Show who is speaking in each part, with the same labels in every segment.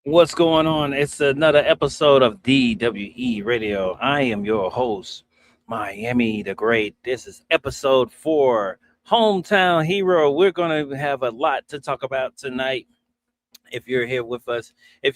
Speaker 1: What's going on? It's another episode of DWE Radio. I am your host, Miami the Great. This is episode 4, Hometown Hero. We're going to have a lot to talk about tonight. If you're here with us, and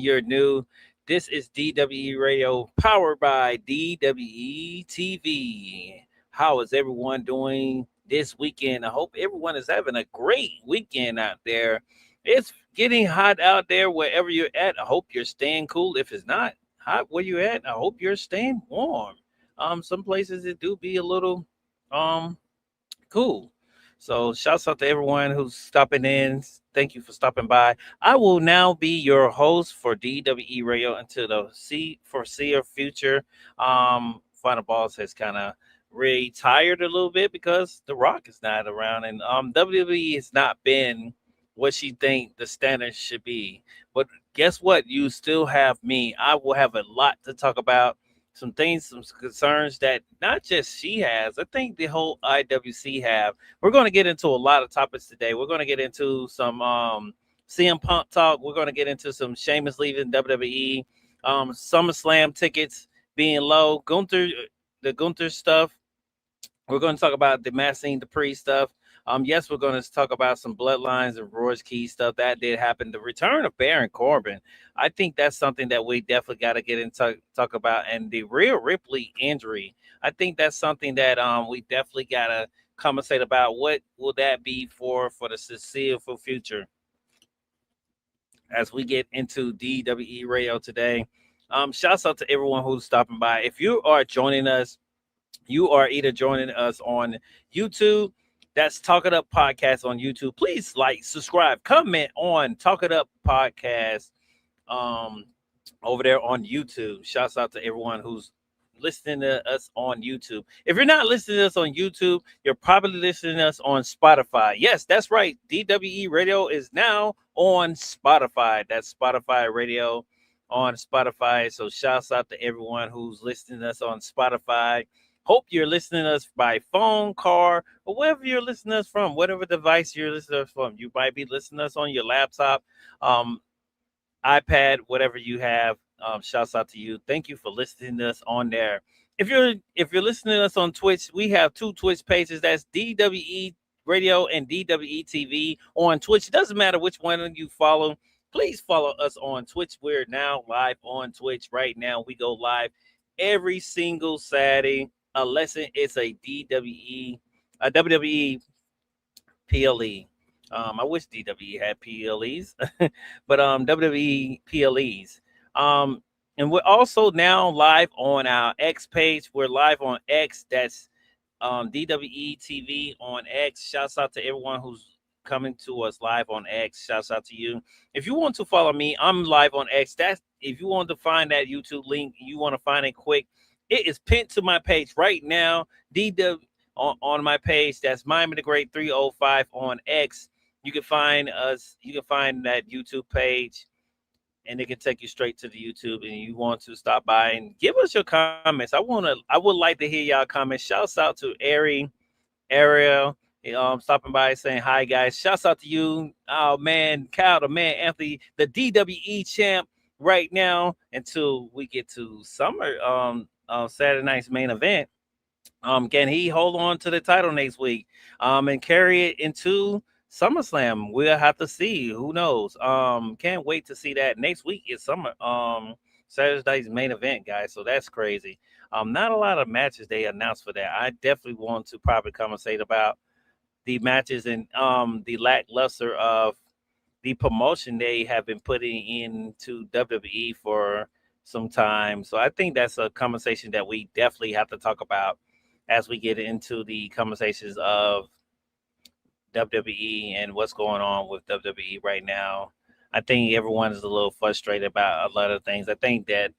Speaker 1: you're new, this is DWE Radio powered by DWE TV. How is everyone doing this weekend? I hope everyone is having a great weekend out there. It's getting hot out there wherever you're at. I hope you're staying cool. If it's not hot where you're at, I hope you're staying warm. Some places it do be a little cool. So shouts out to everyone who's stopping in. Thank you for stopping by. I will now be your host for DWE Radio until the foreseeable future. Final Boss has kind of retired a little bit because The Rock is not around, and WWE has not been what she think the standard should be. But guess what? You still have me. I will have a lot to talk about. Some things, some concerns that not just she has, I think the whole IWC have. We're going to get into a lot of topics today. We're going to get into some CM Punk talk. We're going to get into some Sheamus leaving WWE, SummerSlam tickets being low, the Gunther stuff. We're going to talk about the Maxxine Dupri stuff. Yes, we're going to talk about some bloodlines and Royce Keys stuff that did happen. The return of Baron Corbin, I think that's something that we definitely got to get into talk about. And the Rhea Ripley injury, I think that's something that we definitely got to conversate about. What will that be for the foreseeable future as we get into DWE Radio today? Shouts out to everyone who's stopping by. If you are joining us, you are either joining us on YouTube. That's Talk It Up Podcast on YouTube. Please like, subscribe, comment on Talk It Up Podcast over there on YouTube. Shouts out to everyone who's listening to us on YouTube. If you're not listening to us on YouTube, you're probably listening to us on Spotify. Yes, that's right. DWE Radio is now on Spotify. That's Spotify Radio on Spotify. So shouts out to everyone who's listening to us on Spotify. Hope you're listening to us by phone, car, or wherever you're listening to us from, whatever device you're listening to us from. You might be listening to us on your laptop, iPad, whatever you have. Shouts out to you. Thank you for listening to us on there. If you're listening to us on Twitch, we have 2 Twitch pages. That's DWE Radio and DWE TV on Twitch. It doesn't matter which one you follow. Please follow us on Twitch. We're now live on Twitch right now. We go live every single Saturday, unless it's a WWE PLE. I wish DWE had PLEs, but WWE PLEs. And we're also now live on our X page. We're live on X. That's DWE TV on X. Shouts out to everyone who's coming to us live on X. Shouts out to you. If you want to follow me, I'm live on X. That's if you want to find that YouTube link, you want to find it quick. It is pinned to my page right now. DW on my page. That's Miami the Great 305 on X. You can find us. You can find that YouTube page, and it can take you straight to the YouTube. And you want to stop by and give us your comments. I would like to hear y'all comments. Shouts out to Ariel, stopping by saying hi, guys. Shouts out to you. Oh man, Kyle, the man, Anthony, the DWE champ right now until we get to summer Saturday night's main event. Can he hold on to the title next week? And carry it into SummerSlam? We'll have to see. Who knows? Can't wait to see that. Next week is Saturday's main event, guys. So that's crazy. Not a lot of matches they announced for that. I definitely want to probably conversate about the matches and the lackluster of the promotion they have been putting into WWE for some time. So I think that's a conversation that we definitely have to talk about as we get into the conversations of WWE and what's going on with WWE right now. I think everyone is a little frustrated about a lot of things. I think that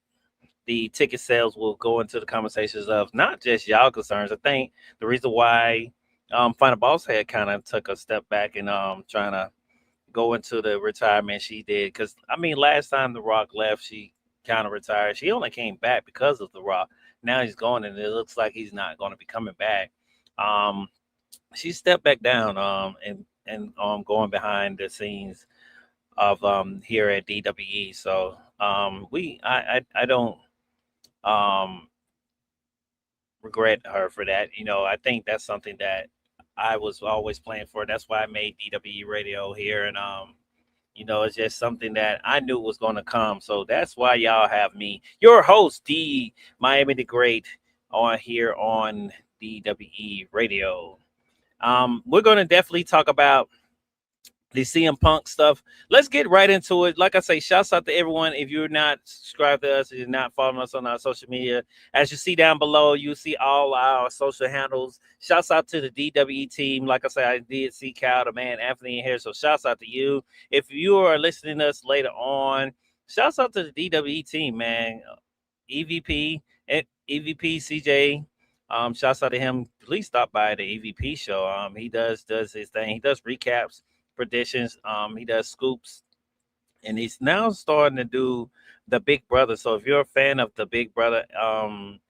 Speaker 1: the ticket sales will go into the conversations of not just y'all concerns. I think the reason why Final Boss had kind of took a step back and trying to go into the retirement she did, because I mean last time The Rock left, she kind of retired. She only came back because of The Rock. Now he's gone, and it looks like he's not going to be coming back. Um, she stepped back down and going behind the scenes of here at DWE. So I don't um regret her for that. You know, I think that's something that I was always playing for. That's why I made DWE Radio here, and you know, it's just something that I knew was going to come. So that's why y'all have me, your host, D Miami the Great, on here on DWE Radio. We're going to definitely talk about the CM Punk stuff. Let's get right into it. Like I say, shouts out to everyone. If you're not subscribed to us, if you're not following us on our social media, as you see down below, you see all our social handles. Shouts out to the DWE team. Like I said, I did see Cal, the man, Anthony in here. So shouts out to you. If you are listening to us later on, shouts out to the DWE team, man. EVP and EVP CJ. Shouts out to him. Please stop by the EVP show. He does his thing. He does recaps, predictions. He does scoops, and he's now starting to do the Big Brother. So if you're a fan of the Big Brother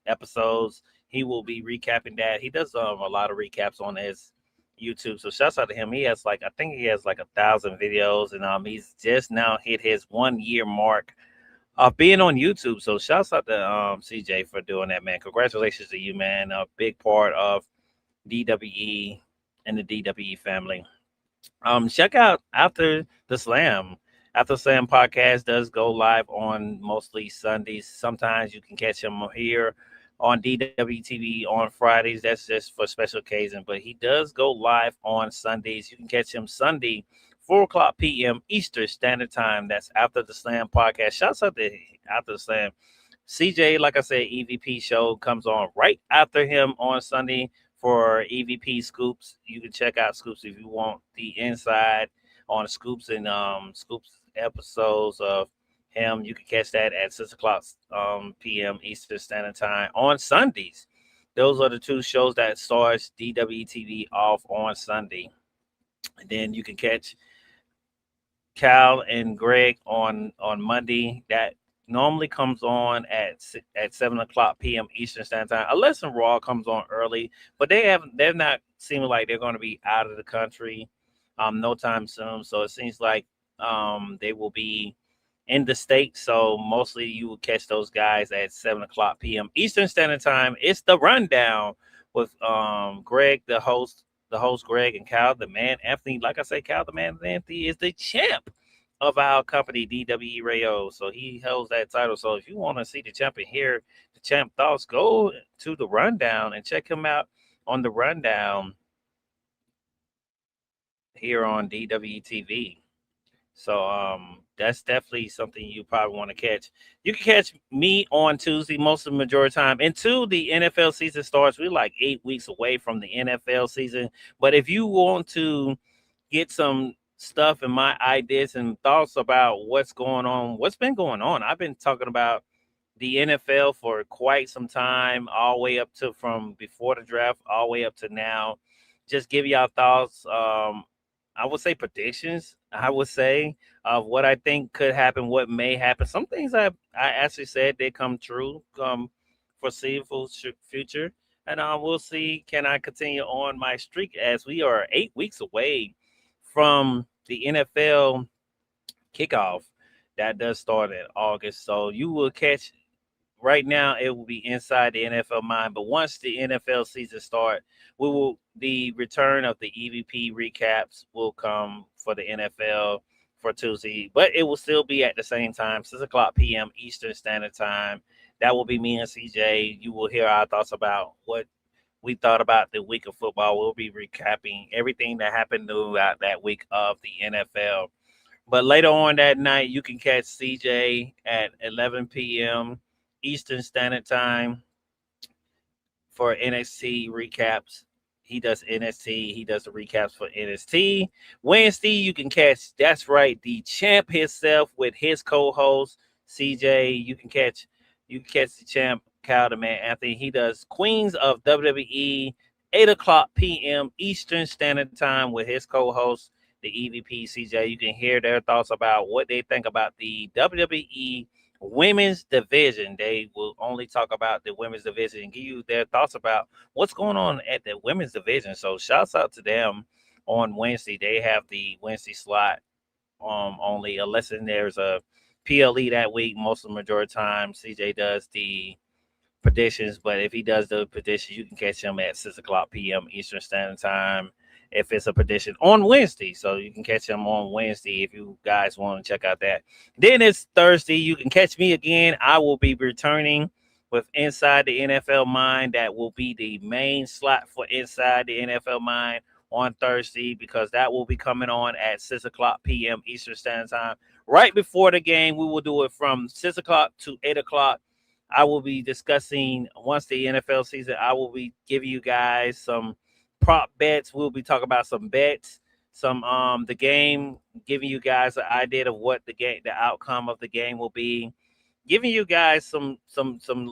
Speaker 1: episodes, he will be recapping that. He does a lot of recaps on his YouTube. So shouts out to him. He has like, I think he has like 1,000 videos, and he's just now hit his 1 year mark of being on YouTube. So shouts out to CJ for doing that, man. Congratulations to you, man. A big part of DWE and the DWE family. Check out After the Slam. After the Slam podcast does go live on mostly Sundays. Sometimes you can catch him here on DWTV on Fridays. That's just for special occasion. But he does go live on Sundays. You can catch him Sunday, 4 o'clock p.m. Eastern Standard Time. That's After the Slam podcast. Shouts out to After the Slam. CJ, like I said, EVP show comes on right after him on Sunday for EVP Scoops. You can check out Scoops if you want the inside on Scoops and Scoops episodes of him. You can catch that at 6 o'clock p.m. Eastern Standard Time on Sundays. Those are the two shows that starts DWTV off on Sunday. And then you can catch Cal and Greg on Monday. That normally comes on at 7 o'clock p.m. Eastern Standard Time, unless Raw comes on early. But they're not seeming like they're going to be out of the country no time soon. So it seems like they will be in the States. So mostly you will catch those guys at 7 o'clock p.m. Eastern Standard Time. It's the rundown with Greg, the host Greg, and Cal, the man, Anthony. Like I say, Cal, the man, Anthony is the champ of our company, DWE Radio. So he holds that title. So if you want to see the champ and hear the champ thoughts, go to the rundown and check him out on the rundown here on DWE TV. So that's definitely something you probably want to catch. You can catch me on Tuesday most of the majority of the time. Until the NFL season starts, we're like 8 weeks away from the NFL season. But if you want to get some stuff and my ideas and thoughts about what's been going on, I've been talking about the NFL for quite some time, all the way up to from before the draft, all the way up to now. Just give y'all thoughts. I would say predictions. I would say of what I think could happen, what may happen. Some things I actually said they come true, foreseeable future, and we'll see. Can I continue on my streak as we are 8 weeks away from the NFL kickoff? That does start in August, so you will catch. Right now, it will be inside the NFL mind, but once the NFL season start, the return of the EVP recaps will come for the NFL for Tuesday, but it will still be at the same time, 6 o'clock p.m. Eastern Standard Time. That will be me and CJ. You will hear our thoughts about what we thought about the week of football. We'll be recapping everything that happened throughout that week of the NFL. But later on that night, you can catch CJ at 11 p.m. Eastern Standard Time for NXT recaps. He does NXT. He does the recaps for NXT. Wednesday, you can catch, that's right, the champ himself with his co-host, CJ. You can catch the champ, Kyle the Man Anthony. He does Queens of WWE, 8 o'clock p.m. Eastern Standard Time with his co-host, the EVP CJ. You can hear their thoughts about what they think about the WWE women's division. They will only talk about the women's division and give you their thoughts about what's going on at the women's division. So shouts out to them on Wednesday. They have the Wednesday slot only, unless there's a PLE that week. Most of the majority of the time, CJ does the predictions, but if he does the predictions, you can catch him at 6 o'clock p.m. Eastern Standard Time if it's a prediction on Wednesday. So you can catch him on Wednesday if you guys want to check out that. Then it's Thursday. You can catch me again. I will be returning with Inside the NFL Mind. That will be the main slot for Inside the NFL Mind on Thursday, because that will be coming on at 6 o'clock p.m. Eastern Standard Time. Right before the game, we will do it from 6 o'clock to 8 o'clock. I will be discussing, once the NFL season, I will be giving you guys some prop bets. We'll be talking about some bets, some the game, giving you guys an idea of what the outcome of the game will be, giving you guys some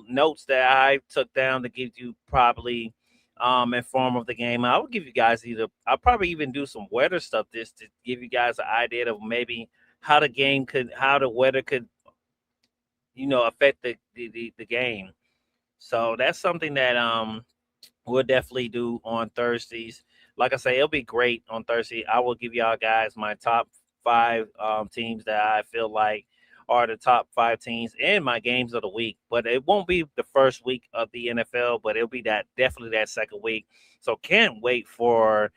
Speaker 1: notes that I took down to give you probably in form of the game. I will give you guys I'll probably even do some weather stuff just to give you guys an idea of maybe how the weather could affect the game. So that's something that we'll definitely do on Thursdays. Like I say, it'll be great on Thursday. I will give y'all guys my top five teams that I feel like are the top five teams in my games of the week. But it won't be the first week of the NFL, but it'll be definitely that second week. So can't wait for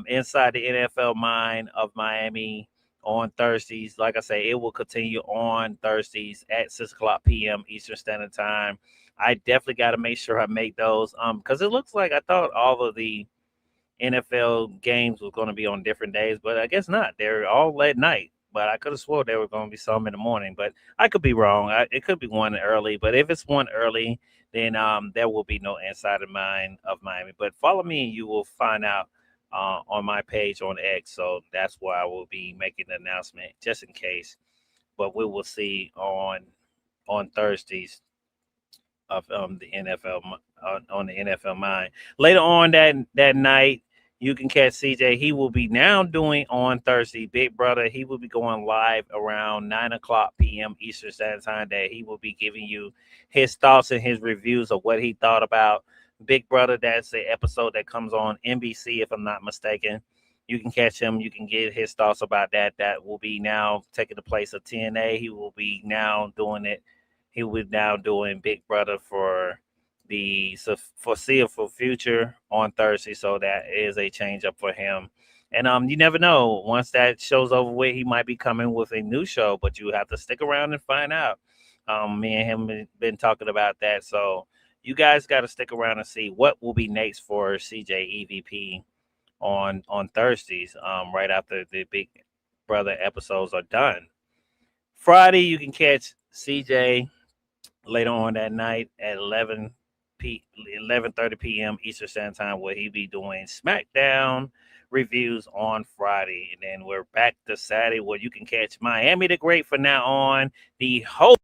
Speaker 1: Inside the NFL Mind of Miami on Thursdays. Like I say, it will continue on Thursdays at 6 o'clock p.m. Eastern Standard Time. I definitely got to make sure I make those because it looks like I thought all of the NFL games was going to be on different days, but I guess not. They're all at night. But I could have swore there were going to be some in the morning, but I could be wrong. It could be one early, but if it's one early, then there will be no Inside of Mind of Miami. But follow me and you will find out on my page on X. So that's where I will be making the announcement just in case. But we will see on Thursdays of the NFL on the NFL Mind. Later on that night, you can catch CJ. He will be now doing on Thursday, Big Brother. He will be going live around 9 o'clock p.m. Eastern Standard Time. That he will be giving you his thoughts and his reviews of what he thought about Big Brother. That's the episode that comes on NBC, if I'm not mistaken. You can catch him. You can get his thoughts about that. That will be now taking the place of TNA. He will be now doing it. He will be now doing Big Brother for the foreseeable future on Thursday. So that is a change up for him. And you never know. Once that show's over with, he might be coming with a new show, but you have to stick around and find out. Me and him have been talking about that. So you guys got to stick around and see what will be next for CJ EVP on Thursdays, right after the Big Brother episodes are done. Friday, you can catch CJ later on that night at 11:30 p.m. Eastern Standard Time, where he be doing SmackDown reviews on Friday, and then we're back to Saturday, where you can catch Miami the Great for now on the host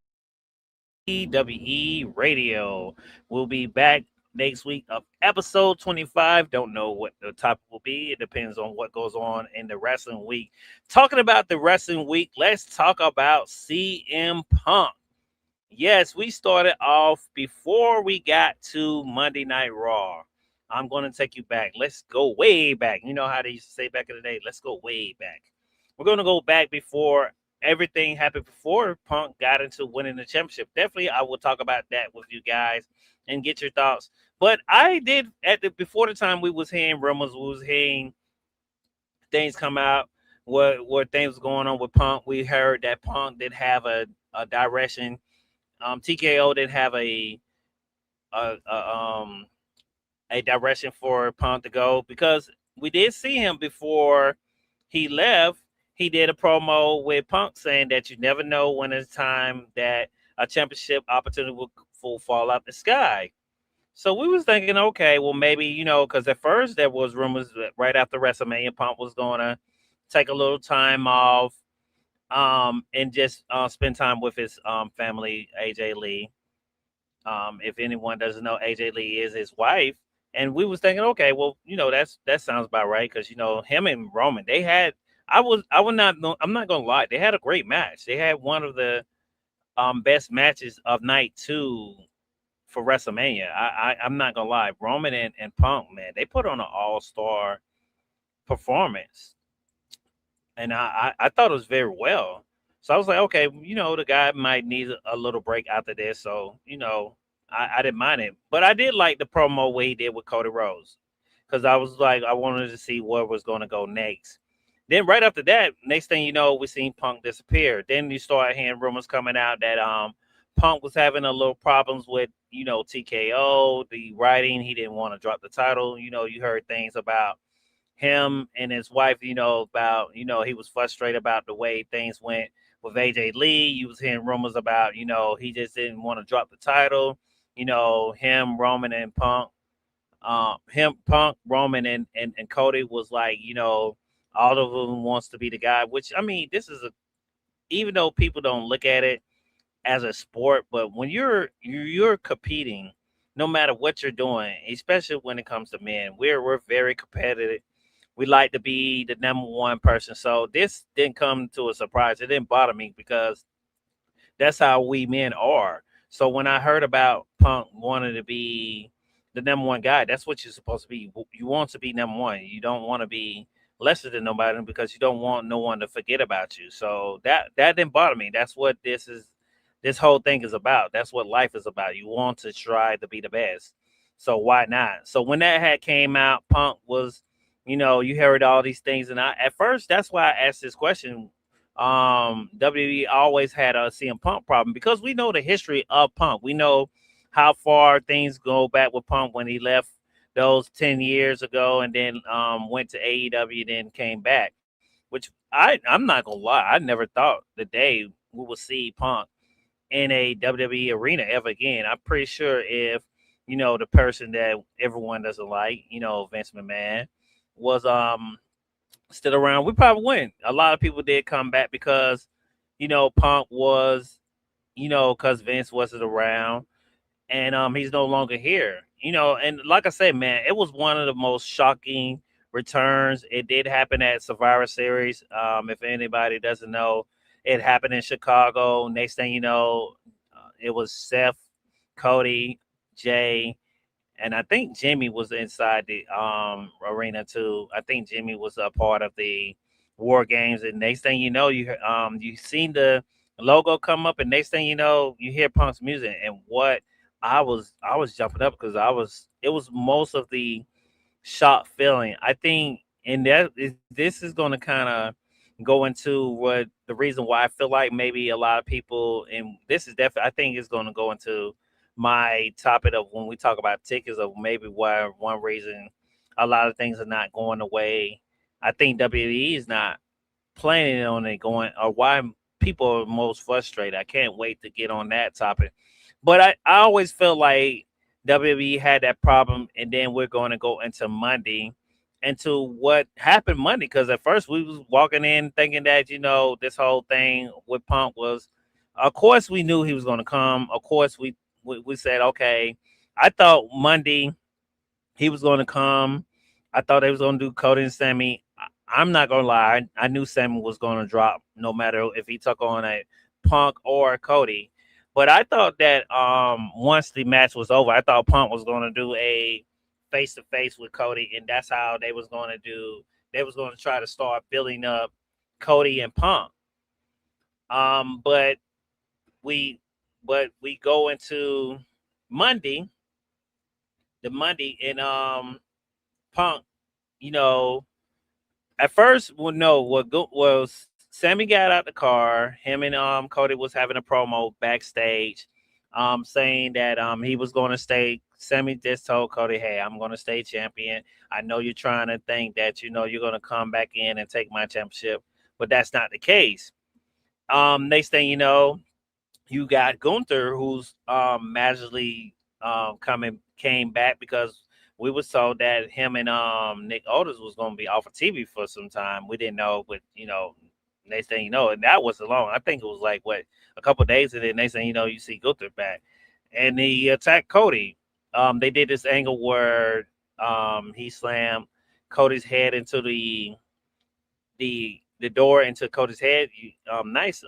Speaker 1: DWE Radio. We'll be back next week of episode 25. Don't know what the topic will be. It depends on what goes on in the wrestling week. Talking about the wrestling week, let's talk about CM Punk. Yes, we started off before we got to Monday Night Raw. I'm going to take you back. Let's go way back. You know how they used to say back in the day? Let's go way back. We're going to go back before everything happened, before Punk got into winning the championship. Definitely, I will talk about that with you guys and get your thoughts. But I did, before the time we was hearing rumors, we was hearing things come out, what things was going on with Punk. We heard that Punk did have a direction. TKO didn't have a, a um a direction for Punk to go, because we did see him before he left. He did a promo with Punk saying that you never know when it's time that a championship opportunity will fall out the sky. So we was thinking, okay, well maybe, because at first there was rumors that right after WrestleMania, Punk was gonna take a little time off, and just spend time with his family, AJ Lee. If anyone doesn't know, AJ Lee is his wife, and we was thinking, okay, well, that sounds about right, because him and Roman, they had. I would not. I'm not gonna lie, they had a great match. They had one of the best matches of night two for WrestleMania. I'm not gonna lie, Roman and Punk, man, they put on an all-star performance, and I thought it was very well. So I was like, okay, the guy might need a little break after this. So, I didn't mind it. But I did like the promo way he did with Cody Rhodes, because I was like, I wanted to see where was going to go next. Then right after that, next thing you know, we seen Punk disappear. Then you start hearing rumors coming out that Punk was having a little problems with, TKO, the writing. He didn't want to drop the title. You heard things about him and his wife, about, he was frustrated about the way things went with AJ Lee. You was hearing rumors about, he just didn't want to drop the title. Him, Roman, and Punk. Punk, Roman, and Cody was like, all of them wants to be the guy. Which, I mean, this is even though people don't look at it as a sport, but when you're competing, no matter what you're doing, especially when it comes to men, we're very competitive. We like to be the number one person. So this didn't come to a surprise. It didn't bother me, because that's how we men are. So when I heard about Punk wanting to be the number one guy, that's what you're supposed to be. You want to be number one. You don't want to be lesser than nobody, because you don't want no one to forget about you. So that didn't bother me. That's what this whole thing is about. That's what life is about. You want to try to be the best. So why not? So when that had came out, Punk was, you heard all these things, and I at first that's why I asked this question. WWE always had a CM Punk problem, because we know the history of Punk. We know how far things go back with Punk when he left those 10 years ago, and then went to AEW, then came back. Which I'm not gonna lie, I never thought the day we would see Punk in a WWE arena ever again. I'm pretty sure if the person that everyone doesn't like, Vince McMahon, was still around, we probably wouldn't. A lot of people did come back because Punk was, because Vince wasn't around, and he's no longer here. And like I said, man, it was one of the most shocking returns. It did happen at Survivor Series. If anybody doesn't know, it happened in Chicago. Next thing you know, it was Seth, Cody, Jay, and I think Jimmy was inside the arena too. I think Jimmy was a part of the War Games. And next thing you know, you seen the logo come up, and next thing you know, you hear Punk's music. And what I was jumping up, because it was most of the shock feeling. I think, and this is going to kind of go into what the reason why I feel like maybe a lot of people, and this is definitely, I think it's going to go into my topic of when we talk about tickets, of maybe why one reason a lot of things are not going the way I think WWE is not planning on it going, or why people are most frustrated. I can't wait to get on that topic. But I always feel like WWE had that problem, and then we're going to go into Monday, into what happened Monday. Because at first we was walking in thinking that this whole thing with Punk was, of course we knew he was going to come. Of course we said okay. I thought Monday he was going to come. I thought they was going to do Cody and Sammy. I'm not gonna lie. I knew Sammy was going to drop no matter if he took on a Punk or Cody. But I thought that once the match was over, I thought Punk was going to do a face to face with Cody, and that's how they was going to do. They was going to try to start building up Cody and Punk. But we we go into Monday, the Monday, and Punk, you know, at first, well, no, what was Sammy got out the car. Him and Cody was having a promo backstage, saying that he was going to stay. Sammy just told Cody, "Hey, I'm going to stay champion. I know you're trying to think that you're going to come back in and take my championship, but that's not the case." Next thing you know, you got Gunther, who's magically came back because we were told that him and Nick Aldis was going to be off of TV for some time. We didn't know, but next thing you know, and that was long. I think it was like what, a couple of days, and then next thing you know, you see Gunther back, and he attacked Cody. They did this angle where he slammed Cody's head into the door into Cody's head. Nice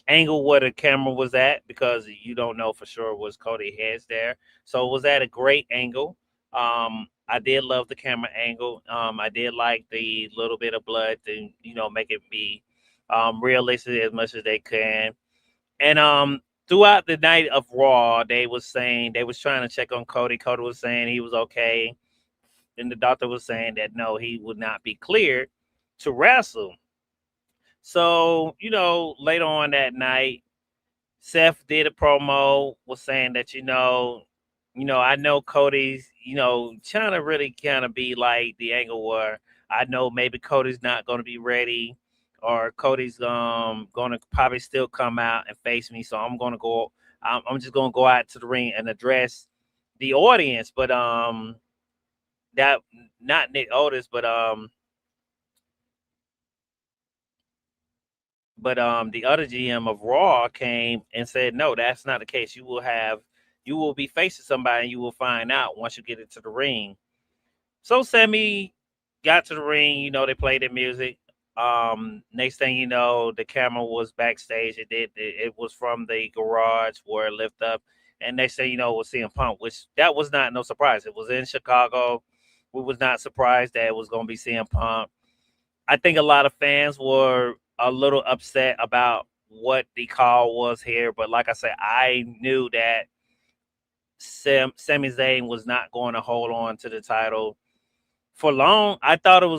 Speaker 1: angle where the camera was at, because you don't know for sure was Cody heads there. So it was at a great angle. I did love the camera angle. I did like the little bit of blood to make it be realistic as much as they can. And throughout the night of Raw, they was saying they was trying to check on Cody. Cody was saying he was okay, and the doctor was saying that no, he would not be cleared to wrestle. So, later on that night, Seth did a promo, was saying that, I know Cody's, trying to really kind of be like the angle where I know maybe Cody's not going to be ready, or Cody's going to probably still come out and face me. So I'm just going to go out to the ring and address the audience. But that, not Nick Aldis, but the other GM of Raw came and said, no, that's not the case. You will be facing somebody, and you will find out once you get into the ring. So Sammy got to the ring. They played the music. Next thing you know, the camera was backstage. It was from the garage where it lifted up. And next thing you know, we're seeing Punk, which that was not no surprise. It was in Chicago. We was not surprised that it was going to be CM Punk. I think a lot of fans were a little upset about what the call was here, but like I said, I knew that Sami Zayn was not going to hold on to the title for long. I thought at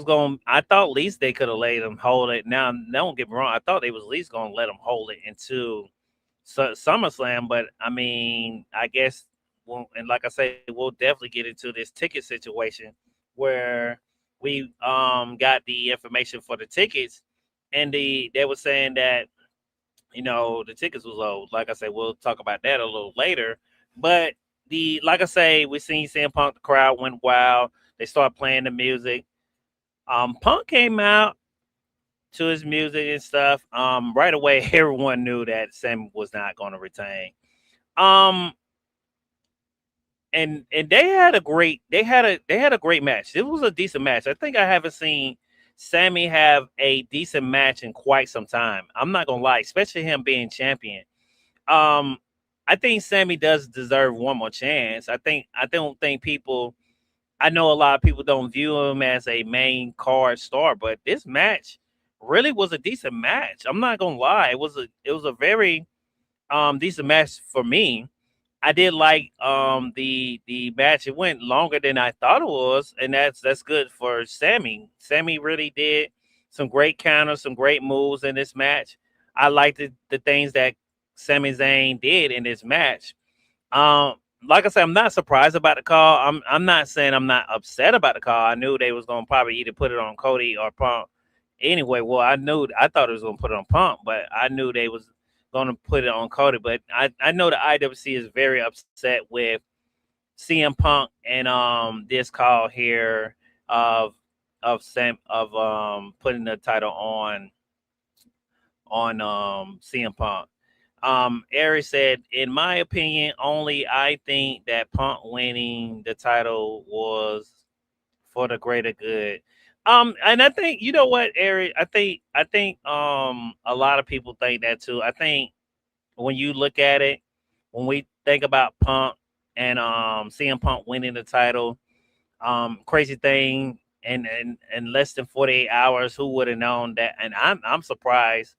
Speaker 1: least they could have let him hold it. Now, don't get me wrong, I thought they was at least going to let him hold it into SummerSlam, but I mean, I guess, and like I say, we'll definitely get into this ticket situation where we got the information for the tickets, and they were saying that the tickets was low. Like I said, we'll talk about that a little later. But like I say, we seen CM Punk, the crowd went wild. They started playing the music. Punk came out to his music and stuff. Right away, everyone knew that Sam was not going to retain. And they had a great match. It was a decent match. I think I haven't seen Sammy have a decent match in quite some time. I'm not gonna lie, especially him being champion. I think Sammy does deserve one more chance. I don't think people. I know a lot of people don't view him as a main card star, but this match really was a decent match. I'm not gonna lie, it was a very decent match for me. I did like the match. It went longer than I thought it was, and that's good for Sammy. Sammy really did some great counters, some great moves in this match. I liked the things that Sami Zayn did in this match. Like I said, I'm not surprised about the call. I'm not saying I'm not upset about the call. I knew they was gonna probably either put it on Cody or Punk anyway. Well, I thought it was gonna put it on Punk, but I knew they was gonna put it on Cody. But I know the IWC is very upset with CM Punk and this call here of putting the title on CM Punk. Ari said, in my opinion, only I think that Punk winning the title was for the greater good. And I think you know what, Ari, I think a lot of people think that too. I think when you look at it, when we think about Punk and CM Punk winning the title, crazy thing in less than 48 hours, who would have known that? And I'm surprised.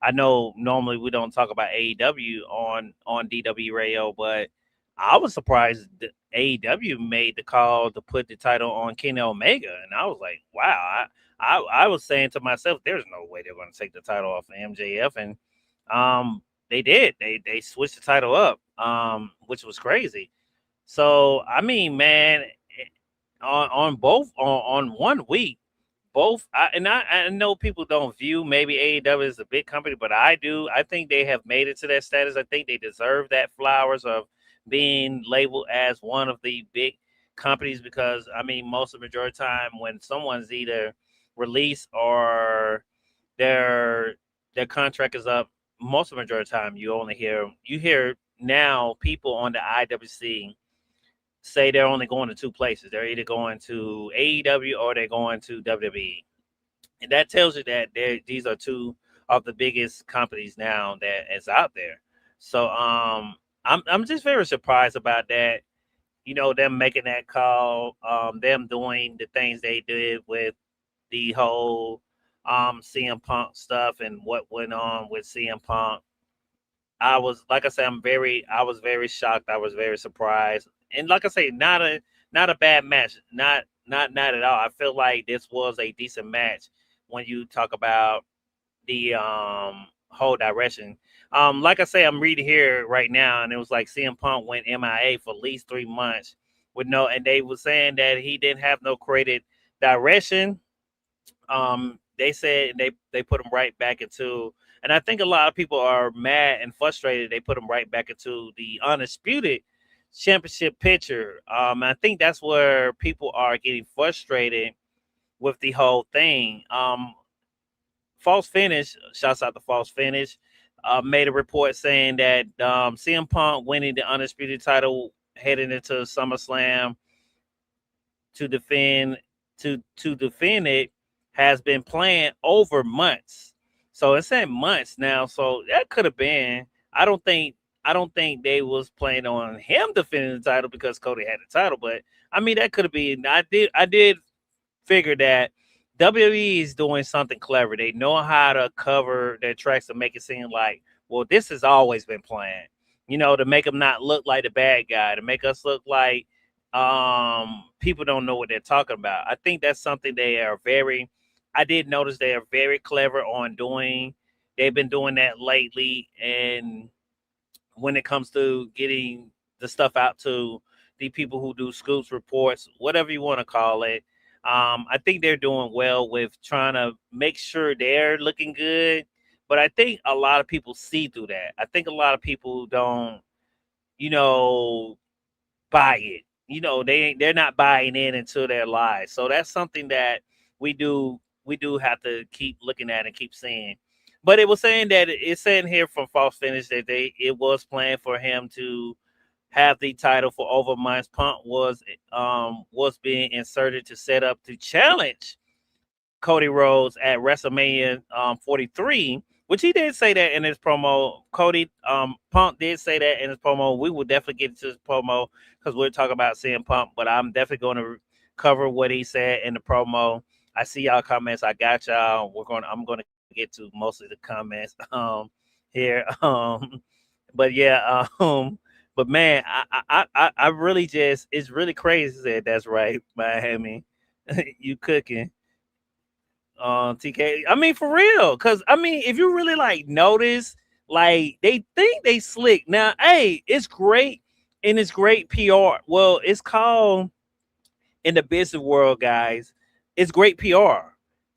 Speaker 1: I know normally we don't talk about AEW on DW Radio, but I was surprised that AEW made the call to put the title on Kenny Omega, and I was like, wow. I was saying to myself, there's no way they're going to take the title off of MJF, and they did. They switched the title up, which was crazy. So I mean, man, on both on 1 week, both I know people don't view maybe AEW as a big company, but I do. I think they have made it to that status. I think they deserve that flowers of being labeled as one of the big companies, because I mean, most of the majority of the time when someone's either released or their their contract is up, most of the majority of the time you hear now people on the IWC say they're only going to two places. They're either going to AEW or they're going to WWE. And that tells you that these are two of the biggest companies now that is out there. So I'm just very surprised about that. You know, them making that call, them doing the things they did with the whole CM Punk stuff and what went on with CM Punk. I was like I said, I was very shocked. I was very surprised. And like I say, not a bad match. Not at all. I feel like this was a decent match when you talk about the whole direction. Like I say, I'm reading here right now, and it was like CM Punk went MIA for at least 3 months with no, and they were saying that he didn't have no created direction. They said they put him right back into, and I think a lot of people are mad and frustrated. They put him right back into the undisputed championship picture. I think that's where people are getting frustrated with the whole thing. False Finish, shouts out to False Finish, made a report saying that CM Punk winning the undisputed title heading into SummerSlam to defend to defend it has been planned over months. So it's in months now. So that could have been. I don't think they was planning on him defending the title because Cody had the title. But I mean, that could have been. I did figure that WWE is doing something clever. They know how to cover their tracks to make it seem like, well, this has always been planned. You know, to make them not look like the bad guy, to make us look like people don't know what they're talking about. I think that's something they are very. I did notice they are very clever on doing. They've been doing that lately, and when it comes to getting the stuff out to the people who do scoops, reports, whatever you want to call it. I think they're doing well with trying to make sure they're looking good. But I think a lot of people see through that. I think a lot of people don't, you know, buy it. You know, they're not buying in into their lives. So that's something that we do have to keep looking at and keep seeing. But it was saying that it's saying here from False Finish that it was planned for him to have the title for over months. Punk was being inserted to set up to challenge Cody Rhodes at WrestleMania 43, which he did say that in his promo. Punk did say that in his promo. We will definitely get to his promo because we're talking about CM Punk, but I'm definitely going to cover what he said in the promo. I see y'all comments. I got y'all. I'm going to get to most of the comments here. But yeah, but man, I really just, it's really crazy that that's right, Miami. You cooking. TK. I mean, for real. Cause I mean, if you really like notice, like they think they slick. Now, hey, it's great and it's great PR. Well, it's called in the business world, guys, it's great PR.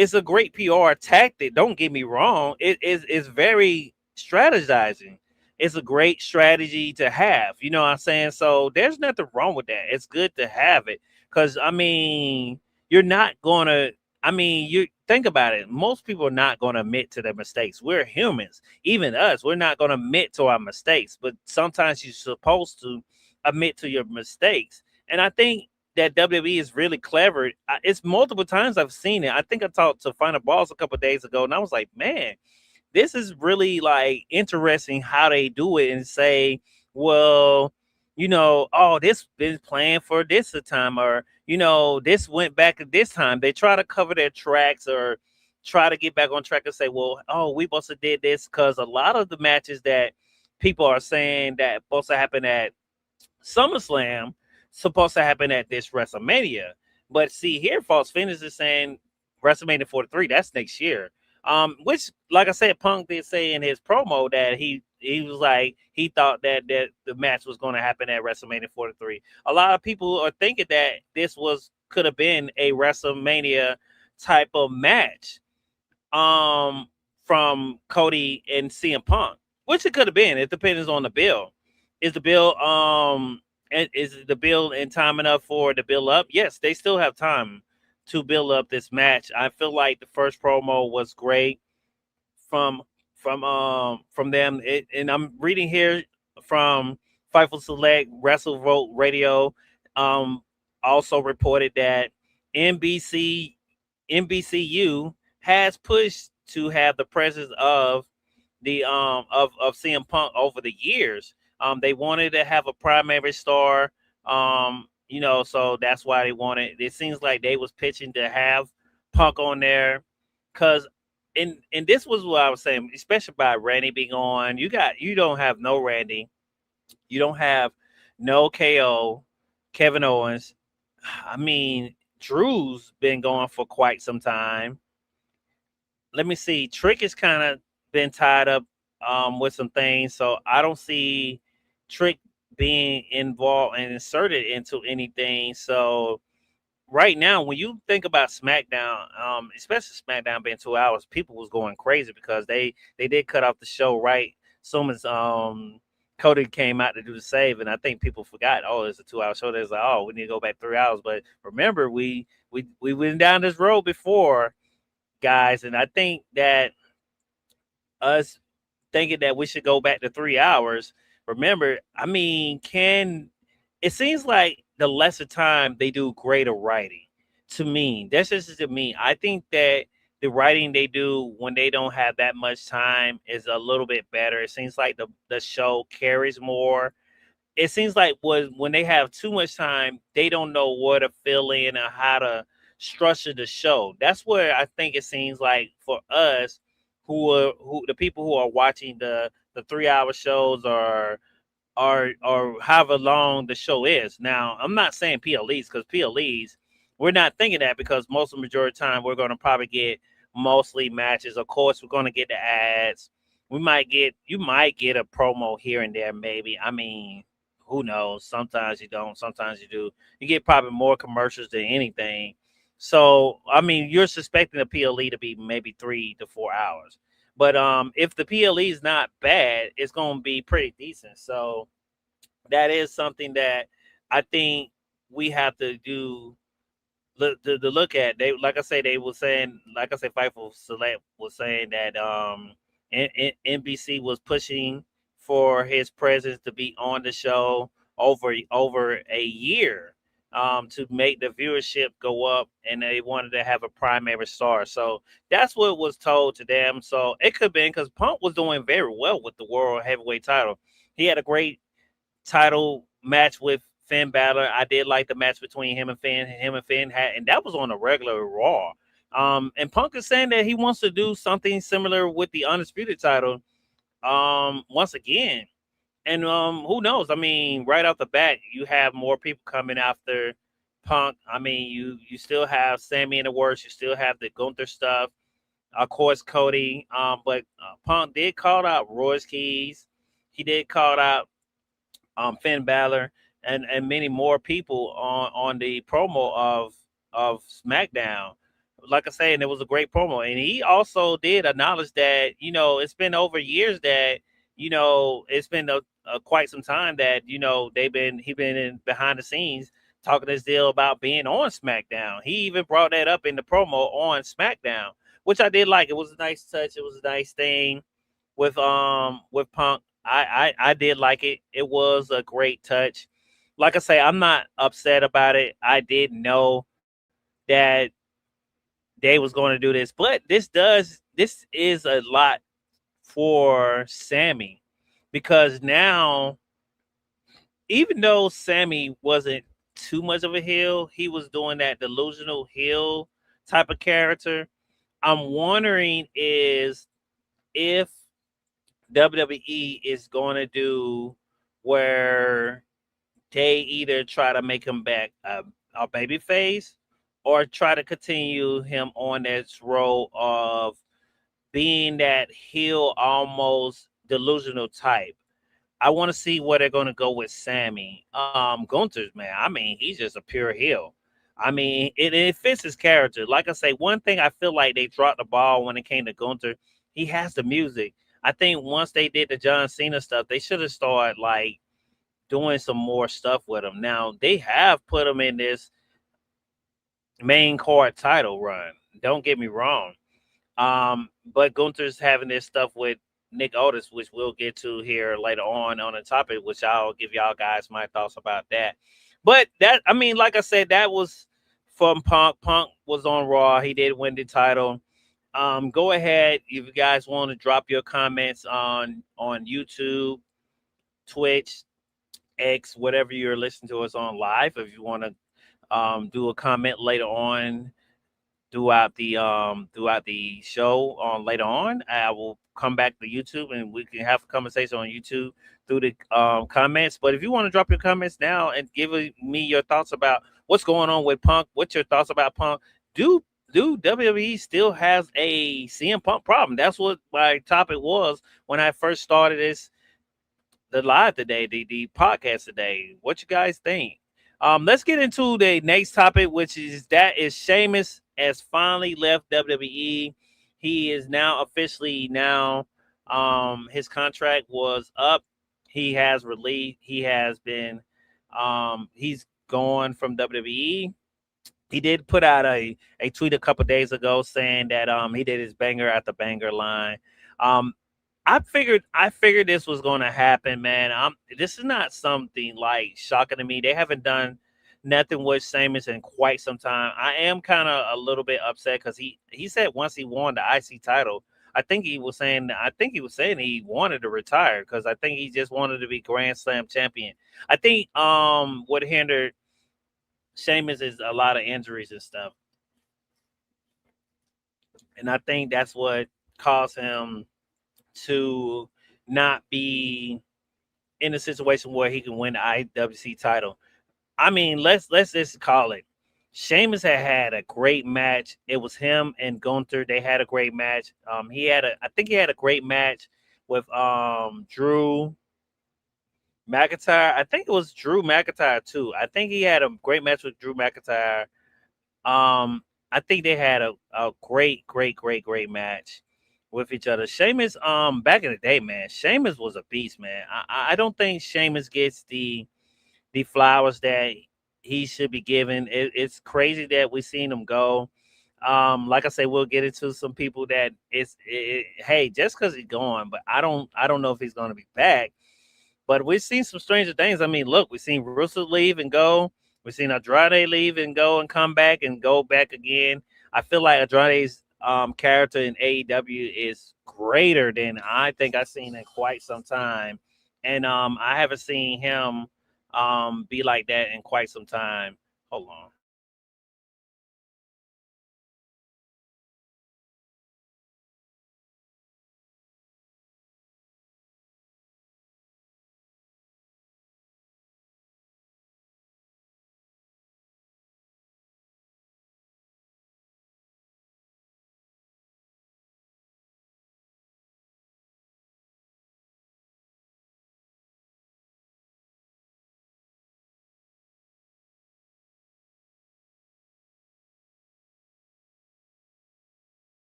Speaker 1: it's a great PR tactic. Don't get me wrong. It's very strategizing. It's a great strategy to have. You know what I'm saying? So there's nothing wrong with that. It's good to have it because I mean, you're not gonna. I mean, you think about it. Most people are not going to admit to their mistakes. We're humans, even us. We're not going to admit to our mistakes, but sometimes you're supposed to admit to your mistakes. And I think that WWE is really clever. It's multiple times I've seen it. I think I talked to Final Balls a couple of days ago, and I was like, man, this is really like interesting how they do it and say, well, oh, this been planned for this time, or this went back at this time. They try to cover their tracks or try to get back on track and say, well, oh, we supposed to did this because a lot of the matches that people are saying that supposed to happen at SummerSlam supposed to happen at this WrestleMania. But see here, False Finish is saying WrestleMania 43, that's next year. Which, like I said, Punk did say in his promo that he was like he thought that the match was going to happen at WrestleMania 43. A lot of people are thinking that this could have been a WrestleMania type of match, from Cody and CM Punk, which it could have been. It depends on the bill. Is the bill is the bill in time enough for the bill up? Yes, they still have time to build up this match. I feel like the first promo was great from them. And I'm reading here from Fightful Select, Wrestle Vote Radio, also reported that NBC NBCU has pushed to have the presence of the of CM Punk over the years. They wanted to have a primary star. So that's why they wanted. It seems like they was pitching to have Punk on there, because and this was what I was saying, especially by Randy being on. You don't have no Randy, you don't have no KO, Kevin Owens. I mean, Drew's been going for quite some time. Let me see. Trick has kind of been tied up with some things, so I don't see Trick being involved and inserted into anything. So right now, when you think about SmackDown, especially SmackDown being 2 hours, people was going crazy because they did cut off the show right soon as Cody came out to do the save, and I think people forgot. Oh, it's a 2 hour show. There's like, oh, we need to go back 3 hours. But remember, we went down this road before, guys, and I think that us thinking that we should go back to 3 hours. Remember, I mean, it seems like the lesser time they do greater writing. To me, that's just to me. I think that the writing they do when they don't have that much time is a little bit better. It seems like the show carries more. It seems like when they have too much time, they don't know where to fill in or how to structure the show. That's where I think it seems like for us, who the people who are watching the 3 hour shows or however long the show is. Now, I'm not saying PLEs, because PLEs, we're not thinking that, because most of the majority of the time we're going to probably get mostly matches. Of course, we're going to get the ads. You might get a promo here and there, maybe. I mean, who knows? Sometimes you don't, sometimes you do. You get probably more commercials than anything. So, I mean, you're suspecting a PLE to be maybe 3 to 4 hours. But if the PLE is not bad, it's going to be pretty decent. So that is something that I think we have to do to look at. They, like I say, they were saying, like I said, Fightful Select was saying that NBC was pushing for his presence to be on the show over a year, to make the viewership go up, and they wanted to have a primary star. So that's what was told to them. So it could be because Punk was doing very well with the World Heavyweight title. He had a great title match with Finn Balor. I did like the match between him and Finn. And that was on a regular Raw. And Punk is saying that he wants to do something similar with the Undisputed title. Once again. And who knows? I mean, right off the bat, you have more people coming after Punk. I mean, you still have Sammy in the works. You still have the Gunther stuff. Of course, Cody. But Punk did call out Royce Keys. He did call out Finn Balor and many more people on the promo of SmackDown. like I say, and it was a great promo. And he also did acknowledge that it's been over years that it's been quite some time that he been in behind the scenes talking this deal about being on SmackDown. He even brought that up in the promo on SmackDown, which I did like. It was a nice touch. It was a nice thing with Punk. I did like it. It was a great touch. Like I say, I'm not upset about it. I did know that they was going to do this, but this is a lot for Sammy because now, even though Sammy wasn't too much of a heel, he was doing that delusional heel type of character. I'm wondering is if WWE is going to do where they either try to make him back a baby face or try to continue him on this role of being that heel almost delusional type. I want to see where they're going to go with Sammy. Gunther's man. I mean, he's just a pure heel. I mean, it fits his character. Like I say, one thing I feel like they dropped the ball when it came to Gunther. He has the music. I think once they did the John Cena stuff, they should have started like doing some more stuff with him. Now they have put him in this main card title run. Don't get me wrong. But Gunther's having this stuff with Nick Aldis, which we'll get to here later on the topic, which I'll give y'all guys my thoughts about that. But that, I mean, like I said, that was from Punk. Punk was on Raw. He did win the title. Go ahead if you guys want to drop your comments on YouTube, Twitch, X, whatever you're listening to us on live. If you want to do a comment later on throughout the show on later on. I will come back to YouTube and we can have a conversation on YouTube through the comments. But if you want to drop your comments now and give me your thoughts about what's going on with Punk, what's your thoughts about Punk? Do do WWE still has a CM Punk problem? That's what my topic was when I first started the live today, the podcast today. What you guys think? Let's get into the next topic, which is Sheamus has finally left WWE. He is now officially now. His contract was up. He has released. He has been. He's gone from WWE. He did put out a tweet a couple days ago saying that he did his banger after banger line. Um, I figured this was going to happen, man. This is not something like shocking to me. They haven't done nothing with Sheamus in quite some time. I am kind of a little bit upset because he said once he won the IC title, I think he was saying he wanted to retire because I think he just wanted to be Grand Slam champion. I think what hindered Sheamus is a lot of injuries and stuff, and I think that's what caused him to not be in a situation where he can win the IWC title. I mean, let's just call it. Sheamus had a great match. It was him and Gunther. They had a great match. I think he had a great match with Drew McIntyre. I think it was Drew McIntyre too. I think he had a great match with Drew McIntyre. Um, I think they had a great match with each other. Sheamus, back in the day, man, Sheamus was a beast, man. I don't think Sheamus gets the flowers that he should be given. It's crazy that we seen him go. Like I say, we'll get into some people that hey, just because he's gone, but I don't know if he's going to be back. But we've seen some stranger things. I mean, look, we've seen Russo leave and go. We've seen Andrade leave and go and come back and go back again. I feel like Andrade's character in AEW is greater than I think I've seen in quite some time. And I haven't seen him be like that in quite some time. Hold on.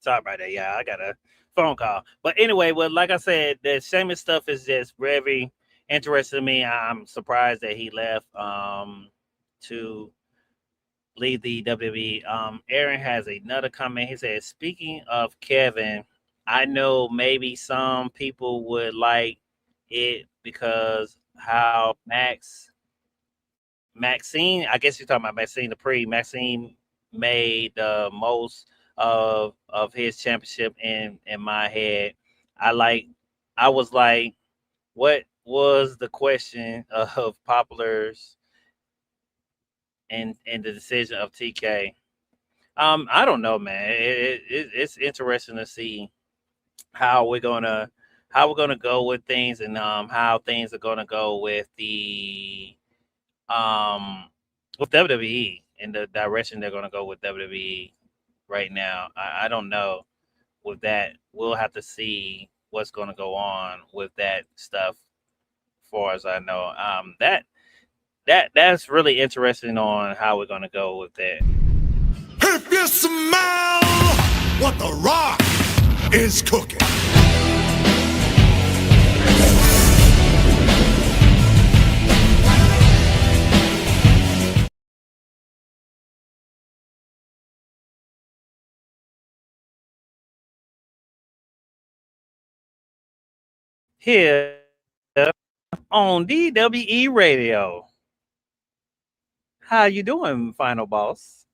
Speaker 1: Sorry about that. Yeah, I got a phone call. But anyway, well, like I said, the Sheamus stuff is just very interesting to me. I'm surprised that he left to leave the WWE. Aaron has another comment. He says, speaking of Kevin, I know maybe some people would like it because how Maxxine, I guess you're talking about Maxxine Dupri. Maxxine made the most of his championship in my head. I like I was like, what was the question of Poplar's and the decision of TK? I don't know, man. It's interesting to see how we're gonna how we're gonna go with things and how things are gonna go um with WWE and the direction they're gonna go with WWE right now. I don't know with that. We'll have to see what's gonna go on with that stuff. Far as I know, that's really interesting on how we're gonna go with that.
Speaker 2: If you smell what the Rock is cooking.
Speaker 1: Here on DWE Radio. How you doing, Final Boss?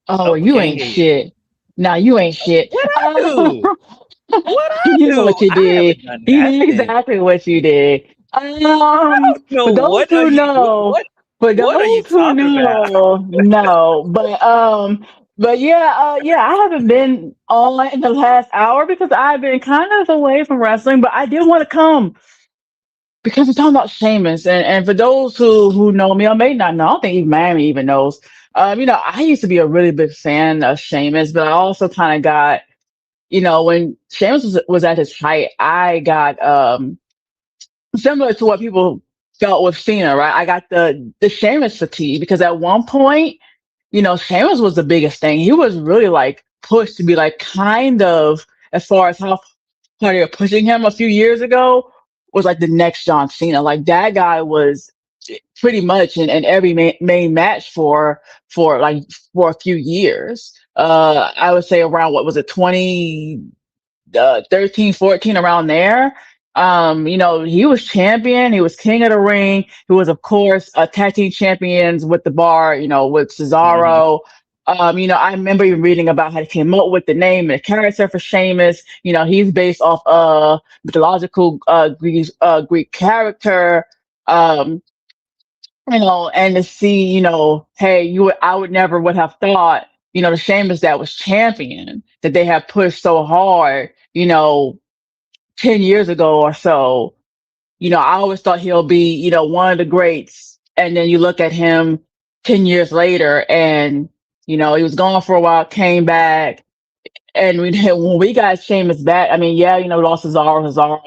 Speaker 3: Oh,
Speaker 1: Oh, we
Speaker 3: you
Speaker 1: can't
Speaker 3: ain't
Speaker 1: hear you.
Speaker 3: shit. Nah, you ain't shit.
Speaker 1: What I do? What I
Speaker 3: You know what
Speaker 1: do?
Speaker 3: you
Speaker 1: I
Speaker 3: did.
Speaker 1: haven't done
Speaker 3: You did
Speaker 1: nothing.
Speaker 3: exactly what you did.
Speaker 1: No,
Speaker 3: For those
Speaker 1: what are
Speaker 3: who
Speaker 1: you?
Speaker 3: know, for
Speaker 1: What are you
Speaker 3: those who
Speaker 1: talking about?
Speaker 3: know, no. But yeah, yeah, I haven't been on in the last hour because I've been kind of away from wrestling, but I did want to come because we're talking about Sheamus, and for those who know me or may not know, I don't think even Miami even knows. I used to be a really big fan of Sheamus, but I also kind of got, when Sheamus was at his height, I got similar to what people felt with Cena, right? I got the Sheamus fatigue because at one point, Sheamus was the biggest thing. He was really like pushed to be like kind of as far as how far they were pushing him a few years ago was like the next John Cena. Like that guy was pretty much in every main match for a few years. I would say around what was it, 13, 14, around there. He was champion. He was king of the ring. He was, of course, tag team champions with the bar, with
Speaker 1: Hmm.
Speaker 3: Cesaro. I remember even reading about how they came up with the name and the character for Sheamus. He's based off a mythological Greek character. Um, and to see, hey, I would never would have thought, the Sheamus that was champion that they have pushed so hard, 10 years ago or so, I always thought he'll be, one of the greats. And then you look at him 10 years later and, he was gone for a while, came back. And when we got Sheamus back, I mean, yeah, lost Cesaro. Cesaro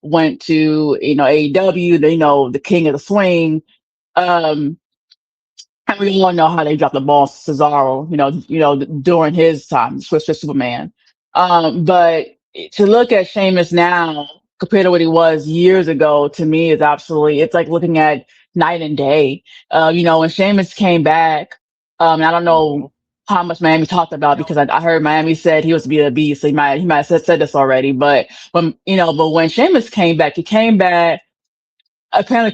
Speaker 3: went to, AEW, the king of the swing. Um, and we all know how they dropped the ball, Cesaro, during his time, Swiss for Superman. But to look at Sheamus now compared to what he was years ago, to me is absolutely, it's like looking at night and day. When Sheamus came back, and I don't know
Speaker 1: Hmm.
Speaker 3: how much Miami talked about because I heard Miami said he was to be a beast. So he might have said this already, but when Sheamus came back, he came back apparently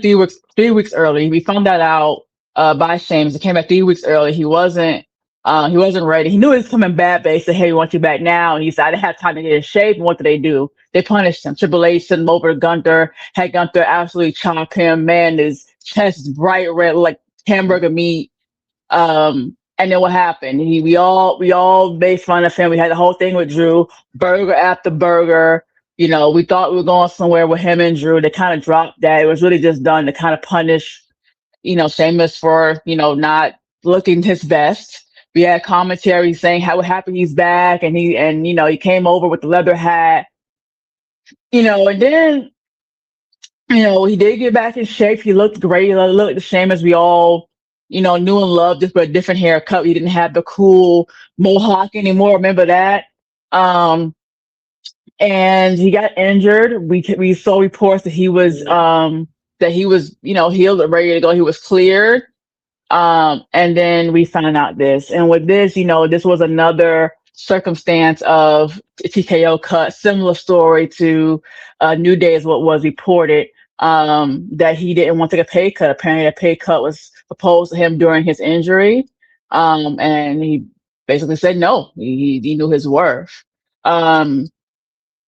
Speaker 3: 3 weeks early. We found that out by Sheamus. He came back 3 weeks early. He wasn't ready. He knew he was coming back, but they said, "Hey, we want you back now." And he said, "I didn't have time to get in shape." And what did they do? They punished him. Triple H sent him over to Gunther. Had Gunther absolutely chop him. Man, his chest is bright red like hamburger meat. And then what happened? We all made fun of him. We had the whole thing with Drew, burger after burger. We thought we were going somewhere with him and Drew. They kind of dropped that. It was really just done to kind of punish, Sheamus for, not looking his best. We had commentary saying how happy he's back and he came over with the leather hat, and then, he did get back in shape. He looked great. He looked the same as we all knew and loved just with a different haircut. He didn't have the cool mohawk anymore. Remember that? Um, and he got injured. We saw reports that he was healed and ready to go. He was cleared. And then we found out this. And with this, this was another circumstance of TKO cut, similar story to New Day is what was reported, that he didn't want to take a pay cut. Apparently, a pay cut was proposed to him during his injury. And he basically said no. He knew his worth. Um,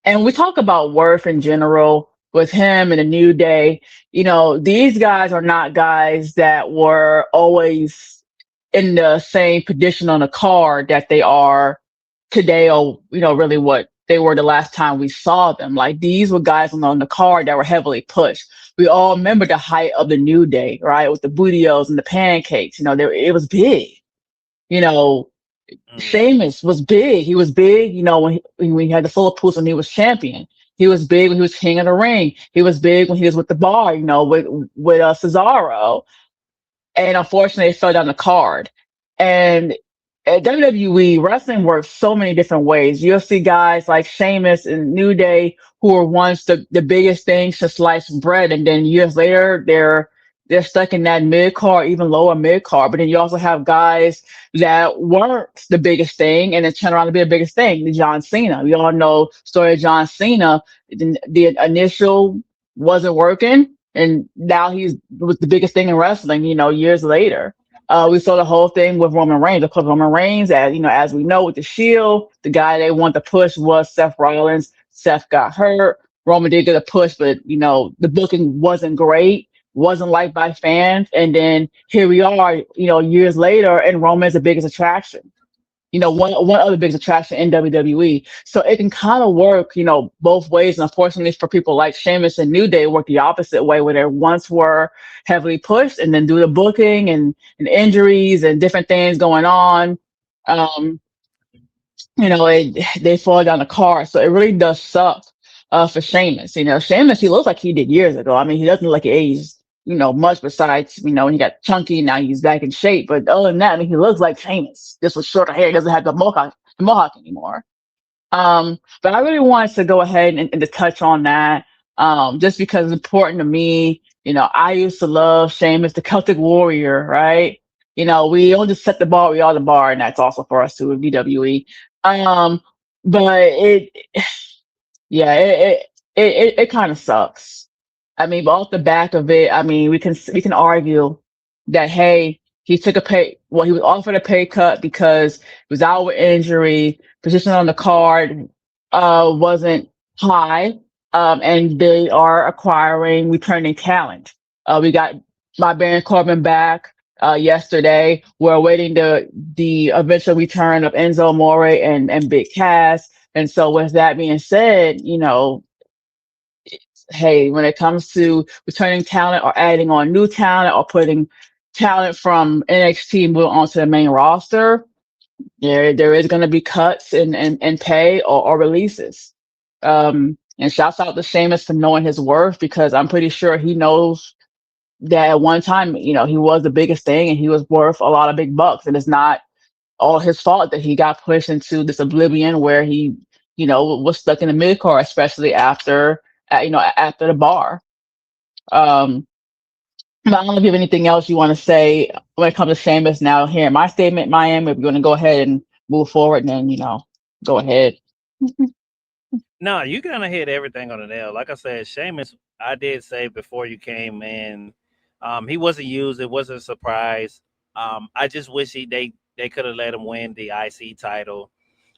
Speaker 3: and we talk about worth in general with him and a New Day. These guys are not guys that were always in the same position on the card that they are today, or really what they were the last time we saw them. Like, these were guys on the card that were heavily pushed. We all remember the height of the New Day, right? With the bootios and the pancakes. It was big. You know,
Speaker 1: Mm.
Speaker 3: Sheamus was big. He was big, when he had the full pools when he was champion. He was big when he was king of the ring. He was big when he was with the bar, with Cesaro. And unfortunately, it fell down the card. And at WWE, wrestling works so many different ways. You'll see guys like Sheamus and New Day who were once the biggest things to slice bread, and then years later they're stuck in that mid card, even lower mid card. But then you also have guys that weren't the biggest thing and then turn around to be the biggest thing. John Cena. We all know the story of John Cena. The initial wasn't working, and now he's was the biggest thing in wrestling. Years later. We saw the whole thing with Roman Reigns. Of course, Roman Reigns, as we know, with the Shield, the guy they wanted to push was Seth Rollins. Seth got hurt. Roman did get a push, but the booking wasn't great, wasn't liked by fans. And then here we are, years later, and Roman's the biggest attraction. One other big attraction in WWE. So it can kind of work, both ways. And unfortunately for people like Sheamus and New Day, work the opposite way, where they once were heavily pushed, and then due to booking and injuries and different things going on, um, they fall down the card. So it really does suck for Sheamus. Sheamus, he looks like he did years ago. I mean, he doesn't look like he aged, much besides, when he got chunky, now he's back in shape. But other than that, I mean, he looks like Sheamus, just with shorter hair. He doesn't have the mohawk anymore. But I really wanted to go ahead and to touch on that, just because it's important to me. I used to love Sheamus, the Celtic Warrior, right? We don't just set the bar, we are the bar, and that's also for us too with DWE. Um, but yeah, it kind of sucks. I mean, but off the back of it, I mean, we can argue that, hey, he was offered a pay cut because he was out with injury, position on the card wasn't high, and they are acquiring returning talent. We got my Baron Corbin back yesterday. We're awaiting the eventual return of Enzo Amore and Big Cass. And so, with that being said, hey, when it comes to returning talent or adding on new talent or putting talent from NXT move onto the main roster, there is going to be cuts in pay or releases. And shouts out to Sheamus for knowing his worth, because I'm pretty sure he knows that at one time, he was the biggest thing and he was worth a lot of big bucks. And it's not all his fault that he got pushed into this oblivion where he, was stuck in the mid card, especially after the bar. Um, but I don't know if you have anything else you want to say when it comes to Sheamus now. Here, my statement, Miami, if you want to go ahead and move forward, then, go ahead.
Speaker 1: No, you kind of hit everything on the nail. Like I said, Sheamus, I did say before you came in, he wasn't used. It wasn't a surprise. I just wish they could have let him win the IC title.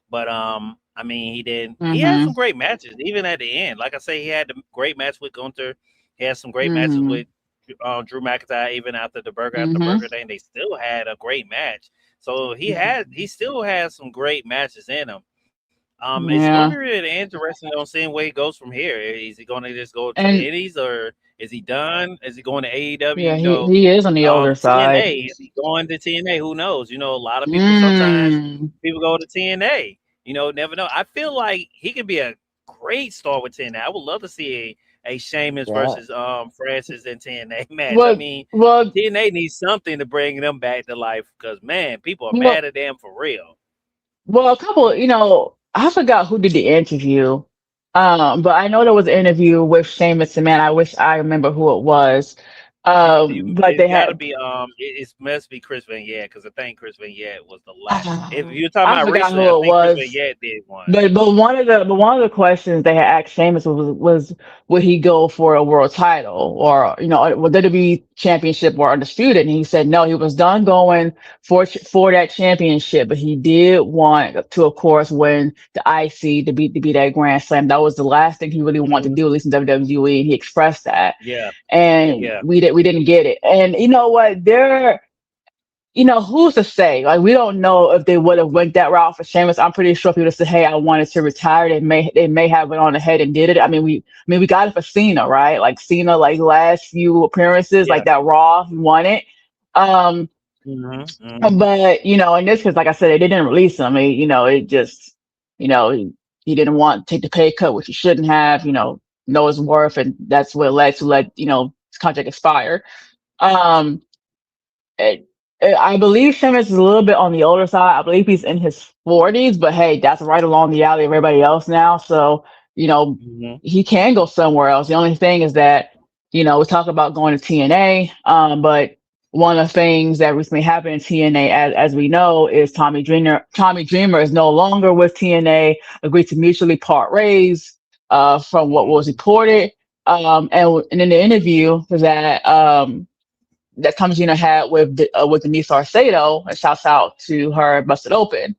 Speaker 1: But I mean, he didn't. He had
Speaker 3: Mm-hmm.
Speaker 1: some great matches, even at the end. Like I say, he had a great match with Gunther. He had some great matches
Speaker 3: Mm-hmm.
Speaker 1: with Drew McIntyre. Even after the
Speaker 3: Mm-hmm.
Speaker 1: burger thing, they still had a great match. So he still has some great matches in him. It's gonna be
Speaker 3: Yeah.
Speaker 1: really interesting on seeing where he goes from here. Is he gonna just go to the
Speaker 3: And
Speaker 1: Indies, or is he done? Is he going to AEW?
Speaker 3: yeah, he is on the older side.
Speaker 1: TNA. Is he going to TNA? Who knows? A lot of people sometimes
Speaker 3: Mm.
Speaker 1: people go to TNA. Never know. I feel like he could be a great star with TNA. I would love to see a Sheamus
Speaker 3: Yeah.
Speaker 1: versus Francis and TNA match. I
Speaker 3: Well,
Speaker 1: mean,
Speaker 3: well,
Speaker 1: TNA needs something to bring them back to life because man, people are
Speaker 3: well,
Speaker 1: mad at them for real.
Speaker 3: well, a couple, I forgot who did the interview. But I know there was an interview with Sheamus and man, I wish I remember who it was. But
Speaker 1: It's
Speaker 3: they
Speaker 1: got to
Speaker 3: had,
Speaker 1: be it must be Chris Van Vignette because I think Chris Van Vignette was the last. If
Speaker 3: I
Speaker 1: you're talking about
Speaker 3: forgot
Speaker 1: recently, I
Speaker 3: who it
Speaker 1: think Chris Van
Speaker 3: was.
Speaker 1: Vignette did one.
Speaker 3: But one of the questions they had asked Sheamus was would he go for a world title or would WWE championship or undisputed? And he said no, he was done going for that championship, but he did want to, of course, win the IC to be that Grand Slam. That was the last thing he really wanted to
Speaker 1: Hmm.
Speaker 3: do, at least in WWE. And he expressed that,
Speaker 1: Yeah,
Speaker 3: and
Speaker 1: yeah.
Speaker 3: we didn't get it. And you know what? Who's to say? Like, we don't know if they would have went that route for Sheamus. I'm pretty sure if he would have said, "Hey, I wanted to retire," they may have went on ahead and did it. I mean, we got it for Cena, right? Like Cena, like last few appearances,
Speaker 1: Yeah.
Speaker 3: like that Raw, he won it. Um,
Speaker 1: Hmm. Hmm.
Speaker 3: but in this case, like I said, they didn't release him. It just, he didn't want to take the pay cut, which he shouldn't have. Know his worth, and that's what led to let his contract expire. Um, it, I believe Sheamus is a little bit on the older side. I believe he's in his 40s, but hey, that's right along the alley of everybody else now. So, you know,
Speaker 1: Hmm.
Speaker 3: he can go somewhere else. The only thing is that, we talk about going to TNA, but one of the things that recently happened in TNA, as we know, is Tommy Dreamer is no longer with TNA, agreed to mutually part ways, from what was reported. And in the interview that Kamajina had with Denise Arcedo, and shouts out to her, Busted Open,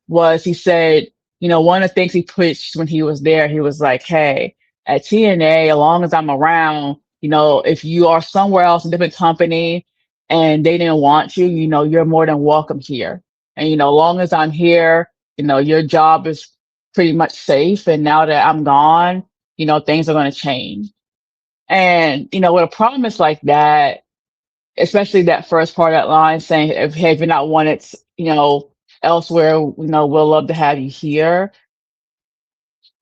Speaker 3: was he said, one of the things he pushed when he was there, he was like, hey, at TNA, as long as I'm around, if you are somewhere else, a different company, and they didn't want you, you're more than welcome here. And, long as I'm here, your job is pretty much safe. And now that I'm gone, things are going to change. And, with a promise like that, especially that first part of that line saying, if, hey, if you're not wanted, elsewhere, we'll love to have you here.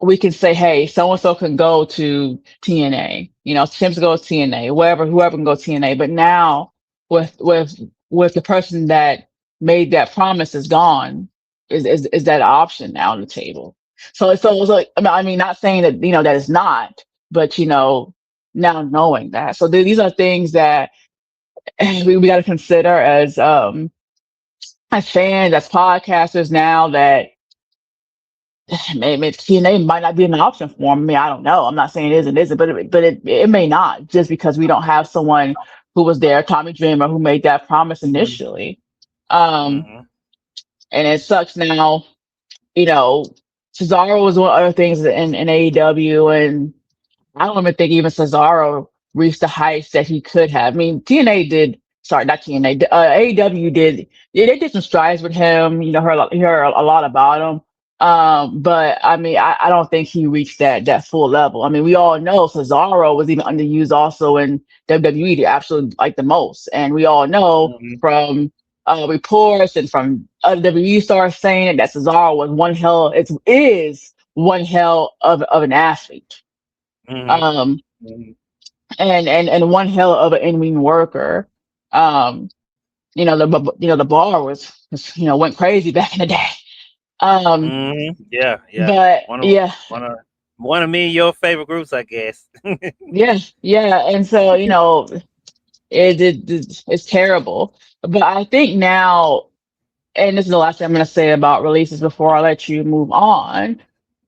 Speaker 3: We can say, hey, so and so can go to TNA, Tim's go to TNA, whoever can go to TNA. But now with the person that made that promise is gone, is that option now on the table? So it was like, I mean, not saying that that is not, but now knowing that. So these are things that we got to consider as fans, as podcasters now, that maybe TNA might not be an option for them. I mean, I don't know. I'm not saying it is and isn't, but it may not, just because we don't have someone who was there, Tommy Dreamer, who made that promise initially. Um,
Speaker 1: Hmm.
Speaker 3: and it sucks now. You know, Cesaro was one of the other things in AEW, and I don't even think even Cesaro reached the heights that he could have. I mean, TNA did. Sorry, not TNA. AEW did. Yeah, they did some strides with him. Heard a lot about him. But I mean, I don't think he reached that full level. I mean, we all know Cesaro was even underused also in WWE, the absolute like the most, and we all know
Speaker 1: Hmm.
Speaker 3: from reports and from other WWE stars saying it, that Cesaro was is one hell of an athlete,
Speaker 1: Hmm.
Speaker 3: um,
Speaker 1: Hmm.
Speaker 3: and one hell of an in-ring worker. Um, the bar went crazy back in the day. Um,
Speaker 1: Hmm. Yeah, yeah.
Speaker 3: but
Speaker 1: One of
Speaker 3: yeah,
Speaker 1: one of one of me and your favorite groups, I guess.
Speaker 3: yeah, yeah, and so it's terrible. But I think now, and this is the last thing I'm going to say about releases before I let you move on,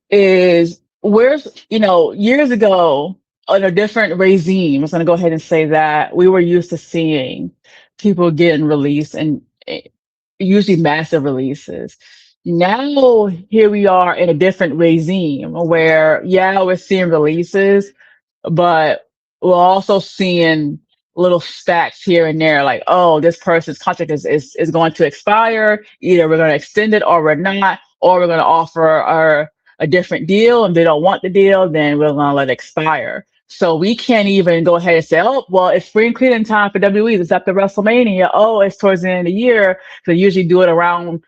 Speaker 3: is where's years ago on a different regime. I was going to go ahead and say that we were used to seeing people getting released, and usually massive releases. Now here we are in a different regime where, yeah, we're seeing releases, but we're also seeing little stacks here and there, like, oh, this person's contract is going to expire. Either we're going to extend it or we're not, or we're going to offer a different deal. And they don't want the deal, then we're going to let it expire. So we can't even go ahead and say, oh, well, it's spring cleaning time for WWE. It's after WrestleMania. Oh, it's towards the end of the year. So they usually do it around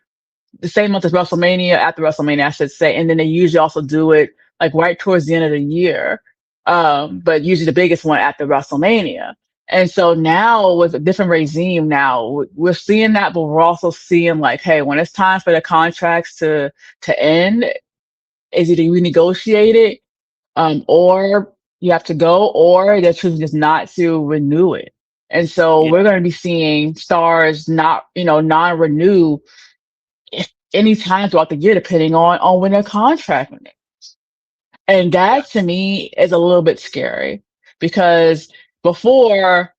Speaker 3: the same month as WrestleMania, after WrestleMania, I should say. And then they usually also do it like right towards the end of the year. but usually the biggest one after WrestleMania. And so now with a different regime, now we're seeing that, but we're also seeing like, hey, when it's time for the contracts to end, is either renegotiated, or you have to go, or they're choosing just not to renew it. And so
Speaker 1: Yeah,
Speaker 3: we're going to be seeing stars not, non-renew any time throughout the year, depending on when their contract ends. And
Speaker 1: yeah,
Speaker 3: that to me is a little bit scary because before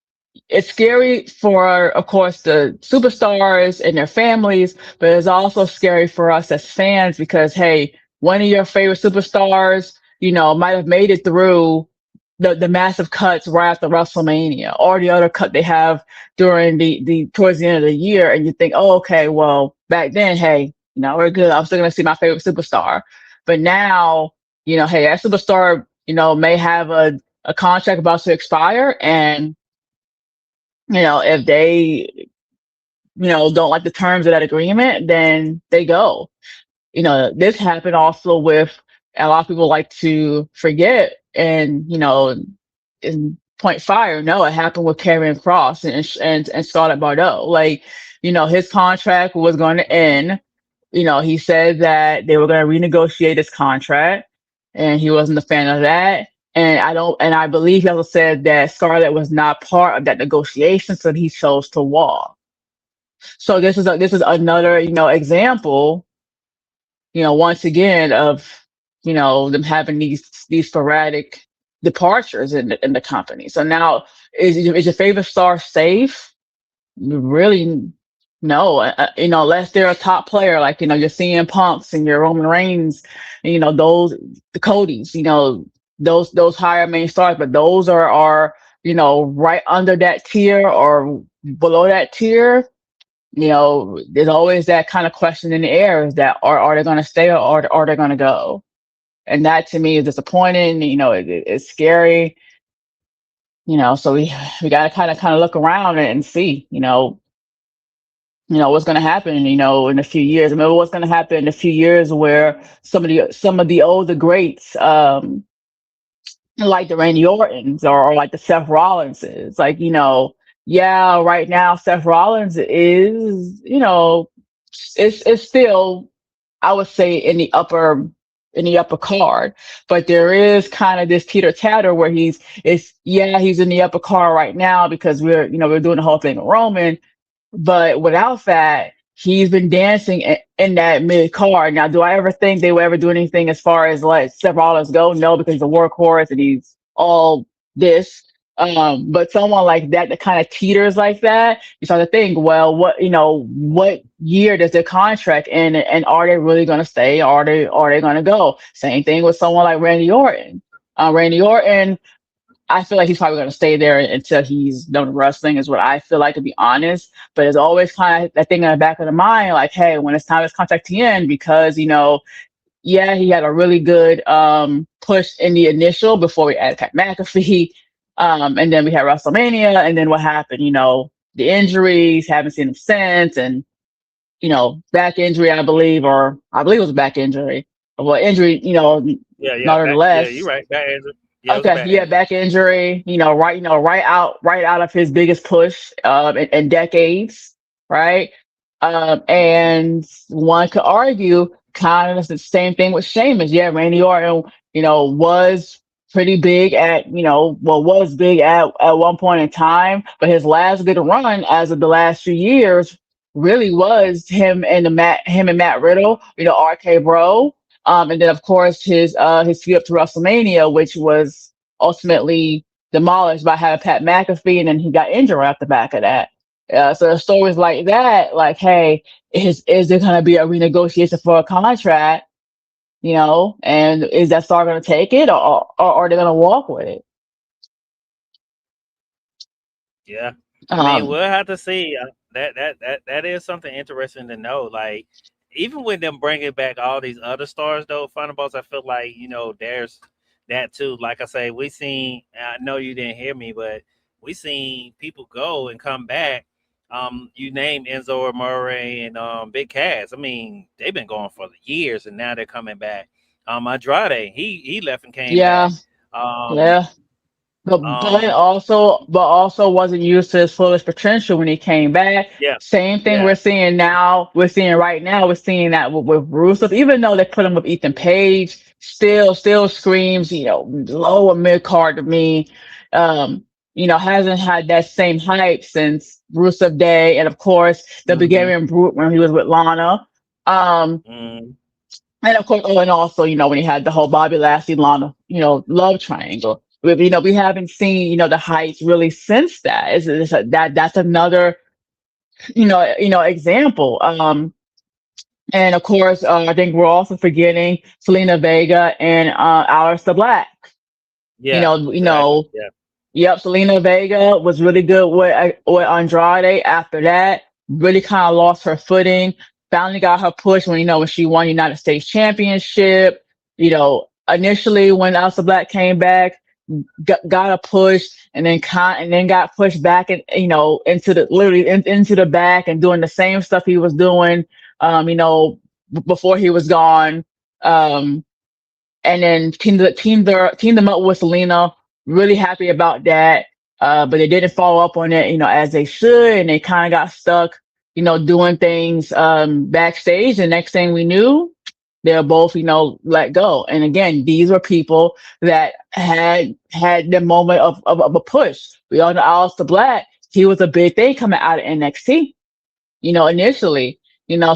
Speaker 3: it's scary for, of course, the superstars and their families, but it's also scary for us as fans because, hey, one of your favorite superstars, might have made it through the massive cuts right after WrestleMania or the other cut they have during the towards the end of the year. And you think, oh, okay, well, back then, hey, we're good. I'm still going to see my favorite superstar. But now, hey, that superstar, may have a contract about to expire, and if they, don't like the terms of that agreement, then they go. This happened also with a lot of people like to forget, and in Point Fire, no, it happened with Karrion Cross and Scarlett Bordeaux. Like, his contract was going to end. He said that they were going to renegotiate his contract, and he wasn't a fan of that. And I believe he also said that Scarlett was not part of that negotiation, so he chose to walk. So this is another, example, once again of, them having these sporadic departures in the company. So now is your favorite star safe? Really, no. Unless they're a top player, like, your CM Punks and your Roman Reigns, and, those, the Codys, those higher main stars, but those are right under that tier or below that tier. There's always that kind of question in the air: is that are they going to stay, or are they going to go? And that to me is disappointing. It's scary. So we got to kind of look around and see, what's going to happen, in a few years. Remember what's going to happen in a few years, where some of the older greats, like the Randy Ortons, or like the Seth Rollinses, like, yeah, right now Seth Rollins is, it's still, I would say, in the upper card, but there is kind of this teeter tatter where he's in the upper card right now because we're doing the whole thing with Roman, but without that, he's been dancing in that mid card. Now, do I ever think they will ever do anything as far as like Seth Rollins go? No, because he's a workhorse and he's all this. But someone like that kind of teeters like that, you start to think, well, what year does their contract end, and are they really going to stay? Are they going to go? Same thing with someone like Randy Orton. Randy Orton, I feel like he's probably going to stay there until he's done wrestling, is what I feel like, to be honest. But it's always kind of that thing in the back of the mind, like, hey, when it's time for his contract to end, because, yeah, he had a really good push in the initial before we added Pat McAfee. And then we had WrestleMania, and then what happened? The injuries, haven't seen him since, and, back injury, I believe it was a back injury. Well, injury,
Speaker 1: yeah, yeah. Yeah, you're
Speaker 3: nonetheless.
Speaker 1: right. Bad Andrew. Yeah, it was a
Speaker 3: Okay,
Speaker 1: bad
Speaker 3: yeah,
Speaker 1: Andrew.
Speaker 3: back injury, right out of his biggest push in decades, right? And one could argue kind of the same thing with Sheamus. Yeah, Randy Orton, was pretty big was big at one point in time, but his last good run as of the last few years really was him and Matt Riddle, RK Bro. And then of course his feud up to WrestleMania, which was ultimately demolished by having Pat McAfee, and then he got injured right off the back of that. So the stories like that, like, hey, is there going to be a renegotiation for a contract? And is that star going to take it, or are they going to walk with it?
Speaker 1: Yeah, I mean,
Speaker 3: Um,
Speaker 1: we'll have to see. That is something interesting to know. Like, even with them bringing back all these other stars, though, Thunderbolts, I feel like there's that too. Like I say, we seen. I know you didn't hear me, but we seen people go and come back. You named Enzo Amore and Big Cass. I mean, they've been going for years, and now they're coming back. Andrade, he left and came
Speaker 3: yeah,
Speaker 1: back. Um,
Speaker 3: Yeah. But
Speaker 1: um,
Speaker 3: also wasn't used to his fullest potential when he came back.
Speaker 1: yeah,
Speaker 3: Same thing
Speaker 1: yeah,
Speaker 3: we're seeing now. We're seeing right now. We're seeing that with Rusev, even though they put him with Ethan Page, still screams, lower mid card to me. Um, hasn't had that same hype since Rusev Day, and of course the
Speaker 1: mm-hmm,
Speaker 3: Bulgarian Brute when he was with Lana. Um,
Speaker 1: mm,
Speaker 3: and of course, oh, and also, when he had the whole Bobby Lashley Lana, love triangle. We haven't seen, the heights really since that. That's another, example. And of course, I think we're also forgetting Selena Vega and Aleister Black. You
Speaker 1: yeah,
Speaker 3: know, you
Speaker 1: exactly.
Speaker 3: know,
Speaker 1: Yeah.
Speaker 3: Yep, Selena Vega was really good with Andrade. After that, really kind of lost her footing. Finally got her push when she won United States Championship. Initially when Aleister Black came back, got a push, and then got pushed back and into the literally into the back and doing the same stuff he was doing, before he was gone. Um, and then teamed them up with Selena. Really happy about that. But they didn't follow up on it, as they should, and they kind of got stuck, doing things backstage. And next thing we knew, they were both, let go. And again, these were people that had the moment of a push. We all know Aleister Black. He was a big thing coming out of NXT, initially,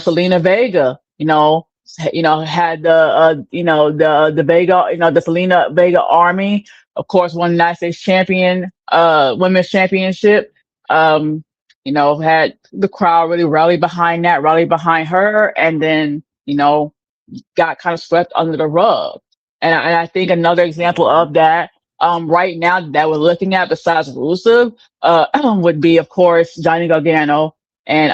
Speaker 3: Selena Vega, had the Vega, the Selena Vega army, of course, won the United States champion, women's championship. Um, had the crowd really rally behind her, and then, got kind of swept under the rug. And I think another example
Speaker 1: Mm-hmm.
Speaker 3: of that, right now that we're looking at besides Rusev, would be, of course, Johnny Gargano and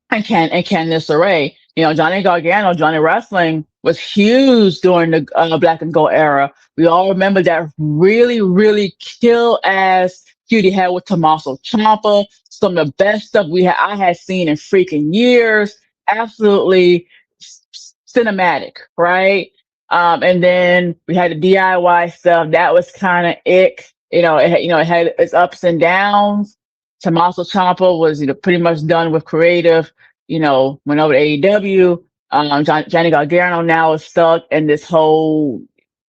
Speaker 3: and Candice LeRae. Johnny Gargano, Johnny Wrestling was huge during the Black and Gold era. We all remember that really, really kill ass feud he had with Tommaso Ciampa. Some of the best stuff I had seen in freaking years. Absolutely cinematic, right? And then we had the DIY stuff. That was kind of ick. It had its ups and downs. Tommaso Ciampa was, pretty much done with creative, went over to AEW. Johnny Gargano now is stuck in this whole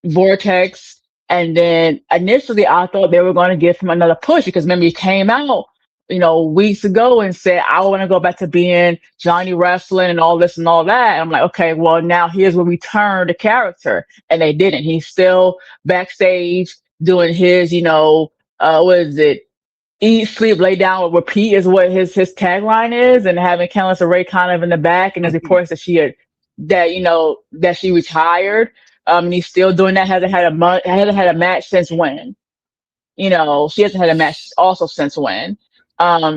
Speaker 3: vortex. And then initially I thought they were going to give him another push because remember he came out, weeks ago and said, I want to go back to being Johnny Wrestling and all this and all that. And I'm like, okay, well, now here's where we turn the character. And they didn't. He's still backstage doing his, what is it? Eat, sleep, lay down, repeat is what his tagline is, and having Candice LeRae kind of in the back, and there's reports that that she retired. And he's still doing that. Hasn't had a match since when? She hasn't had a match also since when.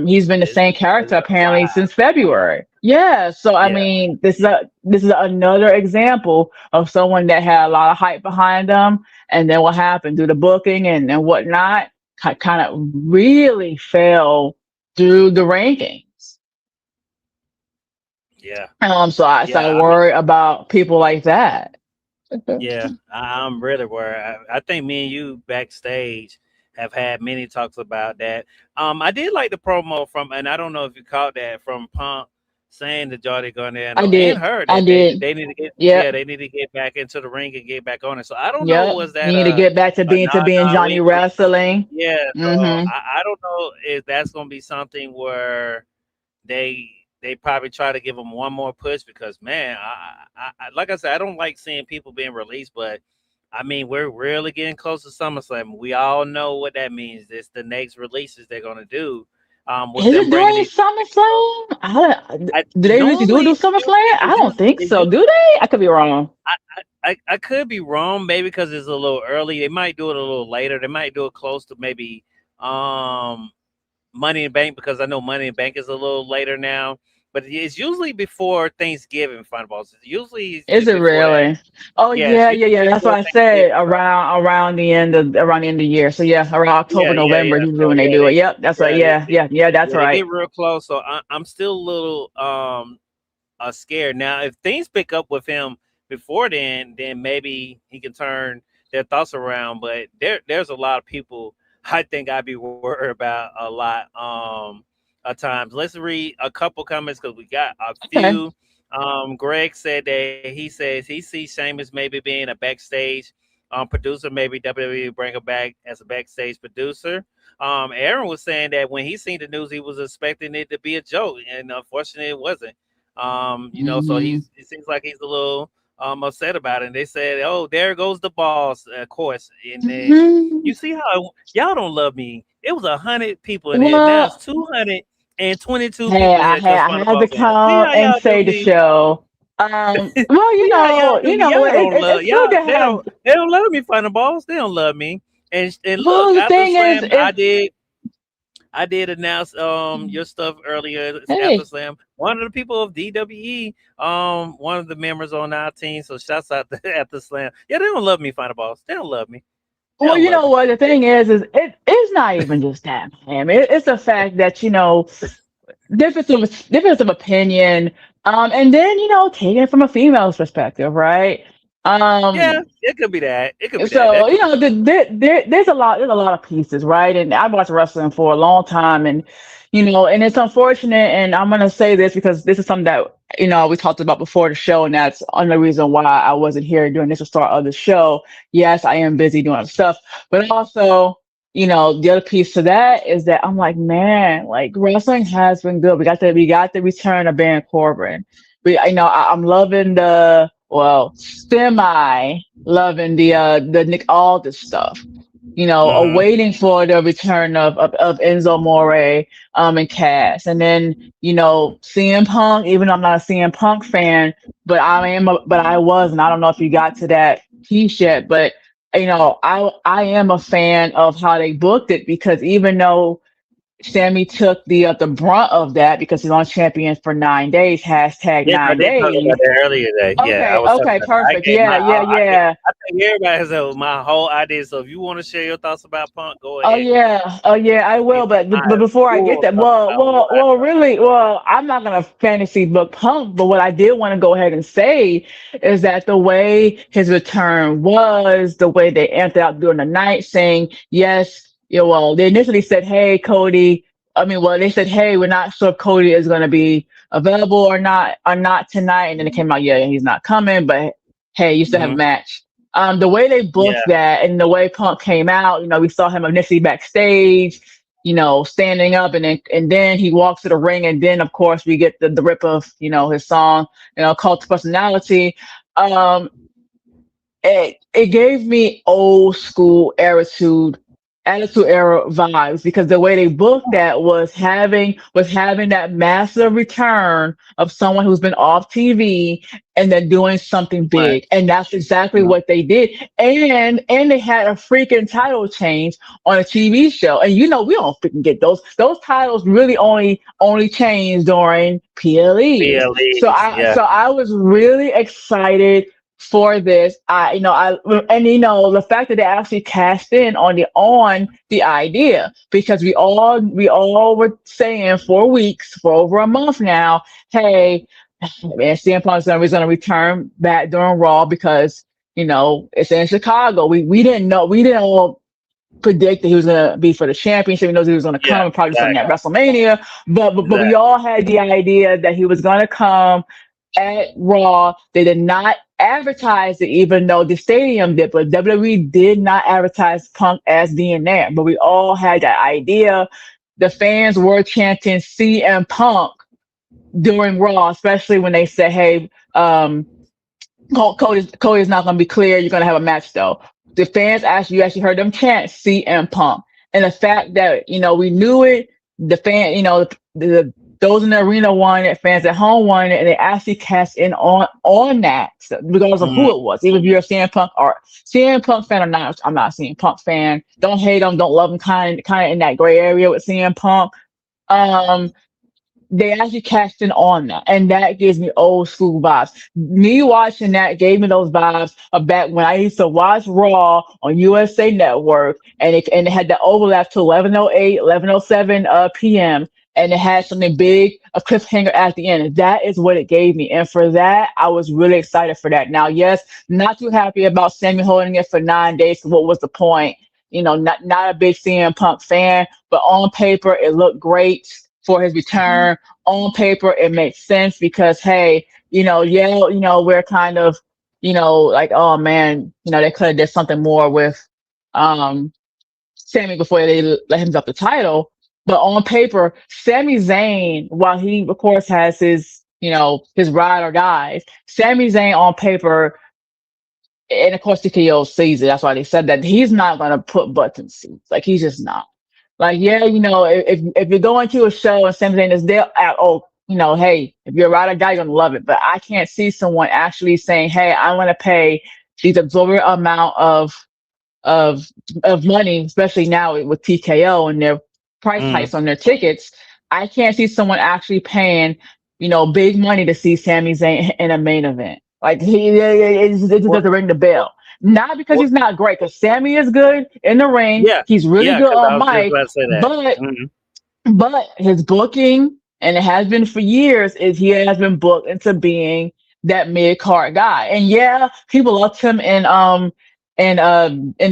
Speaker 3: He's been the same
Speaker 1: It's
Speaker 3: character
Speaker 1: been a
Speaker 3: apparently
Speaker 1: while.
Speaker 3: since February. Yeah, so I
Speaker 1: Yeah.
Speaker 3: mean, this is another example of someone that had a lot of hype behind them, and then what happened through the booking and whatnot, kind of really fell through the rankings.
Speaker 1: Yeah.
Speaker 3: So I
Speaker 1: Yeah. I mean,
Speaker 3: worry about people like that.
Speaker 1: yeah. I'm really worried. I think me and you backstage have had many talks about that. I did like the promo from, and I don't know if you caught that from Punk saying to Johnny
Speaker 3: I
Speaker 1: Gargano and
Speaker 3: did,
Speaker 1: her
Speaker 3: I
Speaker 1: that
Speaker 3: did.
Speaker 1: they need to get,
Speaker 3: Yep,
Speaker 1: yeah, they need to get back into the ring and get back on it. So I don't know,
Speaker 3: yep.
Speaker 1: was
Speaker 3: You
Speaker 1: that
Speaker 3: need to get back
Speaker 1: a
Speaker 3: to
Speaker 1: nod?
Speaker 3: being
Speaker 1: Nah,
Speaker 3: Johnny Wrestling.
Speaker 1: yeah. So
Speaker 3: Mm-hmm.
Speaker 1: I don't know if that's gonna be something where they they probably try to give him one more push because man, like I said, I don't like seeing people being released, but I mean we're really getting close to SummerSlam. We all know what that means. It's the next releases they're gonna do, with
Speaker 3: Is
Speaker 1: them
Speaker 3: it
Speaker 1: bringing
Speaker 3: during
Speaker 1: these people.
Speaker 3: SummerSlam?
Speaker 1: I
Speaker 3: Do they really do
Speaker 1: normally
Speaker 3: SummerSlam? I
Speaker 1: it's
Speaker 3: don't
Speaker 1: usually,
Speaker 3: think
Speaker 1: it's
Speaker 3: so.
Speaker 1: usually
Speaker 3: Do they? I could be wrong.
Speaker 1: I could be wrong, maybe because it's a little early. They might do it a little later. They might do it close to maybe um Money in Bank because I know Money in Bank is a little later now, but it's usually before Thanksgiving. Fun balls. It's usually
Speaker 3: Is it
Speaker 1: before that.
Speaker 3: really? Oh
Speaker 1: Yeah, it's
Speaker 3: yeah, yeah,
Speaker 1: usually
Speaker 3: yeah. That's
Speaker 1: before
Speaker 3: what I said.
Speaker 1: Thanksgiving. So
Speaker 3: Around the end of the year. So yeah, around October, November,
Speaker 1: yeah.
Speaker 3: usually
Speaker 1: So
Speaker 3: when they do it. Yep, that's right. Yeah, yeah, yeah. That's
Speaker 1: yeah, they
Speaker 3: right.
Speaker 1: get real close. So I'm still a little scared now. If things pick up with him before then maybe he can turn their thoughts around. But there's a lot of people I think I'd be worried about a lot at times. Let's read a couple comments because we got a
Speaker 3: Okay.
Speaker 1: few. Greg said that he says he sees Sheamus maybe being a backstage producer, maybe WWE bring him back as a backstage producer. Aaron was saying that when he seen the news, he was expecting it to be a joke, and unfortunately, it wasn't. So
Speaker 3: Hmm.
Speaker 1: it seems like he's a little upset about it. And they said, "Oh, there goes the boss," of course. And then you
Speaker 3: Hmm.
Speaker 1: see how y'all don't love me. It was 100 people in here. Now it's
Speaker 3: Well,
Speaker 1: 222
Speaker 3: hey,
Speaker 1: people in here because
Speaker 3: I
Speaker 1: Final
Speaker 3: had to
Speaker 1: Boss in. See
Speaker 3: come
Speaker 1: how
Speaker 3: and
Speaker 1: y'all do
Speaker 3: save the
Speaker 1: me.
Speaker 3: show. Well,
Speaker 1: See how y'all do me. Y'all don't love
Speaker 3: it's good
Speaker 1: y'all.
Speaker 3: to have.
Speaker 1: They don't love me. Final Boss. They don't love me. And look,
Speaker 3: Well, the
Speaker 1: after
Speaker 3: thing is,
Speaker 1: Slam,
Speaker 3: if
Speaker 1: I did announce your stuff earlier after
Speaker 3: hey,
Speaker 1: Slam. One of the people of DWE, one of the members on our team. So shouts out to after Slam. Yeah, they don't love me, Final Boss. They don't love me. They
Speaker 3: well,
Speaker 1: don't
Speaker 3: you
Speaker 1: love
Speaker 3: know
Speaker 1: me.
Speaker 3: what the thing is it's not even just that, man. It's the fact that difference of opinion, and then taking it from a female's perspective, right?
Speaker 1: Yeah,
Speaker 3: Um,
Speaker 1: it could be that. It could be that.
Speaker 3: so
Speaker 1: That could be that.
Speaker 3: there's a lot of pieces, right? And I've watched wrestling for a long time, and and it's unfortunate. And I'm gonna say this because this is something that we talked about before the show, and that's another reason why I wasn't here during this start of the show. Yes, I am busy doing other stuff, but also. The other piece to that is that I'm like, man, like wrestling has been good. We got the return of Baron Corbin. I'm loving semi loving the Nick Aldis stuff.
Speaker 1: Hmm.
Speaker 3: Awaiting for the return of Enzo More, and Cass. And then, CM Punk, even though I'm not a CM Punk fan, but I was, and I don't know if you got to that piece yet, but I am a fan of how they booked it because even though Sammy took the brunt of that because he's on champion for 9 days, hashtag
Speaker 1: Yes, I
Speaker 3: nine
Speaker 1: did talk about
Speaker 3: days.
Speaker 1: that earlier today. Yeah, I
Speaker 3: Okay,
Speaker 1: was talking
Speaker 3: okay,
Speaker 1: about that. I
Speaker 3: perfect.
Speaker 1: gave
Speaker 3: Yeah,
Speaker 1: my,
Speaker 3: yeah, yeah.
Speaker 1: I think everybody has my whole idea. So if you want to share your thoughts about Punk, go
Speaker 3: Oh
Speaker 1: ahead.
Speaker 3: yeah, oh yeah, I
Speaker 1: But
Speaker 3: will. But
Speaker 1: my
Speaker 3: before I get
Speaker 1: full
Speaker 3: that,
Speaker 1: thoughts about what I thought.
Speaker 3: really, I'm not gonna fantasy book Punk. But what I did want to go ahead and say is that the way his return was, the way they ended out during the night, saying yes, they initially said, "Hey, Cody." I mean, well, they said, "Hey, we're not sure if Cody is gonna be available or not tonight," and then it came out, yeah, he's not coming. But hey, you still have a
Speaker 1: Hmm.
Speaker 3: match. The way they
Speaker 1: Yeah,
Speaker 3: booked that and the way Punk came out, we saw him initially backstage, standing up, and then he walks to the ring, and then of course we get the rip of his song, Cult of Personality. Um, it gave me old school attitude era vibes because the way they booked that was having that massive return of someone who's been off TV and then doing something
Speaker 1: right.
Speaker 3: big. And that's exactly
Speaker 1: Mhm.
Speaker 3: what they did. And they had a freaking title change on a TV show. And we don't freaking get those. Those titles really only change during PLEs. So
Speaker 1: PLEs.
Speaker 3: I
Speaker 1: Yeah.
Speaker 3: so I was really excited for this. The fact that they actually cast in on the idea because we all were saying for weeks, for over a month now, hey, man, CM Punk is gonna return back during Raw because it's in Chicago. We didn't all predict that he was gonna be for the championship. We know he was gonna
Speaker 1: Yeah.
Speaker 3: come and probably something at
Speaker 1: Exactly.
Speaker 3: WrestleMania, but we
Speaker 1: Exactly.
Speaker 3: all had the idea that he was gonna come at Raw. They did not advertise it, even though the stadium did, but WWE did not advertise Punk as being there. But we all had that idea. The fans were chanting CM Punk during Raw, especially when they said, "Hey, Cody's not going to be clear. You're going to have a match though." The fans actually, you actually heard them chant CM Punk, and the fact that we knew it, the fan, those in the arena wanted it, fans at home wanted it, and they actually cast in on that, so regardless of
Speaker 1: Hmm.
Speaker 3: who it was. Even if you're a CM Punk fan or not, I'm not a CM Punk fan. Don't hate him, don't love him, kind of in that gray area with CM Punk. Um, they actually cast in on that, and that gives me old school vibes. Me watching that gave me those vibes of back when I used to watch Raw on USA Network, and it had the overlap to 11:08, 11:07 p.m. And it had something big a cliffhanger at the end. That is what it gave me. And for that, I was really excited for that. Now, yes, not too happy about Sammy holding it for 9 days. What was the point? Not a big CM Punk fan, but on paper, it looked great for his
Speaker 1: Mhm.
Speaker 3: return. On paper, it makes sense because, hey, yeah, we're kind of, like, oh man, they could have did something more with, um, Sammy before they let him drop the title. But on paper, Sami Zayn, while he of course has his, his ride or dies, Sami Zayn on paper, and of course TKO sees it. That's why they said that he's not gonna put butts in seats. Like he's just not. Like yeah, if you're going to a show and Sami Zayn is there, hey, if you're a ride or die, you're gonna love it. But I can't see someone actually saying, hey, I'm gonna pay these absorbent amount of of money, especially now with TKO and their price
Speaker 1: Mhm.
Speaker 3: hikes on their tickets. I can't see someone actually paying, big money to see Sami Zayn in a main event. Like it just
Speaker 1: Well,
Speaker 3: doesn't ring the
Speaker 1: well,
Speaker 3: bell. Not because
Speaker 1: well,
Speaker 3: he's not great, because Sammy is good in the ring.
Speaker 1: yeah,
Speaker 3: He's really
Speaker 1: yeah.
Speaker 3: good
Speaker 1: Because I
Speaker 3: on
Speaker 1: was just
Speaker 3: mic,
Speaker 1: about to say that.
Speaker 3: but
Speaker 1: Mhm.
Speaker 3: his booking, and it has been for years, is he has been booked into being that mid card guy. And yeah, people loved him in the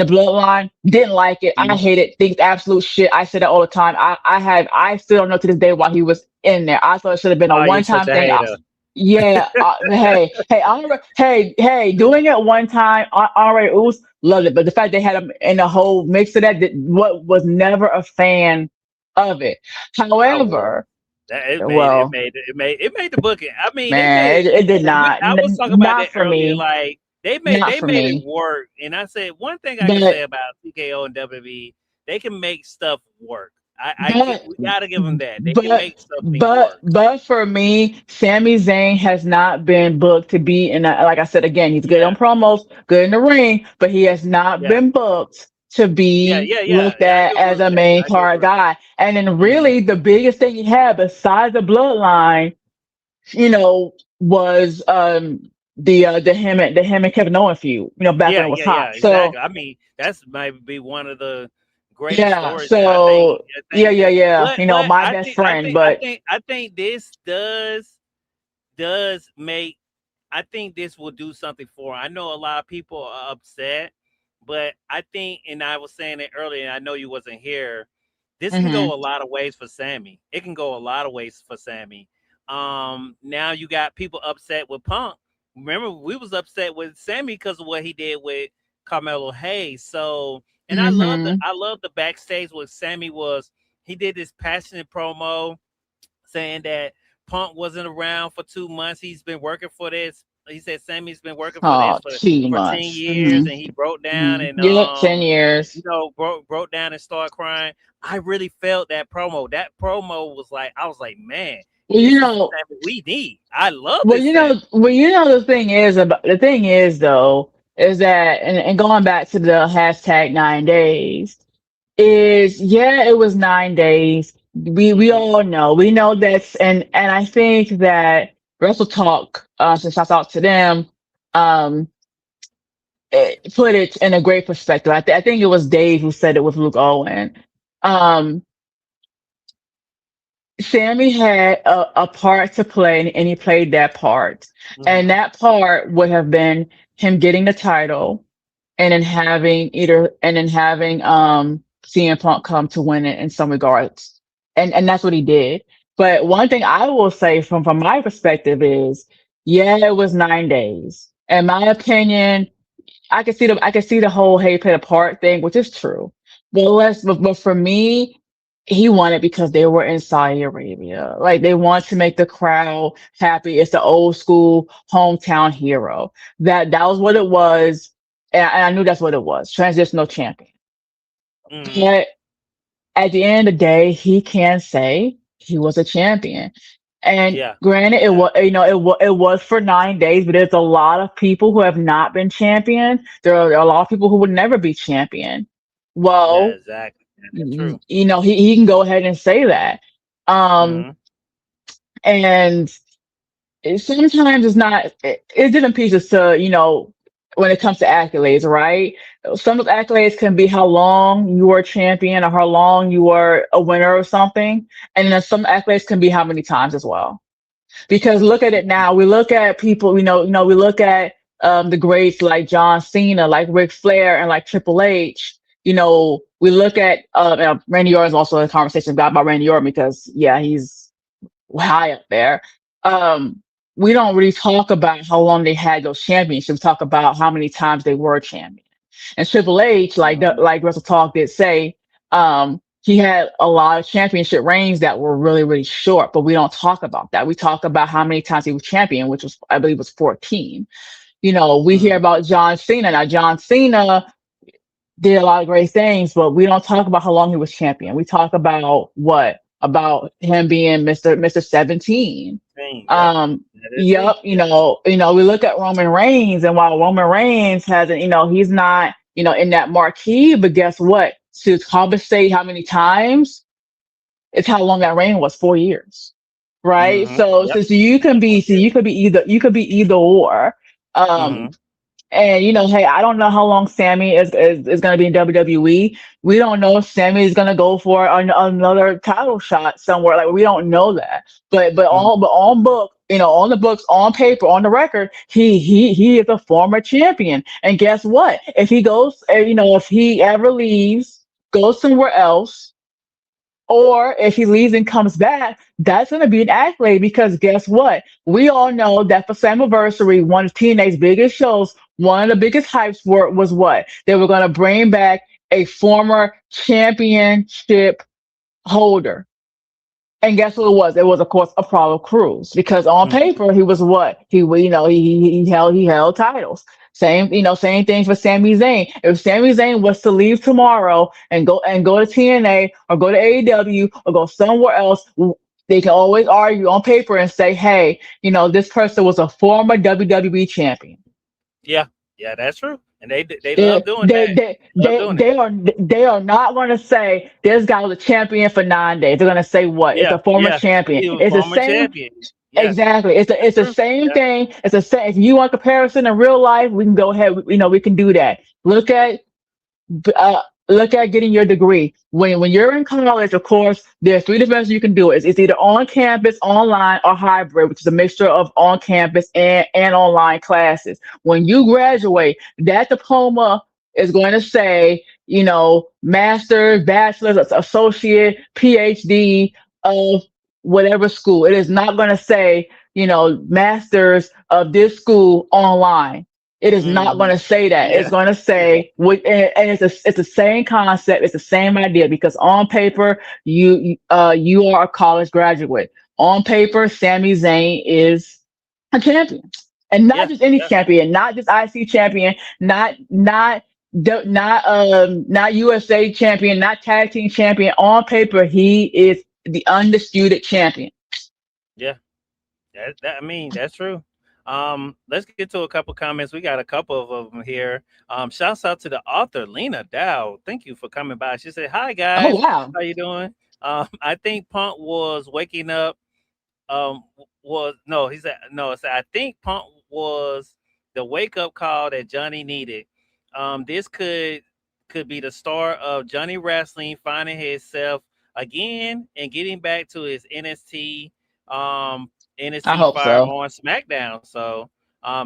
Speaker 3: bloodline, didn't like it. I
Speaker 1: Mhm.
Speaker 3: hate it, think it's absolute shit. I say that all the time. I still don't know to this day why he was in there. I thought it should have been a
Speaker 1: Oh, you
Speaker 3: one
Speaker 1: such
Speaker 3: time
Speaker 1: a
Speaker 3: thing.
Speaker 1: hater.
Speaker 3: Yeah, hey, doing it one time, already Uso loved it, but the fact they had him in the whole mix of that, what was never a fan of it.
Speaker 1: I was.
Speaker 3: However,
Speaker 1: That it made it
Speaker 3: well,
Speaker 1: made it made the booking. I mean, they
Speaker 3: man,
Speaker 1: made
Speaker 3: it did not,
Speaker 1: I was talking about
Speaker 3: not
Speaker 1: that
Speaker 3: for
Speaker 1: earlier.
Speaker 3: me,
Speaker 1: Like
Speaker 3: not
Speaker 1: they
Speaker 3: for
Speaker 1: made it
Speaker 3: me.
Speaker 1: work, and I said one thing I can
Speaker 3: But
Speaker 1: say about TKO and WWE, they can make stuff work.
Speaker 3: but
Speaker 1: We gotta give them that. They can
Speaker 3: but
Speaker 1: make something work.
Speaker 3: but for me, Sami Zayn has not been booked to be in a, like I said again, he's good on
Speaker 1: Yeah,
Speaker 3: promos, good in the ring, but he has not
Speaker 1: yeah,
Speaker 3: been booked to be looked
Speaker 1: yeah. I
Speaker 3: at
Speaker 1: do agree
Speaker 3: as
Speaker 1: with
Speaker 3: a
Speaker 1: that.
Speaker 3: main
Speaker 1: I do
Speaker 3: card
Speaker 1: agree.
Speaker 3: guy. And then
Speaker 1: Hmm.
Speaker 3: really the biggest thing he had besides the bloodline, was the him and Kevin Owens feud, back when it was
Speaker 1: Yeah,
Speaker 3: hot. So
Speaker 1: exactly. I mean, that's might be one of the greatest
Speaker 3: yeah,
Speaker 1: stories that I think.
Speaker 3: so yeah. My best friend, but
Speaker 1: I think this does make. I think this will do something for. I know a lot of people are upset, but I think, and I was saying it earlier, and I know you wasn't here. This can
Speaker 3: hmm
Speaker 1: go a lot of ways for Sammy. It can go a lot of ways for Sammy. Now you got people upset with Punk. Remember, we was upset with Sammy because of what he did with Carmelo Hayes. So, and
Speaker 3: hmm
Speaker 1: I love the backstage where Sammy was. He did this passionate promo saying that Punk wasn't around for 2 months. He's been working for this. He said Sammy's been working for this
Speaker 3: oh, 2
Speaker 1: for 10
Speaker 3: months.
Speaker 1: years, and he broke down and
Speaker 3: Yep, 10 years.
Speaker 1: broke down and started crying. I really felt that promo. That promo was like, I was like, man,
Speaker 3: Well,
Speaker 1: this is the Sammy we need. I love this Sammy.
Speaker 3: the thing is though, is that, and going back to the hashtag 9 days, is yeah, it was 9 days. We
Speaker 1: Hmm.
Speaker 3: all know. We know that's, and I think that Wrestle Talk, since I talked to them, um, it put it in a great perspective. I think it was Dave who said it with Luke Owen. Um, Sammy had a part to play, and he played that part. And
Speaker 1: Hmm.
Speaker 3: that part would have been him getting the title, and then having CM Punk come to win it in some regards. And that's what he did. But one thing I will say from my perspective is, yeah, it was 9 days. In my opinion, I can see the whole hey played a part thing, which is true. But for me, he won it because they were in Saudi Arabia. Like they want to make the crowd happy. It's the old school hometown hero. That was what it was, and I knew that's what it was. Transitional champion.
Speaker 1: Hmm.
Speaker 3: But at the end of the day, he can say he was a champion. And
Speaker 1: Yeah,
Speaker 3: granted,
Speaker 1: yeah,
Speaker 3: it was for 9 days, but there's a lot of people who have not been champion. There are a lot of people who would never be champion.
Speaker 1: yeah,
Speaker 3: Well,
Speaker 1: exactly. Yeah, that's true.
Speaker 3: he can go ahead and say that. Um,
Speaker 1: Hmm.
Speaker 3: and sometimes it's not, it's different pieces to, when it comes to accolades, right? Some of the accolades can be how long you were a champion or how long you were a winner or something. And then some accolades can be how many times as well. Because look at it now. We look at people, we look at the greats like John Cena, like Ric Flair, and like Triple H. We look at Randy Orton is also a conversation about Randy Orton because yeah, he's high up there. Um, we don't really talk about how long they had those championships. We talk about how many times they were champion. And Triple H, like Russell Talk did say, he had a lot of championship reigns that were really, really short, but we don't talk about that. We talk about how many times he was champion, which was, I believe, was 14. We hear
Speaker 1: Mhm.
Speaker 3: about John Cena. Now, John Cena did a lot of great things, but we don't talk about how long he was champion. We talk about what? About him being Mr. 17.
Speaker 1: Yep,
Speaker 3: Um,
Speaker 1: that is true.
Speaker 3: yep, we look at Roman Reigns, and while Roman Reigns hasn't, he's not, in that marquee, but guess what? To compensate how many times, it's how long that reign was, 4 years. Right?
Speaker 1: Hmm.
Speaker 3: So
Speaker 1: Yep.
Speaker 3: you could be either or. Um,
Speaker 1: Hmm.
Speaker 3: and hey, I don't know how long Sammy is going to be in WWE. We don't know if Sammy is going to go for another title shot somewhere. Like we don't know that. On book, on the books, on paper, on the record, he is a former champion. And guess what? If he goes, if he ever leaves, goes somewhere else, or if he leaves and comes back, that's going to be an accolade because guess what? We all know that for Slammiversary, one of TNA's biggest shows, one of the biggest hypes was what? They were going to bring back a former championship holder. And guess what it was? It was, of course, Apollo Crews because on
Speaker 1: Hmm.
Speaker 3: paper he was what he held titles. Same thing for Sami Zayn. If Sami Zayn was to leave tomorrow and go to TNA or go to AEW or go somewhere else, they can always argue on paper and say, hey, this person was a former WWE champion.
Speaker 1: Yeah, yeah, that's true. And they love
Speaker 3: They
Speaker 1: doing
Speaker 3: they
Speaker 1: that.
Speaker 3: they
Speaker 1: Love
Speaker 3: they
Speaker 1: doing it.
Speaker 3: they are they are not going to say this guy was a champion for 9 days. They're going to say what? It's
Speaker 1: Yeah,
Speaker 3: a former
Speaker 1: yeah.
Speaker 3: champion.
Speaker 1: He was
Speaker 3: It's the
Speaker 1: former
Speaker 3: same.
Speaker 1: champion. Yeah,
Speaker 3: Exactly. It's
Speaker 1: that's
Speaker 3: the
Speaker 1: true.
Speaker 3: same
Speaker 1: Yeah.
Speaker 3: thing. It's the same. If you want comparison in real life, we can go ahead. We can do that. Uh, look at getting your degree. When you're in college, of course, there's three different ways you can do it. It's either on campus, online, or hybrid, which is a mixture of on campus and online classes. When you graduate, that diploma is going to say, master's, bachelor's, associate, PhD of whatever school. It is not going to say, master's of this school online. It is not going
Speaker 1: Hmm.
Speaker 3: to say that. It's
Speaker 1: Yeah.
Speaker 3: going to say, and it's the same concept. It's the same idea because on paper, you are a college graduate. On paper, Sami Zayn is a champion, and not
Speaker 1: Yeah.
Speaker 3: just any
Speaker 1: Yeah.
Speaker 3: champion, not just IC champion, not USA champion, not tag team champion. On paper, he is the undisputed champion.
Speaker 1: Yeah. I mean, that's true. Let's get to a couple comments. We got a couple of them here. Shouts out to the author Lena Dow. Thank you for coming by. She said, "Hi
Speaker 3: Oh
Speaker 1: guys,
Speaker 3: wow!
Speaker 1: how you doing?" I think Punk was waking up. Was no, he said no. It said, I think Punk was the wake up call that Johnny needed. This could be the start of Johnny Wrestling finding himself again and getting back to his
Speaker 3: I
Speaker 1: NXT
Speaker 3: hope
Speaker 1: fire
Speaker 3: so.
Speaker 1: on SmackDown. So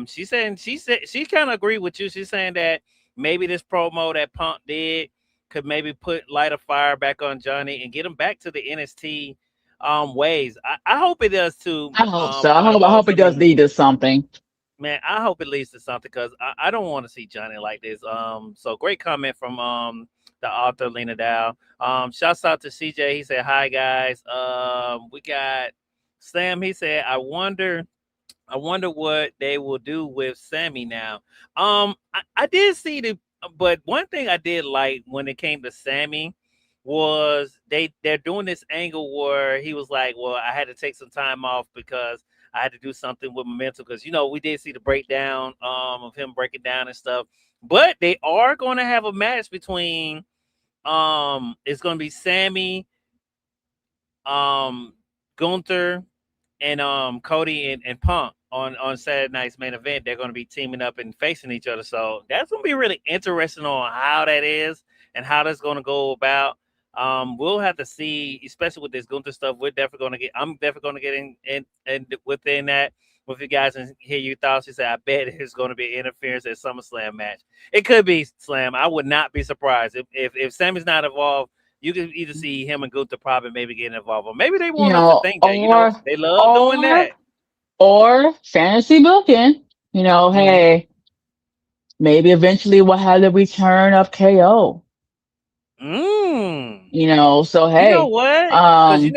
Speaker 1: she said she kind of agreed with you. She's saying that maybe this promo that Punk did could maybe put light a fire back on Johnny and get him back to the NXT ways. I hope it does too.
Speaker 3: I hope so.
Speaker 1: Final
Speaker 3: I
Speaker 1: boss.
Speaker 3: hope
Speaker 1: I
Speaker 3: it does
Speaker 1: mean,
Speaker 3: lead to something.
Speaker 1: man, I hope it leads to something because I don't want to see Johnny like this. So great comment from the author Lena Dow. Shouts out to CJ. He said, "Hi guys." We got Sam. He said, I wonder what they will do with Sammy now. I did see but one thing I did like when it came to Sammy was they're doing this angle where he was like, "Well, I had to take some time off because I had to do something with my mental." Because we did see the breakdown of him breaking down and stuff. But they are going to have a match between it's going to be Sammy, um, Gunther, and Cody and Punk. on Saturday night's main event, they're going to be teaming up and facing each other. So that's going to be really interesting on how that is and how that's going to go about. We'll have to see, especially with this Gunther stuff. We're definitely going to get. I'm definitely going to get in within that with you guys and hear your thoughts. You say, I bet it's going to be interference at SummerSlam match. It could be Slam. I would not be surprised if Sammy's not involved. You can either see him and Gunther probably maybe getting involved, or maybe they
Speaker 3: You
Speaker 1: want us to
Speaker 3: know,
Speaker 1: think that they love doing
Speaker 3: or
Speaker 1: that.
Speaker 3: or fantasy booking.
Speaker 1: Mm-hmm.
Speaker 3: Hey, maybe eventually we'll have the return of KO.
Speaker 1: Mm.
Speaker 3: So
Speaker 1: You know
Speaker 3: hey,
Speaker 1: what? Because
Speaker 3: um,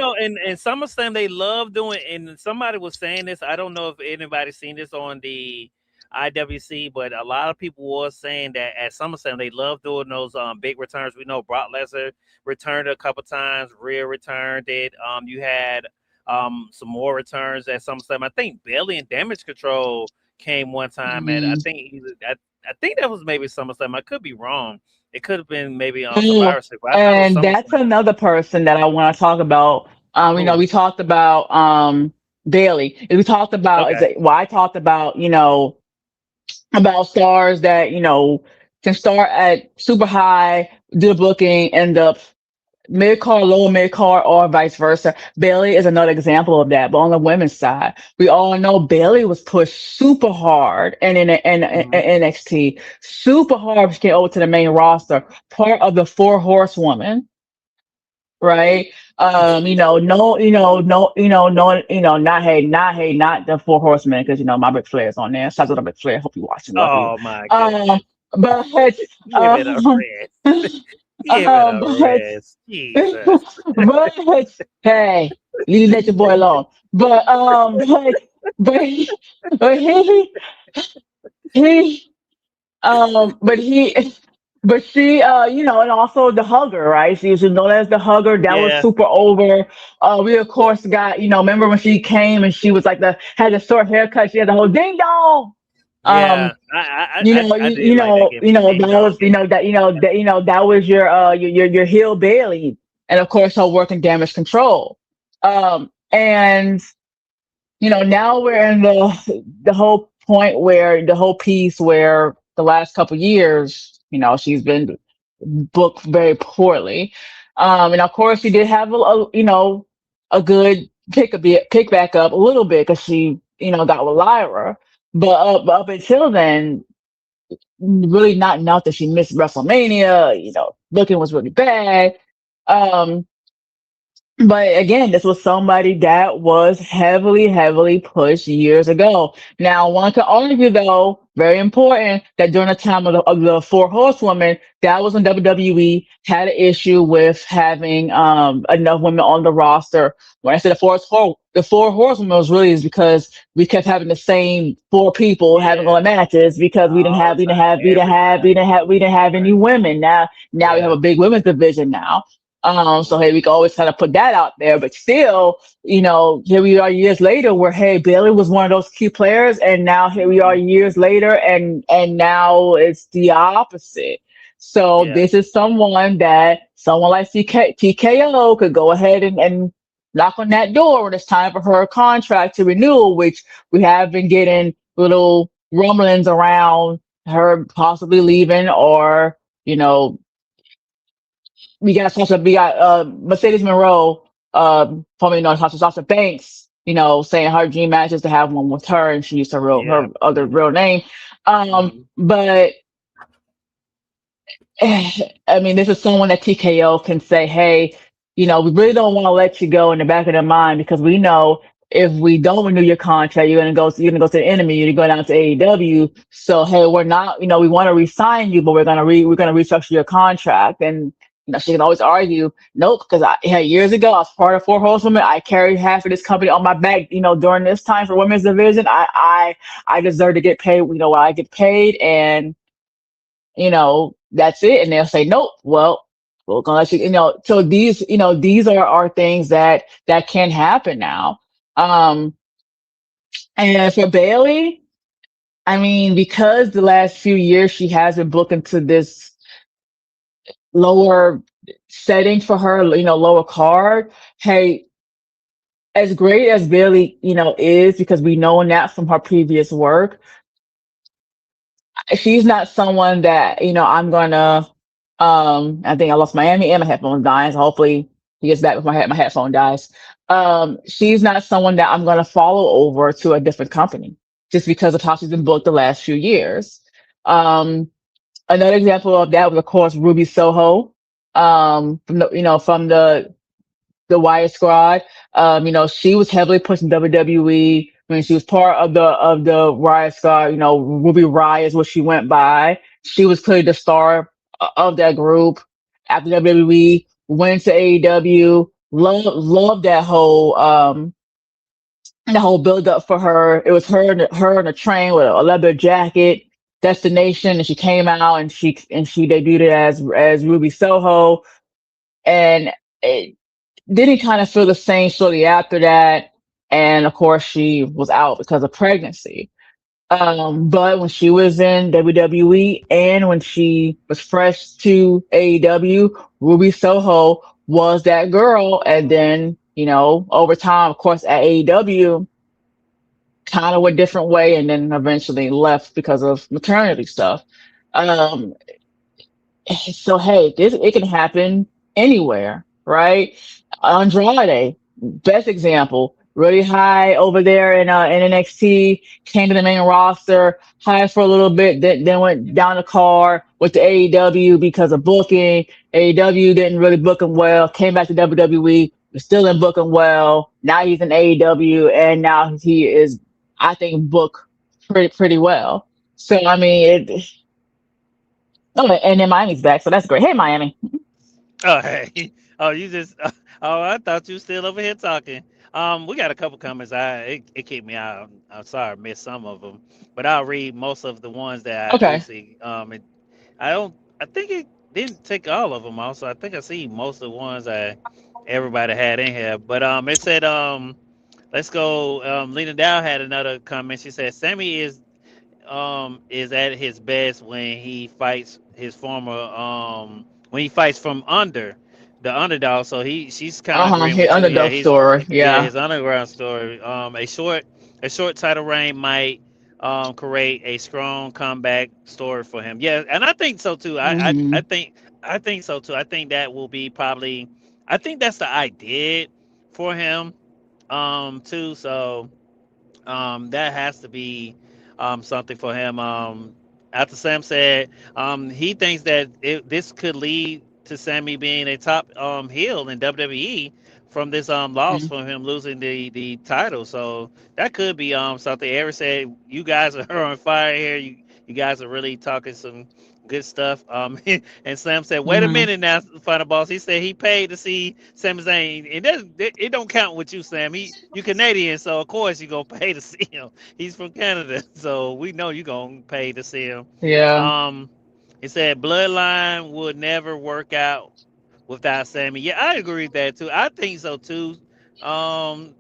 Speaker 1: in SummerSlam they love doing, and somebody was saying this. I don't know if anybody's seen this on the IWC, but a lot of people was saying that at SummerSlam they love doing those big returns. We know Brock Lesnar returned a couple times, Rhea returned it. You had some more returns at SummerSlam. I think Bayley and Damage Control came one time at
Speaker 3: mm,
Speaker 1: I think that was maybe SummerSlam. I could be wrong. It could have been maybe on
Speaker 3: oh,
Speaker 1: Survivor Series, but I thought it was
Speaker 3: and that's
Speaker 1: SummerSlam.
Speaker 3: another person that I want to talk about.
Speaker 1: Who?
Speaker 3: We talked about Bailey. And we talked about
Speaker 1: Okay.
Speaker 3: I talked about about stars that can start at super high, do the booking, end up mid card, lower mid card, or vice versa. Bailey is another example of that. But on the women's side, we all know Bailey was pushed super hard and in
Speaker 1: Mhm.
Speaker 3: NXT, super hard to get over to the main roster, part of the four horsewoman, right? No, no, no, not the four horsemen, because my Ric Flair's on there. Shout out to Ric Flair. Hope you watching. Love you.
Speaker 1: Oh my
Speaker 3: Um,
Speaker 1: goodness.
Speaker 3: but
Speaker 1: Give it a rest. Give it a
Speaker 3: but
Speaker 1: rest. Jesus.
Speaker 3: but hey, you let your boy alone. But but he but he but she and also the hugger, right? She was known as the hugger. That was
Speaker 1: Yeah.
Speaker 3: super over. We of course got remember when she came and she was like the had a short haircut. She had the whole ding dong. Um,
Speaker 1: Yeah. I did like that gimmick. Ding
Speaker 3: that
Speaker 1: dong
Speaker 3: was
Speaker 1: gimmick.
Speaker 3: that was your heel Bailey, and of course her working damage control. And now we're in the whole point where the whole piece where the last couple years, she's been booked very poorly. And of course she did have a good pick back up a little bit because she got with Lyra, but up until then, really not enough that she missed WrestleMania. Looking was really bad. Um, but again, this was somebody that was heavily, heavily pushed years ago. Now, one could argue, though, very important, that during the time of the Four Horsewomen, that was when WWE had an issue with having enough women on the roster. When I said the Four Horsewomen was really is because we kept having the same four people having all
Speaker 1: Yeah.
Speaker 3: the matches because
Speaker 1: All the time. Every time.
Speaker 3: we didn't have any
Speaker 1: Right.
Speaker 3: women. Now we have
Speaker 1: Yeah.
Speaker 3: a big women's division now. So hey,
Speaker 1: Mhm.
Speaker 3: we can always kind of put that out there, but still, here we are years later where hey, Bailey was one of those key players, and now here we are
Speaker 1: Mhm.
Speaker 3: years later, and now it's the opposite. So
Speaker 1: Yeah.
Speaker 3: this is someone like TKO could go ahead and knock on that door when it's time for her contract to renew, which we have been getting little rumblings around her possibly leaving, or you know we got Mercedes Monroe, formerly known as Sasha Banks, saying her dream match is to have one with her, and she used her
Speaker 1: Yeah.
Speaker 3: other real name.
Speaker 1: Mhm.
Speaker 3: But I mean, this is someone that TKO can say, hey, we really don't want to let you go in the back of their mind because we know if we don't renew your contract, you're gonna go to the enemy. You're going out to AEW. So hey, we're not, we want to resign you, but we're gonna restructure your contract. And she can always argue, nope, because years ago I was part of Four Horsewomen. I carried half of this company on my back. During this time for women's division, I deserve to get paid. What I get paid, and that's it. And they'll say, nope, well, we're gonna let you, so these are things that can happen now. Um, and for Bailey, I mean, because the last few years she has been booked into this lower setting for her, lower card. Hey, as great as Bailey, is, because we know that from her previous work, she's not someone that, I'm gonna I think I lost Miami and my headphones dying, so hopefully he gets back with my headphone dies. She's not someone that I'm gonna follow over to a different company just because of how she's been booked the last few years. Um, Another example of that was, of course, Ruby Soho, from the Wire Squad. She was heavily pushed in WWE when she was part of the Riot Squad. Ruby Riot is what she went by. She was clearly the star of that group. After WWE, went to AEW. Love that whole build up for her. It was her in a train with a leather jacket. Destination, and she came out and she debuted as Ruby Soho, and it didn't kind of feel the same shortly after that. And of course, she was out because of pregnancy. But when she was in WWE and when she was fresh to AEW, Ruby Soho was that girl. And then, over time, of course, at AEW, kind of went a different way and then eventually left because of maternity stuff. Um, so hey, it can happen anywhere, right? Andrade, best example, really high over there in NXT, came to the main roster, high for a little bit, then went down the card with the AEW because of booking. AEW didn't really book him well, came back to WWE, was still in booking well. Now he's in AEW, and now he is, I think, booked pretty well. So I mean, oh, and then Miami's back, so that's great. Hey, Miami.
Speaker 1: Oh, hey. Oh, you just. Oh, I thought you still over here talking. We got a couple comments. It kicked me out. I'm sorry, I missed some of them, but I'll read most of the ones that I do
Speaker 3: Okay.
Speaker 1: see. I don't. I think it didn't take all of them. Also, I think I see most of the ones that everybody had in here. But it said let's go. Lena Dow had another comment. She said Sammy is at his best when he fights his former when he fights from under the underdog. So she's kind of
Speaker 3: Uh-huh.
Speaker 1: agreeing
Speaker 3: His
Speaker 1: with you. Yeah,
Speaker 3: underdog
Speaker 1: he's
Speaker 3: story.
Speaker 1: yeah
Speaker 3: Yeah.
Speaker 1: his underground story. A short title reign might create a strong comeback story for him. Yeah, and I think so too.
Speaker 3: Hmm.
Speaker 1: I think so too. I think that will be probably. I think that's the idea for him too. So that has to be something for him. After Sam said he thinks that this could lead to Sammy being a top heel in WWE from this loss from him losing the title. So that could be something. Eric said you guys are on fire here. You guys are really talking some good stuff. And Sam said, "Wait a
Speaker 3: Hmm.
Speaker 1: minute now, final boss." He said he paid to see Sami Zayn, and it don't count with you, Sam. You Canadian, so of course you gonna pay to see him. He's from Canada, so we know you gonna pay to see him.
Speaker 3: Yeah.
Speaker 1: Um, he said Bloodline would never work out without Sammy. Yeah, I agree with that too. I think so too. Um,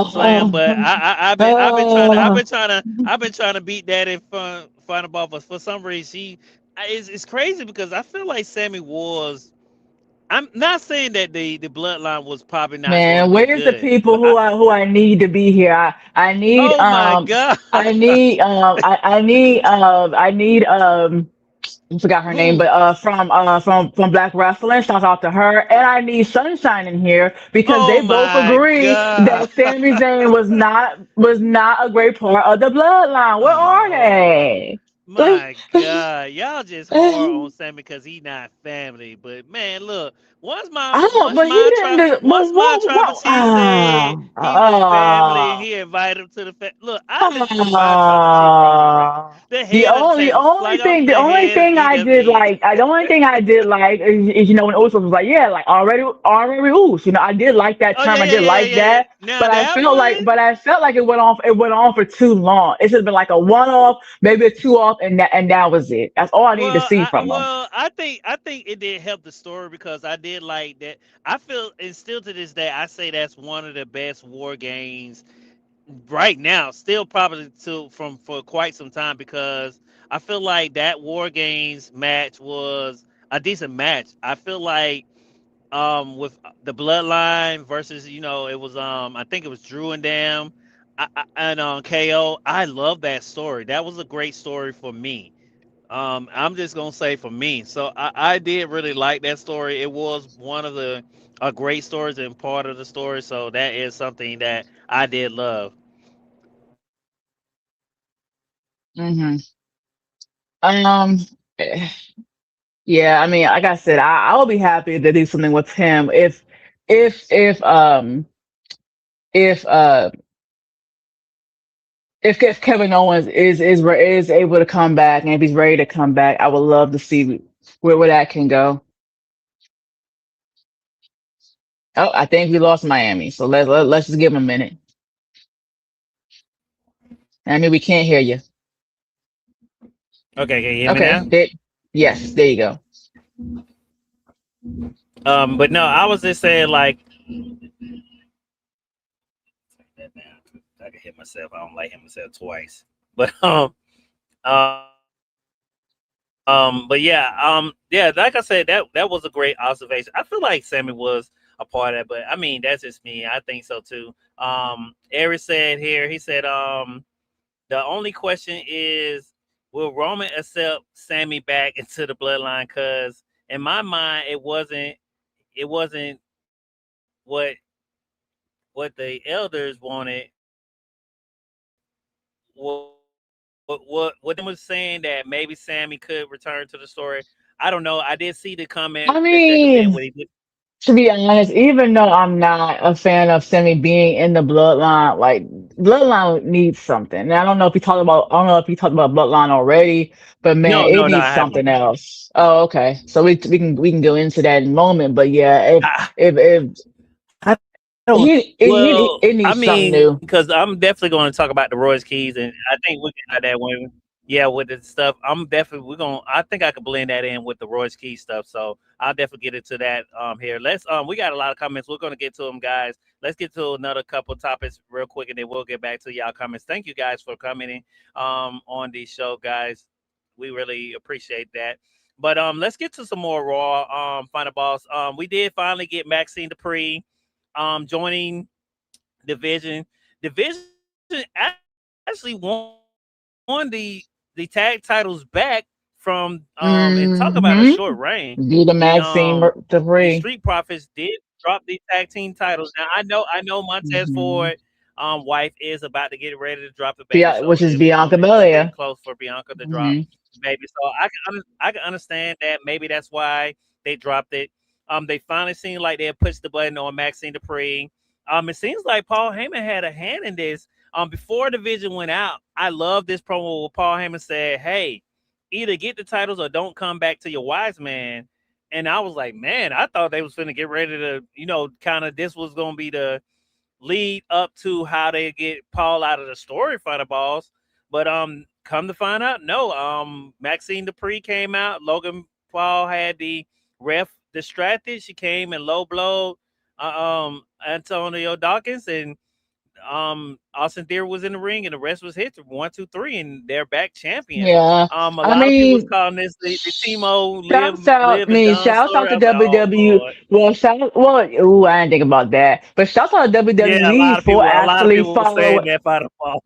Speaker 1: Slam,
Speaker 3: Uh,
Speaker 1: but
Speaker 3: uh,
Speaker 1: I've been trying to beat that in front of ball, but for some reason it's crazy because I feel like Sammy was. I'm not saying that the bloodline was probably not going to
Speaker 3: Man,
Speaker 1: be
Speaker 3: where's the
Speaker 1: good,
Speaker 3: people
Speaker 1: but
Speaker 3: who I need to be here? I need
Speaker 1: oh my god,
Speaker 3: I forgot her name, but
Speaker 1: who?
Speaker 3: from Black Wrestling. Shout out to her. And I need Sunshine in here because they
Speaker 1: Oh
Speaker 3: both
Speaker 1: my
Speaker 3: agree
Speaker 1: god.
Speaker 3: that Sami Zayn was not a great part of the bloodline. Where are
Speaker 1: Oh
Speaker 3: they?
Speaker 1: my God, y'all just hard on Sammy because he not family. But man, look,
Speaker 3: I don't, but he didn't do, but
Speaker 1: once my tribal
Speaker 3: what,
Speaker 1: chief said he was family and he invited him to the look, I listen to my tribal chief rooms, right? The
Speaker 3: The
Speaker 1: head of the
Speaker 3: only the
Speaker 1: table,
Speaker 3: only
Speaker 1: like I'm
Speaker 3: thing the
Speaker 1: the
Speaker 3: only
Speaker 1: head of
Speaker 3: thing I did
Speaker 1: DWE.
Speaker 3: like the only thing I did like is when Usos was like, yeah, like already Us. I did like that
Speaker 1: Oh
Speaker 3: term.
Speaker 1: yeah,
Speaker 3: I
Speaker 1: yeah,
Speaker 3: did
Speaker 1: yeah,
Speaker 3: like
Speaker 1: yeah, yeah.
Speaker 3: that.
Speaker 1: Now
Speaker 3: But I
Speaker 1: that
Speaker 3: felt
Speaker 1: one.
Speaker 3: like it went on for too long. It should have been like a one off, maybe a two off, and that was it. That's all I needed to see from them.
Speaker 1: I think it did help the story because I did like that. I feel, and still to this day, I say that's one of the best war games right now. Still probably to from for quite some time because I feel like that war games match was a decent match. I feel like with the bloodline versus, it was I think it was Drew and them, and KO. I love that story. That was a great story for me. I'm just gonna say for me. So I did really like that story. It was one of the great stories and part of the story. So that is something that I did love.
Speaker 3: Hmm. Um, eh, yeah, I mean, like I said, I will be happy to do something with him if if uh if Kevin Owens is able to come back and if he's ready to come back, I would love to see where that can go. Oh, I think we lost Miami, so let's just give him a minute. I mean, we can't hear you.
Speaker 1: Okay, can you hear me
Speaker 3: Okay,
Speaker 1: now?
Speaker 3: yes, there you go.
Speaker 1: But no, I was just saying like I can hit myself. I don't like hitting myself twice. But but yeah, like I said, that was a great observation. I feel like Sammy was a part of it, but I mean that's just me. I think so too. Eric said here, he said, the only question is, will Roman accept Sammy back into the bloodline? Because in my mind, it wasn't what the elders wanted. What them was saying that maybe Sammy could return to the story. I don't know. I did see the comment
Speaker 3: I
Speaker 1: that Jacob did
Speaker 3: mean,
Speaker 1: when he did.
Speaker 3: to be honest, even though I'm not a fan of Semi being in the bloodline, like bloodline needs something. And I don't know if you talked about bloodline already, but man,
Speaker 1: No,
Speaker 3: it
Speaker 1: no, no,
Speaker 3: needs
Speaker 1: I haven't.
Speaker 3: something else. Oh, okay. So we can go into that in a moment. But yeah,
Speaker 1: I,
Speaker 3: if
Speaker 1: I don't. Well,
Speaker 3: it
Speaker 1: I
Speaker 3: needs
Speaker 1: mean,
Speaker 3: something
Speaker 1: because
Speaker 3: new.
Speaker 1: I'm definitely going to talk about the Royce Keys, and I think we can have that when, yeah, with the stuff. We're gonna. I think I could blend that in with the Royce Keys stuff. So I'll definitely get into that here. We got a lot of comments. We're gonna get to them, guys. Let's get to another couple topics real quick, and then we'll get back to y'all comments. Thank you guys for coming in on the show, guys. We really appreciate that. But let's get to some more Raw Final Boss. We did finally get Maxine Dupri joining division. Division actually won the tag titles back from and talk about a
Speaker 3: Mm-hmm.
Speaker 1: short reign.
Speaker 3: Be the
Speaker 1: The
Speaker 3: Maxine
Speaker 1: the
Speaker 3: debris.
Speaker 1: Street Profits did drop the tag team titles. Now I know Montez
Speaker 3: Hmm.
Speaker 1: Ford wife is about to get ready to drop the baby,
Speaker 3: Yeah, which
Speaker 1: so
Speaker 3: is Bianca
Speaker 1: it's getting
Speaker 3: Belair.
Speaker 1: close for Bianca to drop
Speaker 3: Hmm.
Speaker 1: the baby. So I can understand that maybe that's why they dropped it. They finally seemed like they had pushed the button on Maxine Dupri. It seems like Paul Heyman had a hand in this. Before the division went out, I love this promo where Paul Heyman said, "Hey, either get the titles or don't come back to your wise man." And I was like, man, I thought they was finna get ready to, kind of this was gonna be the lead up to how they get Paul out of the story for the boss. But come to find out, no. Maxine Dupri came out. Logan Paul had the ref distracted. She came and low blow Antonio Dawkins, and Austin Theory was in the ring, and the rest was hits 1, 2, 3, and they're back champions.
Speaker 3: Yeah.
Speaker 1: A
Speaker 3: I
Speaker 1: lot of people was
Speaker 3: mean,
Speaker 1: calling this the Timo
Speaker 3: I
Speaker 1: live and
Speaker 3: mean,
Speaker 1: done
Speaker 3: shouts out
Speaker 1: story.
Speaker 3: to
Speaker 1: I was like, oh
Speaker 3: WWE.
Speaker 1: Lord.
Speaker 3: Ooh, I didn't think about that. But shouts out to
Speaker 1: Yeah,
Speaker 3: WWE for
Speaker 1: a lot of
Speaker 3: actually
Speaker 1: people were saying
Speaker 3: following.
Speaker 1: that by the falls.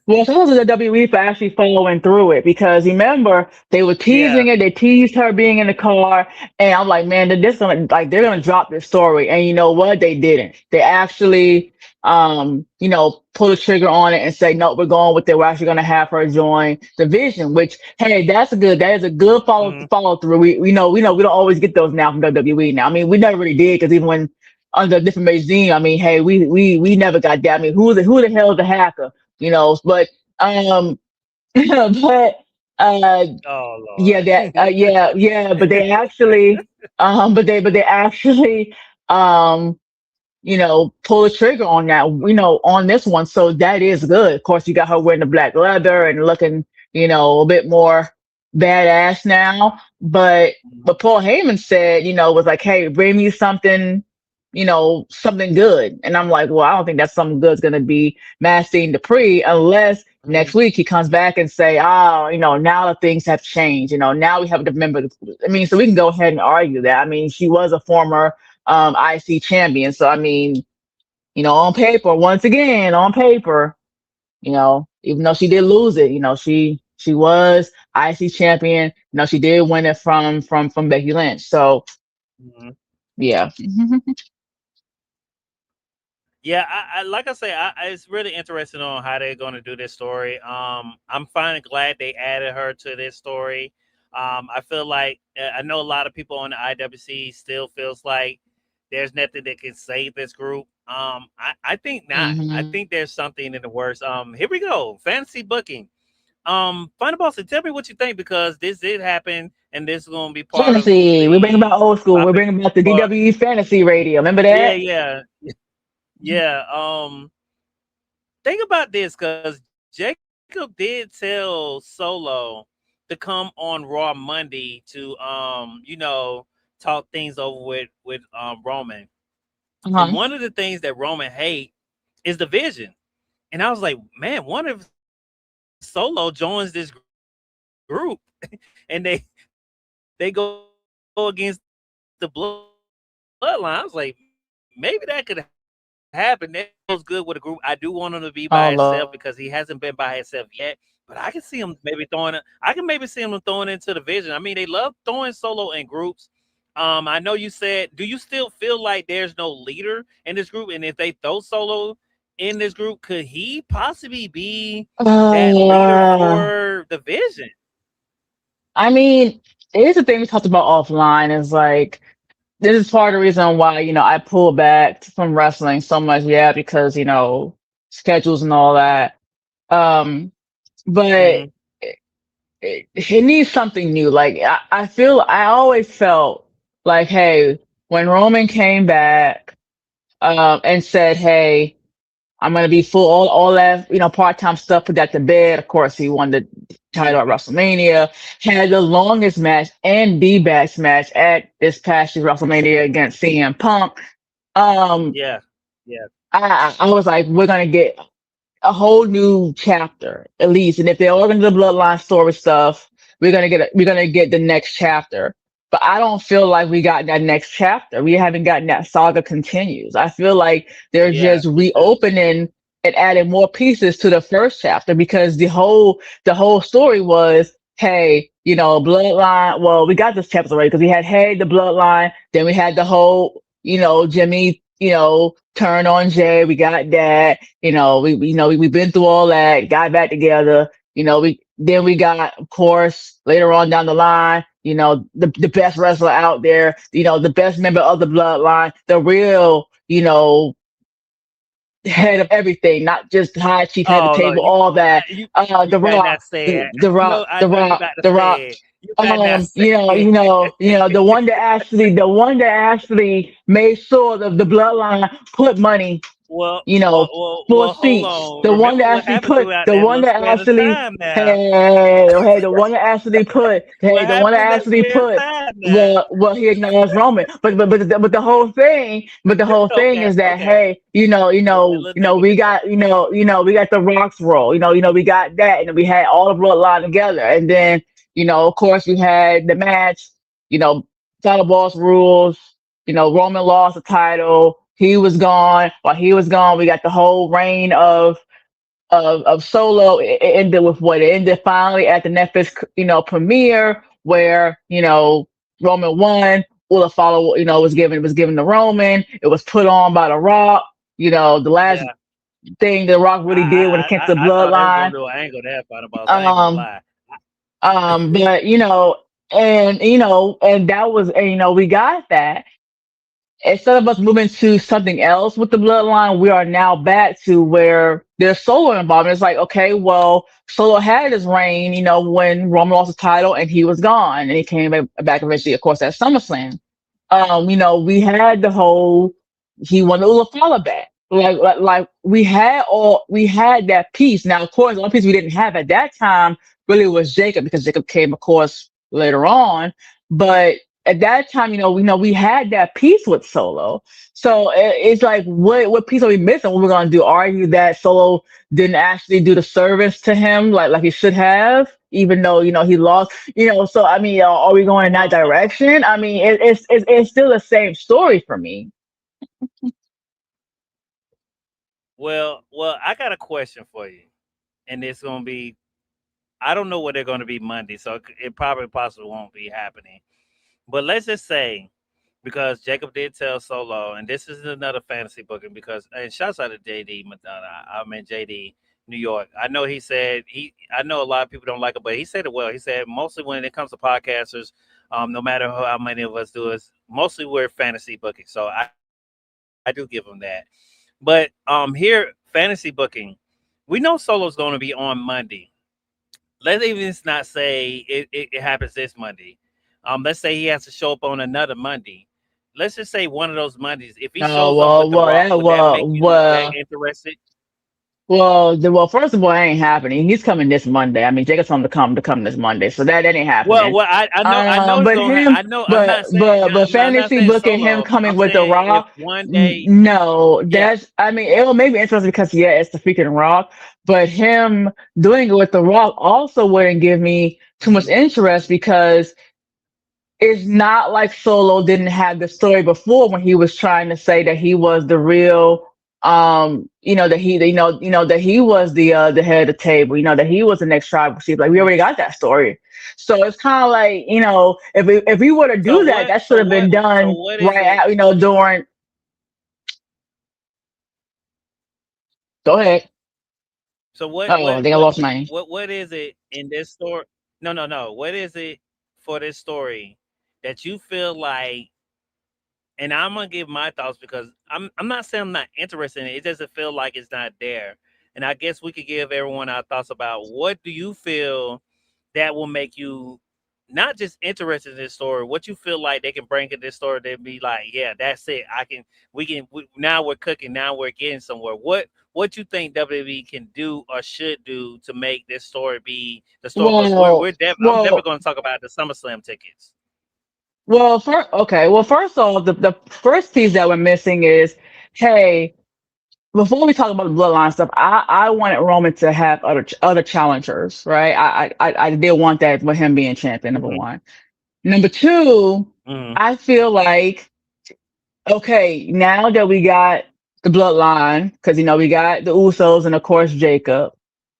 Speaker 3: Well, shout out to the WWE for actually following through it because remember they were
Speaker 1: Yeah.
Speaker 3: teasing it. They teased her being in the car, and I'm like, man, they're gonna drop this story. And you know what? They didn't. They actually, pull the trigger on it and say, no, we're going with it. We're actually gonna have her join the Vision. Which, hey, that is a good
Speaker 1: Mhm.
Speaker 3: follow through. We know we don't always get those now from WWE. Now, I mean, we never really did because even when under a different regime, I mean, hey, we never got that. I mean, who the hell is the hacker? But but
Speaker 1: Oh
Speaker 3: yeah, that
Speaker 1: Lord.
Speaker 3: yeah, but they actually but they actually um pull the trigger on that, on this one. So that is good. Of course, you got her wearing the black leather and looking, a bit more badass now. But Paul Heyman said, was like, hey, bring me something, something good. And I'm like, well, I don't think that something good's gonna be Maxine Dupree unless Next week he comes back and say, "Oh, now the things have changed. Now we have to remember." I mean, so we can go ahead and argue that. I mean, she was a former IC champion, so I mean, on paper, once again, on paper, even though she did lose it, she was IC champion. She did win it from Becky Lynch. So
Speaker 1: Mhm.
Speaker 3: yeah.
Speaker 1: Yeah, I like I say, it's really interesting on how they're going to do this story. I'm finally glad they added her to this story. I feel like I know a lot of people on the IWC still feels like there's nothing that can save this group. I think not. I
Speaker 3: hmm
Speaker 1: think there's something in the works. Here we go, fantasy booking. Final boss, tell me what you think because this did happen and this is going to be part of
Speaker 3: Fantasy. We bring
Speaker 1: the
Speaker 3: back old school. We
Speaker 1: topic.
Speaker 3: bring back the
Speaker 1: For,
Speaker 3: DWE fantasy radio. Remember
Speaker 1: yeah,
Speaker 3: that?
Speaker 1: yeah, yeah. Think about this because Jacob did tell Solo to come on Raw Monday to talk things over with Roman. And
Speaker 3: Uh-huh.
Speaker 1: one of the things that Roman hate is the vision. And I was like, man, what if Solo joins this group and they go against the bloodline? I was like, maybe that could happen. That feels good with a group. I do want him to be by himself because he hasn't been by himself yet. But I can see him maybe
Speaker 3: Oh
Speaker 1: throwing it.
Speaker 3: Lord.
Speaker 1: I can maybe see him throwing it into the vision. I mean, they love throwing Solo in groups. I know you said, do you still feel like there's no leader in this group? And if they throw Solo in this group, could he possibly be that leader for the vision?
Speaker 3: I mean, here's the thing we talked about offline is like this is part of the reason why, I pulled back from wrestling so much, yeah, because, schedules and all that. Um, but
Speaker 1: Mhm.
Speaker 3: it needs something new. Like I always felt like, hey, when Roman came back, and said, "Hey, I'm gonna be full all that part time stuff. Put that to bed." Of course, he won the title at
Speaker 1: Mhm.
Speaker 3: WrestleMania. Had the longest match and the best match at this past year's WrestleMania against CM Punk. Um,
Speaker 1: Yeah. Yeah.
Speaker 3: I was like, we're gonna get a whole new chapter at least. And if they're all going to do the bloodline story stuff, we're gonna get the next chapter. But I don't feel like we got that next chapter. We haven't gotten that saga continues. I feel like they're
Speaker 1: Yeah.
Speaker 3: just
Speaker 1: Me too.
Speaker 3: reopening and adding more pieces to the first chapter because the whole story was, hey, bloodline. Well, we got this chapter already because we had, hey, the bloodline. Then we had the whole, Jimmy, turn on Jay. We got that. We've been through all that, got back together. We got, of course, later on down the line, the best wrestler out there, the best member of the bloodline, the real, head of everything, not just high chief head of the
Speaker 1: Oh no,
Speaker 3: table, all that.
Speaker 1: you
Speaker 3: The
Speaker 1: better
Speaker 3: Rock,
Speaker 1: not say
Speaker 3: the,
Speaker 1: it.
Speaker 3: the Rock,
Speaker 1: I
Speaker 3: the
Speaker 1: know you
Speaker 3: Rock,
Speaker 1: about to
Speaker 3: the Rock.
Speaker 1: say it. You better not say it.
Speaker 3: The one that actually made sure that the bloodline put money,
Speaker 1: Well,
Speaker 3: you know, for
Speaker 1: hold
Speaker 3: seats.
Speaker 1: on.
Speaker 3: The one
Speaker 1: Remember
Speaker 3: that
Speaker 1: what
Speaker 3: actually
Speaker 1: happened
Speaker 3: put,
Speaker 1: throughout
Speaker 3: the
Speaker 1: that
Speaker 3: one
Speaker 1: little
Speaker 3: that
Speaker 1: span of
Speaker 3: actually,
Speaker 1: time now.
Speaker 3: hey, the one that actually put,
Speaker 1: What
Speaker 3: hey, the one
Speaker 1: happened
Speaker 3: that
Speaker 1: in that
Speaker 3: actually
Speaker 1: span of
Speaker 3: put,
Speaker 1: time now?
Speaker 3: well, he acknowledged Roman, but the whole thing
Speaker 1: Okay,
Speaker 3: is that,
Speaker 1: okay.
Speaker 3: hey,
Speaker 1: That little
Speaker 3: we
Speaker 1: negative
Speaker 3: got,
Speaker 1: part. Okay.
Speaker 3: we got the Rocks roll, we got that, and then we had all the bloodline together, and then, of course, we had the match, you know, title boss rules. Roman lost the title. He was gone. While he was gone, we got the whole reign of Solo. It ended with what? It ended finally at the Netflix, premiere where, Roman won. Will the follow, was given to Roman. It was put on by The Rock. The last
Speaker 1: Yeah.
Speaker 3: thing The Rock really did when it came to the
Speaker 1: I thought they were
Speaker 3: bloodline.
Speaker 1: gonna do an angle there, Final Boss. I ain't gonna
Speaker 3: Um,
Speaker 1: lie.
Speaker 3: but and that was, and we got that. Instead of us moving to something else with the bloodline, we are now back to where there's Solo involved. It's like, okay, well, Solo had his reign, when Roman lost the title and he was gone, and he came back eventually, of course, at SummerSlam. We had the whole he won the Ulafala back. Like we had that piece. Now, of course, the one piece we didn't have at that time really was Jacob because Jacob came, of course, later on. But at that time, we had that piece with Solo. So it's like, what piece are we missing? What we're gonna do? Argue that Solo didn't actually do the service to him like he should have, even though he lost. So I mean, are we going in that
Speaker 1: Well,
Speaker 3: direction? I mean, it's still the same story for me.
Speaker 1: I got a question for you, and it's gonna be. I don't know what they're gonna be Monday, so it probably possibly won't be happening. But let's just say, because Jacob did tell Solo, and this is another fantasy booking because, and shouts out to JD Madonna. I mean JD New York. I know he said I know a lot of people don't like it, but he said it well. He said mostly when it comes to podcasters, no matter how many of us do it, mostly we're fantasy booking. So I do give him that. But here fantasy booking, we know Solo's going to be on Monday. Let's even not say it happens this Monday. Let's say he has to show up on another Monday. Let's just say one of those Mondays. If he
Speaker 3: Oh
Speaker 1: shows up with
Speaker 3: well,
Speaker 1: The
Speaker 3: well,
Speaker 1: Rock,
Speaker 3: that
Speaker 1: would that
Speaker 3: well,
Speaker 1: make you that
Speaker 3: well.
Speaker 1: interested?
Speaker 3: First of all, it ain't happening. He's coming this Monday. I mean, Jacob's told him to come this Monday, so that ain't happening.
Speaker 1: I know it's
Speaker 3: But
Speaker 1: gonna.
Speaker 3: him,
Speaker 1: I know. I'm
Speaker 3: but
Speaker 1: not saying.
Speaker 3: but but
Speaker 1: I'm not
Speaker 3: fantasy
Speaker 1: saying
Speaker 3: booking him
Speaker 1: Solo.
Speaker 3: coming
Speaker 1: I'm
Speaker 3: with the
Speaker 1: saying if
Speaker 3: Rock,
Speaker 1: one day,
Speaker 3: no,
Speaker 1: yeah.
Speaker 3: that's. I mean, it'll make me interested because yeah, it's the freaking Rock. But him doing it with the Rock also wouldn't give me too much interest because it's not like Solo didn't have the story before when he was trying to say that he was the real that he was the head of the table, that he was the next tribal chief. Like we already got that story. So it's kind of like, if we were to
Speaker 1: So
Speaker 3: do that,
Speaker 1: what?
Speaker 3: that should
Speaker 1: So
Speaker 3: have been
Speaker 1: what? So
Speaker 3: done
Speaker 1: what is
Speaker 3: right
Speaker 1: it?
Speaker 3: at, during. Go ahead.
Speaker 1: So what?
Speaker 3: Oh, I
Speaker 1: What?
Speaker 3: think I
Speaker 1: What?
Speaker 3: lost my.
Speaker 1: What is it in this story? No, no, no. What is it for this story that you feel like? And I'm gonna give my thoughts because I'm not saying I'm not interested in it. It doesn't feel like it's not there. And I guess we could give everyone our thoughts about what do you feel that will make you not just interested in this story, what you feel like they can bring in this story to be like, yeah, that's it. Now we're cooking, now we're getting somewhere. What you think WWE can do or should do to make this story be the story? Because
Speaker 3: Well,
Speaker 1: I'm definitely
Speaker 3: well,
Speaker 1: going to talk about the SummerSlam tickets.
Speaker 3: okay. Well, first off, the first piece that we're missing is, hey, before we talk about the bloodline stuff, I wanted Roman to have other challengers, right? I did want that with him being champion. Number
Speaker 1: Hmm.
Speaker 3: one. Number two,
Speaker 1: Hmm.
Speaker 3: I feel like, okay, now that we got the bloodline, because we got the Usos and of course Jacob,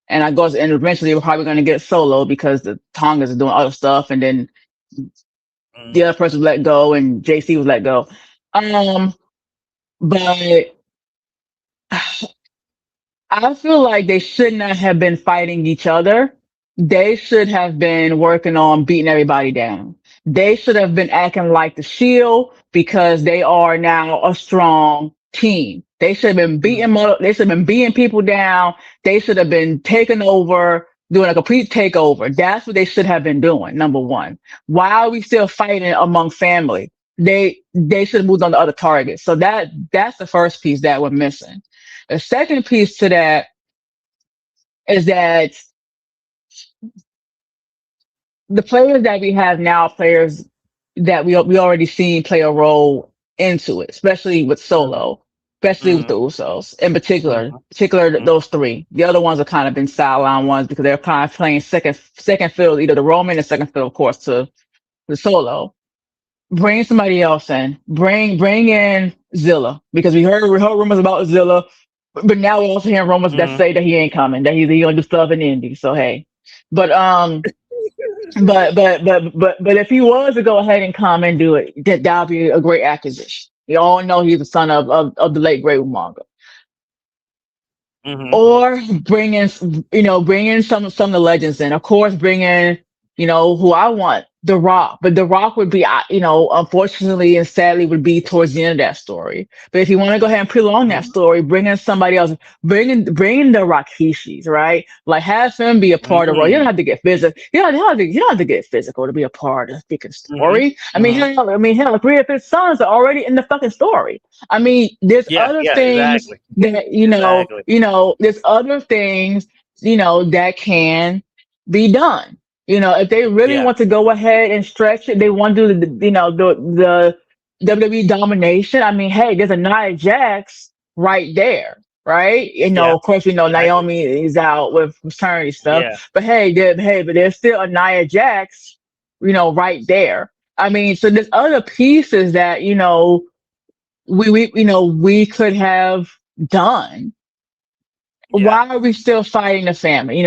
Speaker 3: and I guess and eventually we're probably going to get Solo because the Tongas are doing other stuff, and then the other person was let go and JC was let go. Um, but I feel like they should not have been fighting each other. They should have been working on beating everybody down. They should have been acting like the Shield because they are now a strong team. They should have been
Speaker 1: Hmm.
Speaker 3: they should have been beating people down. They should have been taking over, doing a complete takeover. That's what they should have been doing. Number one. Why are we still fighting among family? They should have moved on to other targets. So that's the first piece that we're missing. The second piece to that is that the players that we have now, are players that we already seen play a role into it, especially with
Speaker 1: Hmm.
Speaker 3: Solo, especially with the
Speaker 1: Hmm.
Speaker 3: Usos, in particular,
Speaker 1: Hmm.
Speaker 3: those three. The other ones are kind of been sideline ones because they're kind of playing second field, either the Roman and second field, of course, to the Solo. Bring somebody else in. Bring in Zilla because we heard rumors about Zilla, but now we're also hearing rumors that
Speaker 1: Hmm.
Speaker 3: say that he ain't coming, that he gonna do stuff in Indy. So hey, but but if he was to go ahead and come and do it, that would be a great acquisition. We all know he's the son of the late great Umaga.
Speaker 1: Hmm.
Speaker 3: Or bring in some of the legends in. Of course, bring in, who I want, The Rock. But The Rock would be, unfortunately and sadly, would be towards the end of that story. But if you want to go ahead and prolong that
Speaker 1: Hmm.
Speaker 3: story, bring in somebody else. Bring in the Rakishis, right? Like have him be a part of it. You don't
Speaker 1: Hmm.
Speaker 3: have to get physical. You don't have to get physical to be a part of the freaking
Speaker 1: Hmm.
Speaker 3: story.
Speaker 1: Hmm.
Speaker 3: Hell, three of his sons are already in the fucking story. I mean, there's
Speaker 1: Yeah,
Speaker 3: other
Speaker 1: yeah,
Speaker 3: things
Speaker 1: exactly.
Speaker 3: that
Speaker 1: Exactly.
Speaker 3: there's other things that can be done. If they really
Speaker 1: Yeah.
Speaker 3: want to go ahead and stretch it, they want to do the WWE domination. I mean, hey, there's a Nia Jax right there, right?
Speaker 1: Yeah.
Speaker 3: Of course, we know
Speaker 1: Yeah. I agree.
Speaker 3: Naomi is out with maternity stuff,
Speaker 1: Yeah.
Speaker 3: but but there's still a Nia Jax, right there. I mean, so there's other pieces that we could have done.
Speaker 1: Yeah.
Speaker 3: Why are we still fighting the family?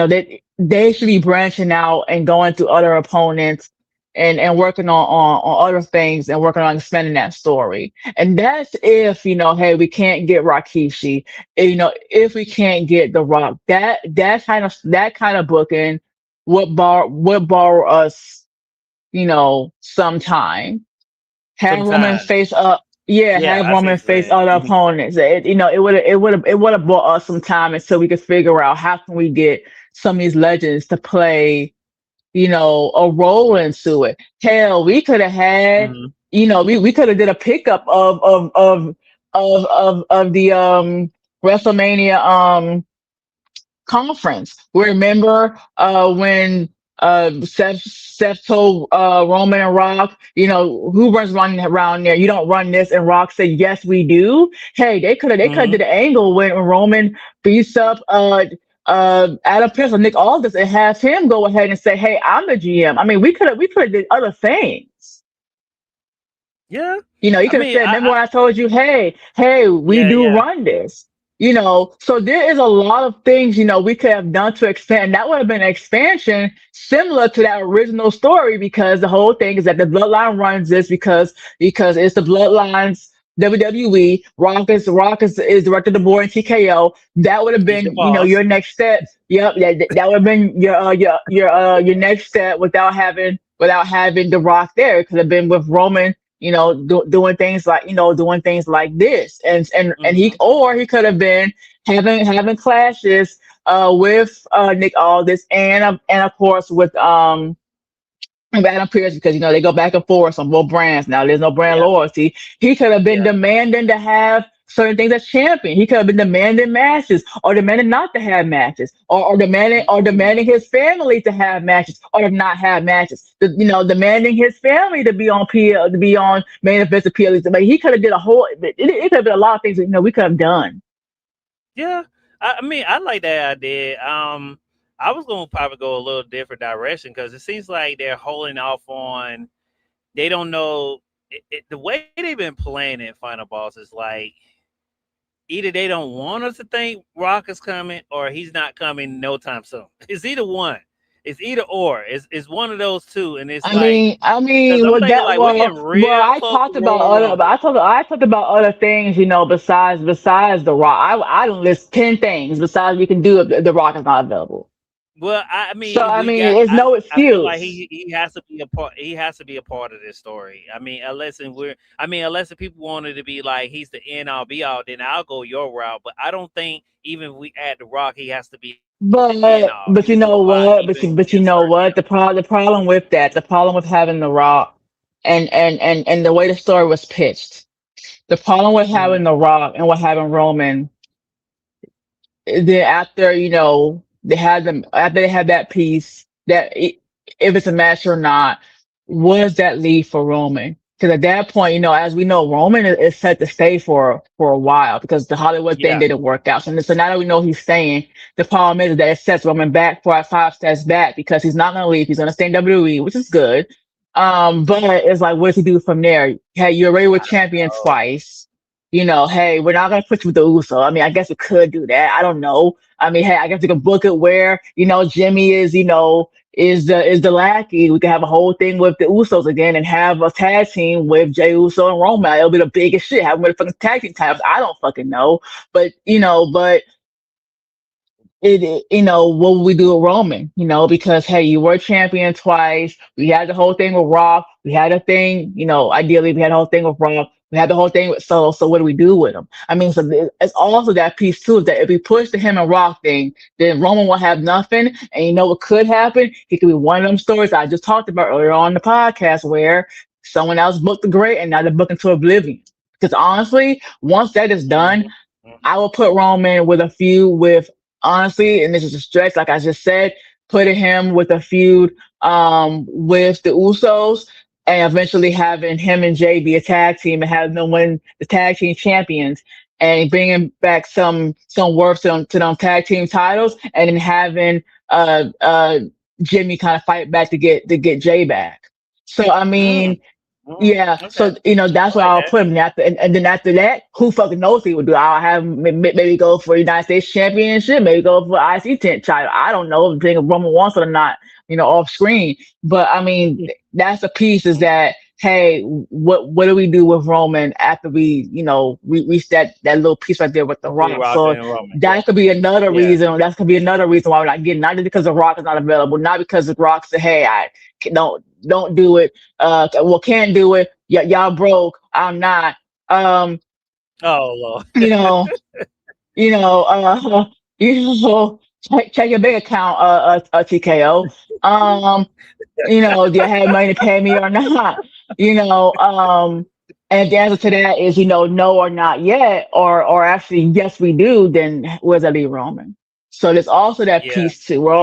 Speaker 3: They should be branching out and going to other opponents and working on other things and working on expanding that story. And that's if, hey, we can't get Rakishi, if we can't get The Rock, that kind of booking would borrow us, some time. Have Roman
Speaker 1: Sometimes.
Speaker 3: face up. Yeah,
Speaker 1: Yeah.
Speaker 3: have
Speaker 1: I see
Speaker 3: Roman
Speaker 1: what you're
Speaker 3: face
Speaker 1: saying.
Speaker 3: other
Speaker 1: Mhm.
Speaker 3: opponents. It would have bought us some time until we could figure out how can we get some of these legends to play, a role into it. Hell, we could have had,
Speaker 1: Mhm.
Speaker 3: we could have did a pickup of the WrestleMania conference. Remember when Seth told Roman and Rock, who runs running around there? You don't run this, and Rock said, "Yes, we do." Hey, they could have
Speaker 1: Mhm.
Speaker 3: did an angle when Roman beats up Adam Pearce or Nick Aldis and have him go ahead and say, "Hey, I'm the GM." I mean, we could have did other things.
Speaker 1: Yeah.
Speaker 3: You
Speaker 1: I
Speaker 3: could have
Speaker 1: mean,
Speaker 3: said, remember when I told you, hey, we
Speaker 1: yeah.
Speaker 3: do
Speaker 1: Yeah.
Speaker 3: run this. So there is a lot of things, we could have done to expand. That would have been an expansion similar to that original story because the whole thing is that the bloodline runs this because it's the bloodlines WWE. Rock is director of the board in TKO. That would have
Speaker 1: He's the
Speaker 3: been,
Speaker 1: boss.
Speaker 3: your next step. Yep, that would have been your next step without having the Rock there. It could have been with Roman, doing things like this, and he
Speaker 1: Mhm.
Speaker 3: or he could have been having clashes with Nick Aldis and of course with Adam Pearce because they go back and forth on both brands. Now there's no brand
Speaker 1: Yeah.
Speaker 3: loyalty. He could have been
Speaker 1: Yeah.
Speaker 3: demanding to have certain things as champion. He could have been demanding matches, or demanding not to have matches, or demanding or
Speaker 1: Mhm.
Speaker 3: demanding his family to have matches, or to not have matches. Demanding his family to be on PL to be on main events of PLEs. I mean, he could have did a whole. It could have been a lot of things that we could have done.
Speaker 1: Yeah. I mean, I like that idea. I was gonna probably go a little different direction because it seems like they're holding off on. They don't know the way they've been playing in Final Boss is like either they don't want us to think Rock is coming or he's not coming no time soon. It's either one. It's either or. It's one of those two, and it's
Speaker 3: I
Speaker 1: like
Speaker 3: mean, I
Speaker 1: because
Speaker 3: mean,
Speaker 1: I'm
Speaker 3: well,
Speaker 1: thinking
Speaker 3: that
Speaker 1: like we're getting
Speaker 3: well,
Speaker 1: real
Speaker 3: I
Speaker 1: close
Speaker 3: talked
Speaker 1: to
Speaker 3: about
Speaker 1: Royal
Speaker 3: other, but
Speaker 1: Rumble.
Speaker 3: I talked about other things, besides the Rock. I don't list 10 things besides we can do if the Rock is not available.
Speaker 1: Well, I
Speaker 3: So
Speaker 1: mean,
Speaker 3: I
Speaker 1: we
Speaker 3: mean,
Speaker 1: got.
Speaker 3: it's no
Speaker 1: I feel like
Speaker 3: excuse.
Speaker 1: he has to be a part. He has to be a part of this story. I mean, unless the people wanted to be like he's the end all be all, then I'll go your route. But I don't think even if we add the Rock, he has to be the end all. You can do a
Speaker 3: But you
Speaker 1: lot
Speaker 3: know
Speaker 1: even
Speaker 3: what?
Speaker 1: in
Speaker 3: But you
Speaker 1: certain
Speaker 3: know
Speaker 1: areas.
Speaker 3: what? The problem with that, the problem with having the Rock, and the way the story was pitched, the problem with
Speaker 1: Mhm.
Speaker 3: having the Rock and what having Roman. Then after after they had that piece if it's a match or not, what does that leave for Roman? Because at that point, as we know, Roman is set to stay for a while because the Hollywood thing
Speaker 1: Yeah.
Speaker 3: didn't work out. So now that we know he's staying, the problem is that it sets Roman back for 5 steps back because he's not going to leave. He's going to stay in WWE, which is good. But it's like, what does he do from there? Hey, you're already with
Speaker 1: I don't
Speaker 3: champion
Speaker 1: know.
Speaker 3: twice. Hey, we're not gonna put you with the Uso. I mean, I guess we could do that. I don't know. I mean, hey, I guess we could book it where Jimmy is the lackey. We could have a whole thing with the Usos again and have a tag team with Jey Uso and Roman. It'll be the biggest shit. Have them with fucking tag team titles. I don't fucking know, but what would we do with Roman? Because hey, you were champion twice. We had the whole thing with Rock. We had a thing, ideally we had the whole thing with Rock. We had the whole thing with Solo. So what do we do with him? I mean, so it's also that piece too, is that if we push the him and Rock thing, then Roman will have nothing. And you know what could happen? He could be one of them stories I just talked about earlier on the podcast where someone else booked the great and now they're booking to oblivion. Because honestly, once that is done,
Speaker 1: Mhm. Mhm.
Speaker 3: I will put Roman with a feud with, honestly, and this is a stretch, like I just said, putting him with a feud with the Usos, and eventually having him and Jay be a tag team and having them win the tag team champions, and bringing back some worth to them tag team titles, and then having uh uh Jimmy kind of fight back to get Jay back. So I
Speaker 1: Mm,
Speaker 3: mean,
Speaker 1: mm,
Speaker 3: yeah,
Speaker 1: okay,
Speaker 3: so that's
Speaker 1: I
Speaker 3: where
Speaker 1: like
Speaker 3: I'll
Speaker 1: that.
Speaker 3: put him. And then after that, who fucking knows what he would do? I'll have him maybe go for United States Championship, maybe go for IC tent title. I don't know if Roman wants it or not, off screen. But I mean, that's the piece is that hey, what do we do with Roman after we reach that little piece right there with the
Speaker 1: With
Speaker 3: Rock?
Speaker 1: Rock
Speaker 3: So
Speaker 1: and Roman, yeah,
Speaker 3: that could be another
Speaker 1: yeah.
Speaker 3: reason. That could be another reason why we're not getting, not just because the Rock is not available, not because the Rock said, hey, I don't do it, well, can't do it. Y'all broke. I'm not. Um,
Speaker 1: Oh Lord.
Speaker 3: you know, you know, uh, check your bank account, TKO. Um, do you have money to pay me or not? You know, um, and the answer to that is, no or not yet, or actually yes we do. Then where's that leave Roman? So there's also that
Speaker 1: Yeah.
Speaker 3: piece too. We're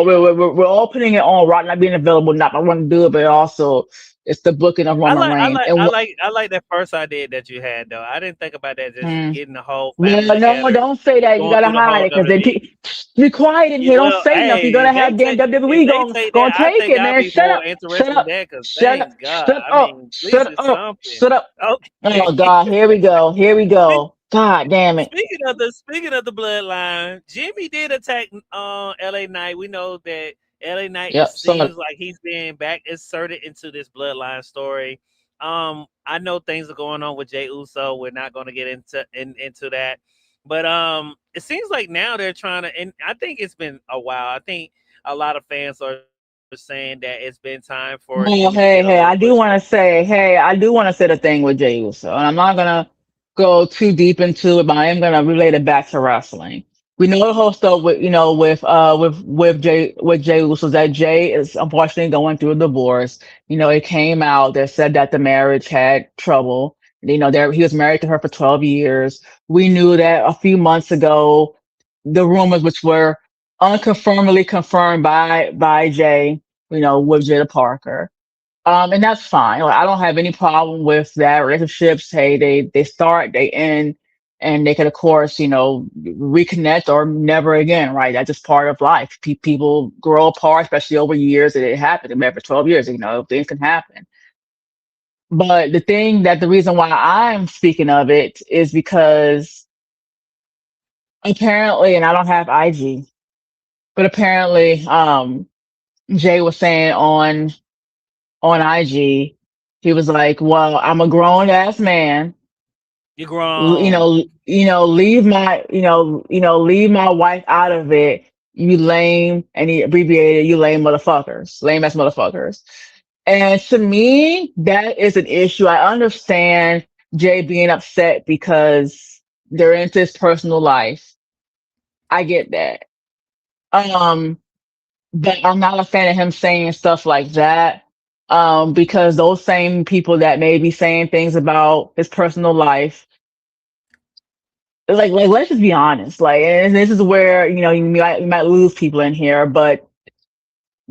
Speaker 3: all putting it on Rock not being available, not I want to do it, but also it's the booking of
Speaker 1: I
Speaker 3: Roman
Speaker 1: like I
Speaker 3: Reigns
Speaker 1: like
Speaker 3: and
Speaker 1: I
Speaker 3: what.
Speaker 1: like I like that first idea that you had though. I didn't think about that, just
Speaker 3: hmm,
Speaker 1: getting the whole
Speaker 3: Well,
Speaker 1: family
Speaker 3: no,
Speaker 1: together,
Speaker 3: don't say that. You
Speaker 1: going
Speaker 3: gotta
Speaker 1: through the
Speaker 3: hide
Speaker 1: whole
Speaker 3: it because then
Speaker 1: WWE.
Speaker 3: be quiet in
Speaker 1: Yeah,
Speaker 3: here. Don't
Speaker 1: well,
Speaker 3: say nothing. You're
Speaker 1: hey,
Speaker 3: gonna have damn
Speaker 1: if
Speaker 3: WWE
Speaker 1: they
Speaker 3: going
Speaker 1: say
Speaker 3: gonna
Speaker 1: that, I
Speaker 3: take
Speaker 1: think
Speaker 3: it,
Speaker 1: I'll
Speaker 3: man.
Speaker 1: be
Speaker 3: Shut
Speaker 1: more
Speaker 3: up, shut
Speaker 1: interested in
Speaker 3: up,
Speaker 1: that. Cause
Speaker 3: shut up,
Speaker 1: thanks God,
Speaker 3: shut
Speaker 1: I
Speaker 3: up,
Speaker 1: mean, at least
Speaker 3: shut
Speaker 1: it's
Speaker 3: up,
Speaker 1: something.
Speaker 3: shut up.
Speaker 1: Okay.
Speaker 3: Oh God, here we go, here we go. God damn it.
Speaker 1: Speaking of the bloodline, Jimmy did attack LA Knight. We know that LA Knight, it
Speaker 3: Yep, so
Speaker 1: seems like he's being back inserted into this bloodline story. I know things are going on with Jay Uso. We're not going to get into that, but it seems like now they're trying to, and I think it's been a while. I think a lot of fans are saying that it's been time for Jimmy to get a
Speaker 3: well,
Speaker 1: little
Speaker 3: hey,
Speaker 1: push.
Speaker 3: hey, I do want to say the thing with Jey Uso, and I'm not gonna go too deep into it, but I am gonna relate it back to wrestling. We know the whole stuff with Jey Uso that Jay is unfortunately going through a divorce. It came out that said that the marriage had trouble. There he was married to her for 12 years. We knew that a few months ago, the rumors which were unconfirmedly confirmed by Jay, with Jada Parker. And that's fine. Like, I don't have any problem with that. Relationships, hey, they start, they end, and they can, of course, reconnect or never again, right? That's just part of life. People grow apart, especially over years, and it happens. Maybe for 12 years, things can happen. But the reason why I'm speaking of it is because apparently, and I don't have IG, but apparently, Jay was saying on IG, he was like, "Well, I'm a grown ass man.
Speaker 1: You're grown.
Speaker 3: Leave my wife out of it. You lame," and he abbreviated, "You lame motherfuckers, lame ass motherfuckers." And to me, that is an issue. I understand Jay being upset because they're into his personal life. I get that. Um, but I'm not a fan of him saying stuff like that. Because those same people that may be saying things about his personal life, like let's just be honest. Like, and this is where you might lose people in here, but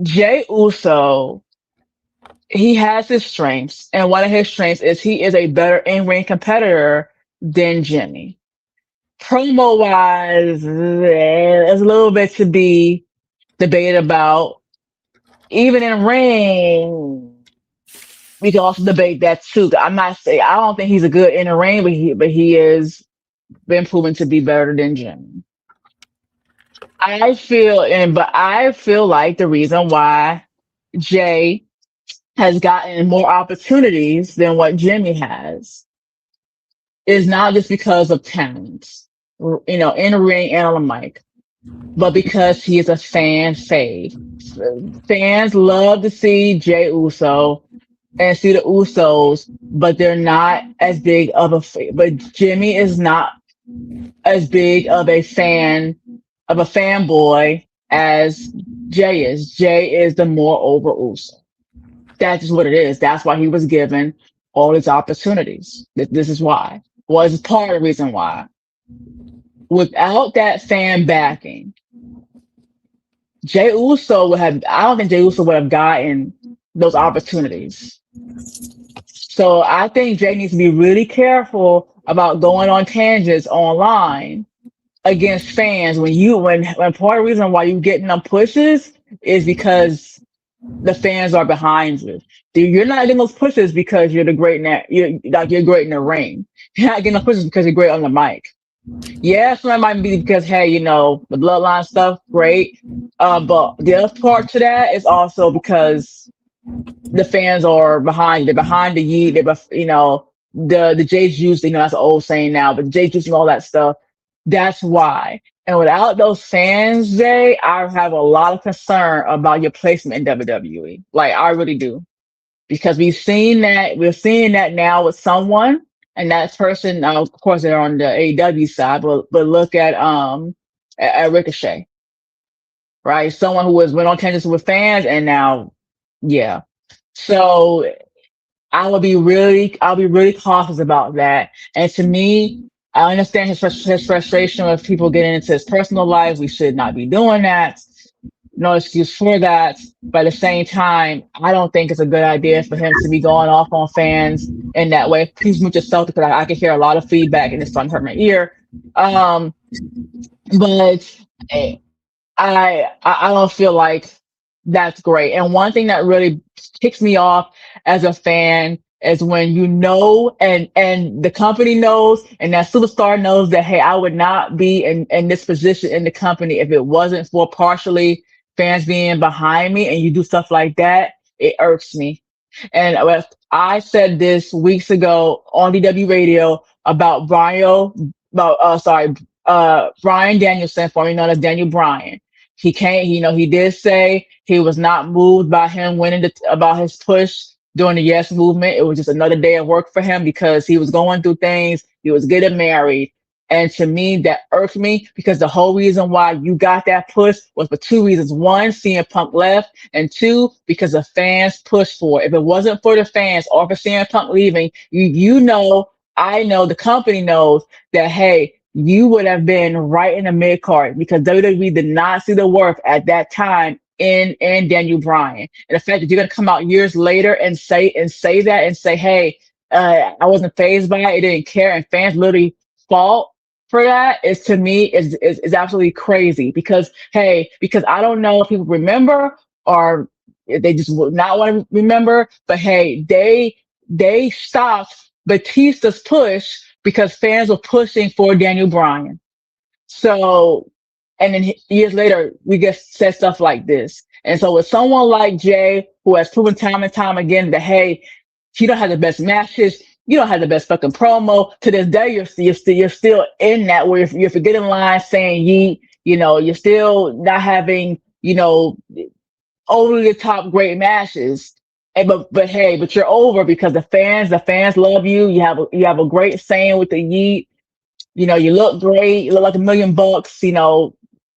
Speaker 3: Jay Uso, he has his strengths, and one of his strengths is he is a better in-ring competitor than Jimmy. Promo wise, there's a little bit to be debated about. Even in ring, we can also debate that too. I'm not saying I don't think he's a good in the ring, but he has been proven to be better than Jimmy. I feel like the reason why Jay has gotten more opportunities than what Jimmy has is not just because of talent, in the ring and on the mic, but because he is a fan fave. Fans love to see Jay Uso and see the Usos, but they're not as big of but Jimmy is not as big of a fanboy as Jay is. Jay is the more over Uso. That's just what it is. That's why he was given all his opportunities. This is why. Well, it's part of the reason why. Without that fan backing, Jay Uso would have. I don't think Jay Uso would have gotten those opportunities. So I think Jay needs to be really careful about going on tangents online against fans when part of the reason why you getting them pushes is because the fans are behind you. You're not getting those pushes because you're the great you're great in the ring. You're not getting those pushes because you're great on the mic. Yeah, some of it might be because hey, the bloodline stuff, great. But the other part to that is also because the fans are behind you. They're behind the Yeet. The J Juice. That's an old saying now, but J Juice and all that stuff. That's why. And without those fans, Jay, I have a lot of concern about your placement in WWE. Like I really do, because we're seeing that now with someone, and that person, of course, they're on the AEW side, but look at Ricochet, right? Someone who went on tangents with fans, and now, yeah. So I'll be really cautious about that. And to me, I understand his frustration with people getting into his personal life. We should not be doing that. No excuse for that. But at the same time, I don't think it's a good idea for him to be going off on fans in that way. Please mute yourself because I can hear a lot of feedback and it's starting to hurt my ear. But I don't feel like that's great. And one thing that really kicks me off as a fan is when and the company knows and that superstar knows that hey, I would not be in this position in the company if it wasn't for partially fans being behind me, and you do stuff like that, it irks me. And I said this weeks ago on DW Radio about Brian Danielson, formerly known as Daniel Bryan. He came, he did say he was not moved by him winning about his push during the Yes movement. It was just another day of work for him because he was going through things. He was getting married. And to me, that irked me because the whole reason why you got that push was for two reasons. One, CM Punk left, and two, because the fans pushed for it. If it wasn't for the fans or for CM Punk leaving, I know, the company knows that, hey, you would have been right in the mid card because WWE did not see the worth at that time in Daniel Bryan. And the fact that you're gonna come out years later and say that and say, hey, I wasn't phased by it, I didn't care, and fans literally fought for that is to me is absolutely crazy because I don't know if people remember or if they just would not want to remember, but hey, they stopped Batista's push because fans were pushing for Daniel Bryan. So, and then years later, we get said stuff like this. And so with someone like Jay, who has proven time and time again that, hey, he don't have the best matches, you don't have the best fucking promo. To this day, you're still in that where you're forgetting lines saying yeet, you're still not having, over the top great matches. But you're over because the fans love you. You have a great saying with the yeet. You look great. You look like $1,000,000,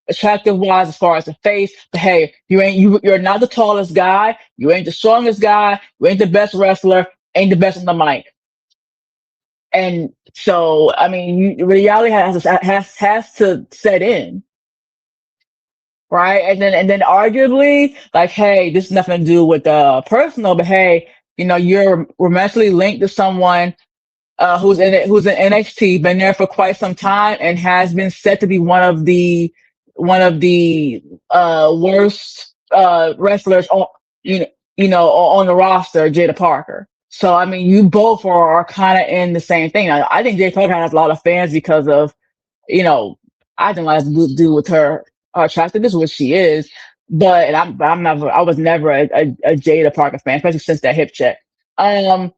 Speaker 3: attractive wise as far as the face. But hey, you're not the tallest guy. You ain't the strongest guy. You ain't the best wrestler. Ain't the best on the mic. And so, I mean, reality has to set in, right? And then arguably, like, hey, this has nothing to do with personal, but hey, you're romantically linked to someone who's in NXT, been there for quite some time, and has been said to be one of the worst wrestlers on on the roster, Jada Parker. So I mean, you both are kind of in the same thing. I think Jada Parker has a lot of fans because of I think it has to do with her attractiveness, which she is. But I was never a Jada Parker fan, especially since that hip check. But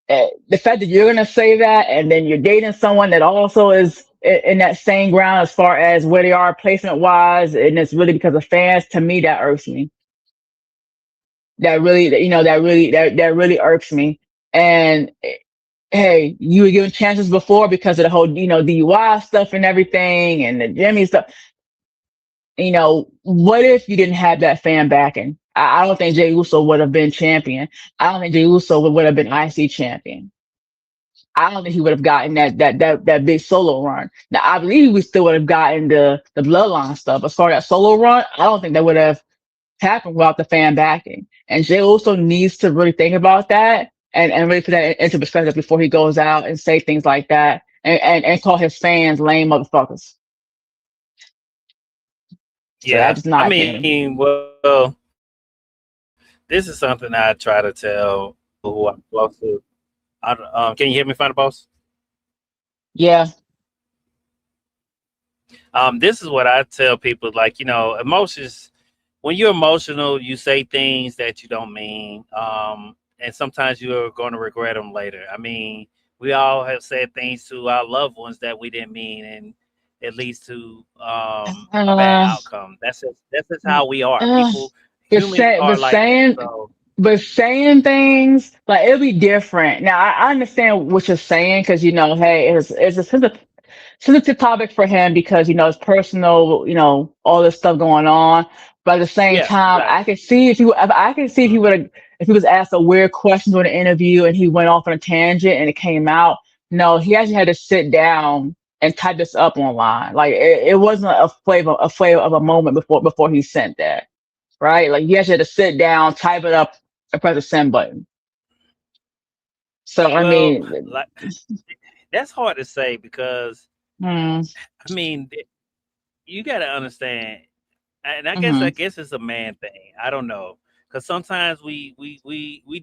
Speaker 3: the fact that you're gonna say that, and then you're dating someone that also is in that same ground as far as where they are placement wise, and it's really because of fans. To me, that irks me. That really irks me. And hey, you were given chances before because of the whole DUI stuff and everything, and the Jimmy stuff. What if you didn't have that fan backing? I don't think Jey Uso would have been champion. I don't think Jey Uso would have been IC champion. I don't think he would have gotten that big solo run. Now I believe we still would have gotten the bloodline stuff. As far as that solo run, I don't think that would have happened without the fan backing. And Jay also needs to really think about that and really put that into perspective before he goes out and say things like that and call his fans lame motherfuckers. So
Speaker 1: Yeah,
Speaker 3: that's just
Speaker 1: I
Speaker 3: my opinion.
Speaker 1: mean, well, this is something I try to tell people who I'm close to. Can you hear me, Final Boss?
Speaker 3: Yeah.
Speaker 1: This is what I tell people, like, emotions. When you're emotional, you say things that you don't mean, and sometimes you're going to regret them later. I mean, we all have said things to our loved ones that we didn't mean, and it leads to a bad
Speaker 3: Uh,
Speaker 1: outcome. That's just how we are.
Speaker 3: uh,
Speaker 1: People,
Speaker 3: but,
Speaker 1: humans
Speaker 3: say,
Speaker 1: are
Speaker 3: but
Speaker 1: like that.
Speaker 3: saying
Speaker 1: So
Speaker 3: but saying things like it'll be different. Now I understand what you're saying because hey, it's a sensitive topic for him because it's personal, all this stuff going on. But at the same
Speaker 1: yeah,
Speaker 3: time, I
Speaker 1: exactly.
Speaker 3: could see I could see if he
Speaker 1: Mhm.
Speaker 3: would have if he was asked a weird question during an interview and he went off on a tangent and it came out. No, he actually had to sit down and type this up online. Like it wasn't a flavor of a moment before he sent that. Right? Like you actually had to sit down, type it up, and press the send button. So I
Speaker 1: Well,
Speaker 3: mean,
Speaker 1: like that's hard to say because
Speaker 3: hmm,
Speaker 1: I mean you got to understand, and I
Speaker 3: hmm,
Speaker 1: guess it's a man thing. I don't know, because sometimes we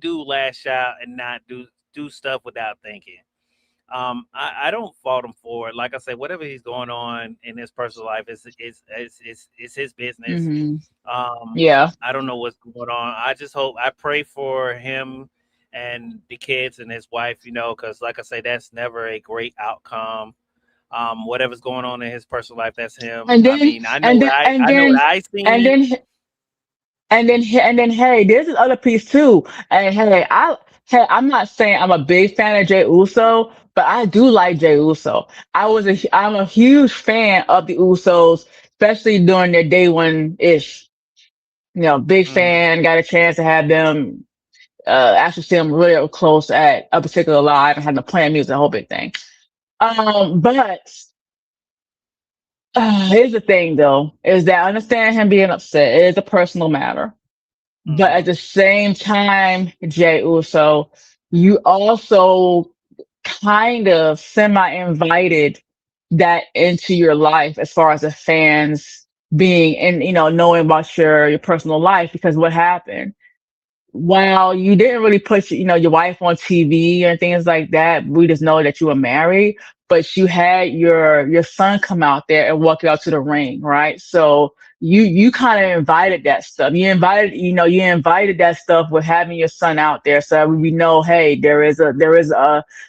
Speaker 1: do lash out and not do stuff without thinking. I don't fault him for it. Like I said, whatever he's going on in his personal life is his business.
Speaker 3: hmm,
Speaker 1: Um,
Speaker 3: yeah.
Speaker 1: I don't know what's going on. I pray for him and the kids and his wife. Because like I say, that's never a great outcome. Whatever's going on in his personal life, that's him.
Speaker 3: And
Speaker 1: I
Speaker 3: then,
Speaker 1: mean, I know
Speaker 3: and
Speaker 1: what
Speaker 3: then,
Speaker 1: I
Speaker 3: and
Speaker 1: I know what
Speaker 3: then,
Speaker 1: I
Speaker 3: and
Speaker 1: seen.
Speaker 3: then, and then, hey, there's this other piece too. And I'm not saying I'm a big fan of Jay Uso, but I do like Jay Uso. I'm a huge fan of the Usos, especially during their day one ish. Big
Speaker 1: Hmm.
Speaker 3: fan. Got a chance to have them actually see them really up close at a particular live and had to play music, the whole big thing. But here's the thing though, is that I understand him being upset. It is a personal matter. But at
Speaker 1: Hmm.
Speaker 3: the same time, Jay Uso, you also kind of semi invited that into your life as far as the fans being and knowing about your personal life because what happened while you didn't really put your wife on TV and things like that, we just know that you were married. But you had your son come out there and walk you out to the ring, right? So you kind of invited that stuff. You invited that stuff with having your son out there, so we know, hey, there is a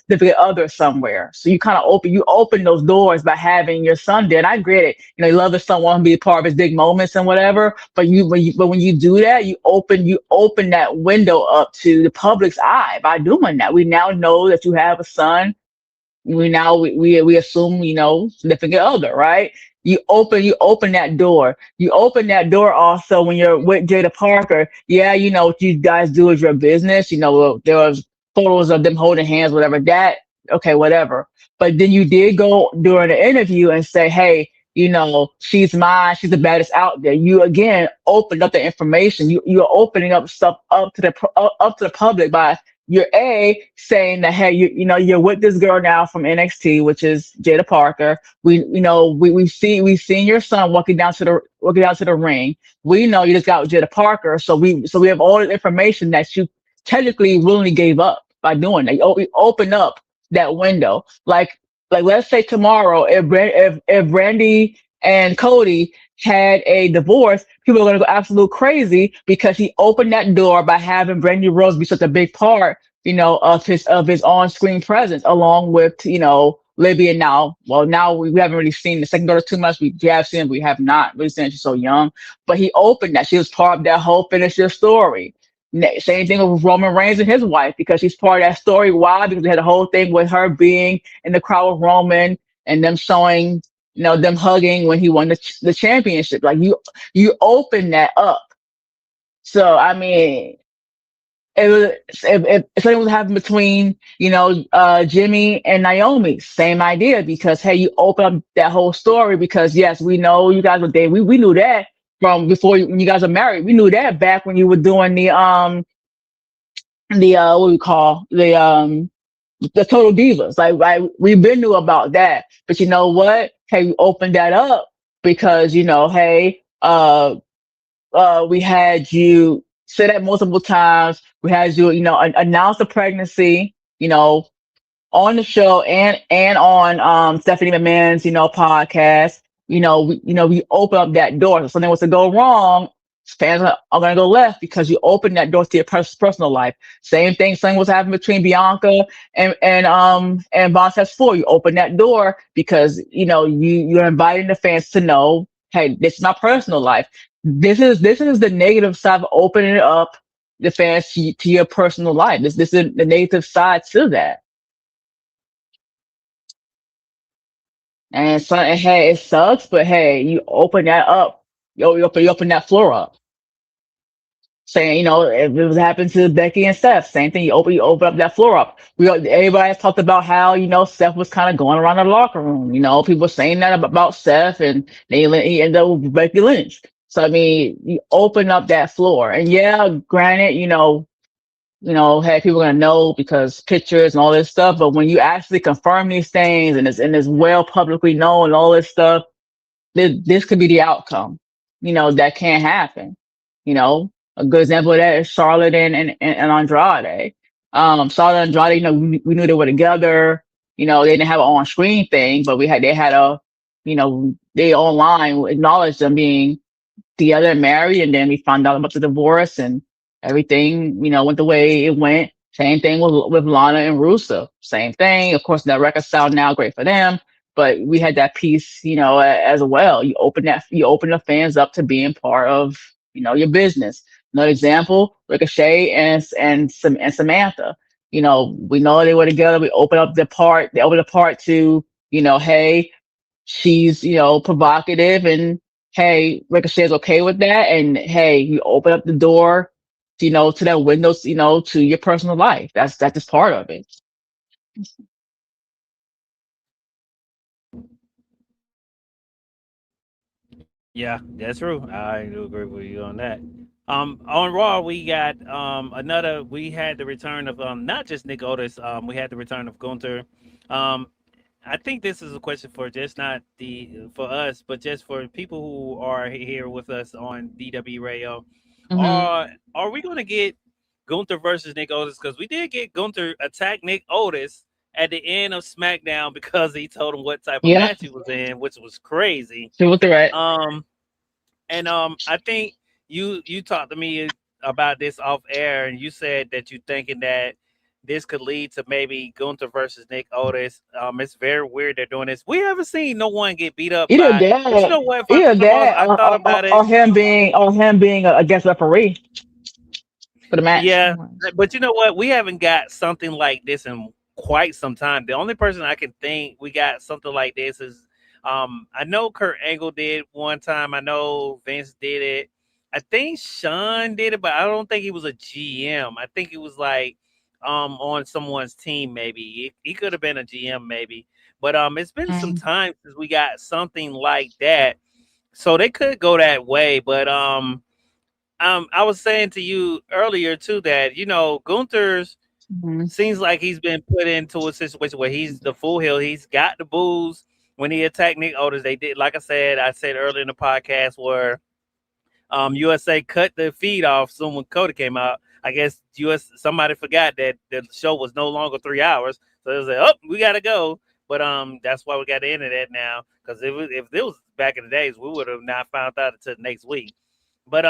Speaker 3: significant other somewhere. So you open those doors by having your son there. And I get it. You love his son, want to be a part of his big moments and whatever. But when you do that, you open that window up to the public's eye by doing that. We now know that you have a son. We assume significant other, right? You open that door. You open that door also when you're with Jada Parker. Yeah, what you guys do is your business. There was photos of them holding hands, whatever that. Okay, whatever. But then you did go during the interview and say, hey, she's mine. She's the baddest out there. You again opened up the information. You're opening up stuff up to the public by you're saying that hey you're with this girl now from NXT, which is Jada Parker. We've seen your son walking down to the ring. We know you just got with Jada Parker, so we have all the information that you technically willingly gave up by doing that. You open up that window, like let's say tomorrow if Brandy and Cody had a divorce, people are going to go absolute crazy because he opened that door by having Brandy Rose be such a big part, of his on-screen presence, along with Libby. And now we haven't really seen the second daughter too much. We have seen, we have not really seen, she's so young. But he opened that she was part of that whole finish your story. Same thing with Roman Reigns and his wife because she's part of that story. Why? Because we had a whole thing with her being in the crowd with Roman and them showing them hugging when he won the championship. Like you open that up. So I mean, it was if something was happening between Jimmy and Naomi, same idea, because hey, you open up that whole story, because yes, we know you guys were dating. We knew that from before when you guys were married. We knew that back when you were doing the what we call the Total Divas. Like, right, we been knew about that. But you know what? Hey, we opened that up because hey, we had you say that multiple times. We had you, announce the pregnancy, on the show and on Stephanie McMahon's, podcast. We open up that door. So something was to go wrong, fans are gonna go left because you open that door to your personal life. Same thing, something was happening between Bianca and Montez Ford. You open that door because you're inviting the fans to know, hey, this is my personal life. This is the negative side of opening up the fans to your personal life. This is the negative side to that. And so, and hey, it sucks, but hey, you open that up. You open that floor up. Saying, if it was happening to Becky and Seth, same thing. You open up that floor up. Everybody has talked about how Seth was kind of going around the locker room. People were saying that about Seth, and he ended up with Becky Lynch. So I mean, you open up that floor, and yeah, granted, hey, people are gonna know because pictures and all this stuff. But when you actually confirm these things and it's well publicly known and all this stuff, this could be the outcome. That can't happen. A good example of that is Charlotte and Andrade. Charlotte and Andrade, we knew they were together. They didn't have an on-screen thing, but they had they online acknowledged them being together and married, and then we found out about the divorce and everything, went the way it went. Same thing with Lana and Russo. Same thing. Of course, that reconciled now, great for them. But we had that piece, as well. You open the fans up to being part of, your business. Another example, Ricochet and Samantha. We know they were together. They open the part to, hey, she's, provocative, and hey, Ricochet's okay with that. And hey, you open up the door, to that windows, to your personal life. That's just part of it.
Speaker 1: Yeah, that's true. I do agree with you on that. On Raw, we got another. We had the return of not just Nick Otis. We had the return of Gunther. Um, I think this is a question for just not the for us, but just for people who are here with us on DW Radio.
Speaker 3: Hmm.
Speaker 1: Are we going to get Gunther versus Nick Otis? Because we did get Gunther attack Nick Otis at the end of SmackDown because he told him what type of
Speaker 3: Yeah,
Speaker 1: match he was in, which was crazy.
Speaker 3: triple threat.
Speaker 1: Um, and I think you talked to me about this off air, and you said that you thinking that this could lead to maybe Gunther versus Nick Otis. It's very weird they're doing this. We haven't seen no one get beat up
Speaker 3: Either
Speaker 1: by. But you
Speaker 3: that,
Speaker 1: know what? First
Speaker 3: either
Speaker 1: and foremost,
Speaker 3: that,
Speaker 1: I thought about it.
Speaker 3: or him being a guest referee for the match.
Speaker 1: Yeah, but you know what? We haven't got something like this in quite some time. The only person I can think we got something like this is, I know Kurt Angle did one time. I know Vince did it. I think Sean did it, but I don't think he was a GM. I think he was like, on someone's team. Maybe he could have been a GM, maybe. But it's been some
Speaker 3: Mm.
Speaker 1: time since we got something like that, so they could go that way. But I was saying to you earlier too that Gunther's
Speaker 3: Mhm.
Speaker 1: seems like he's been put into a situation where he's the full heel. He's got the booze when he attacked Nick Otis. They did, like I said earlier in the podcast, where USA cut the feed off soon when Cody came out. I guess somebody forgot that the show was no longer 3 hours, so they was like, "Oh, we gotta go." But that's why we got the internet now. Because if it was back in the days, we would have not found out until next week. But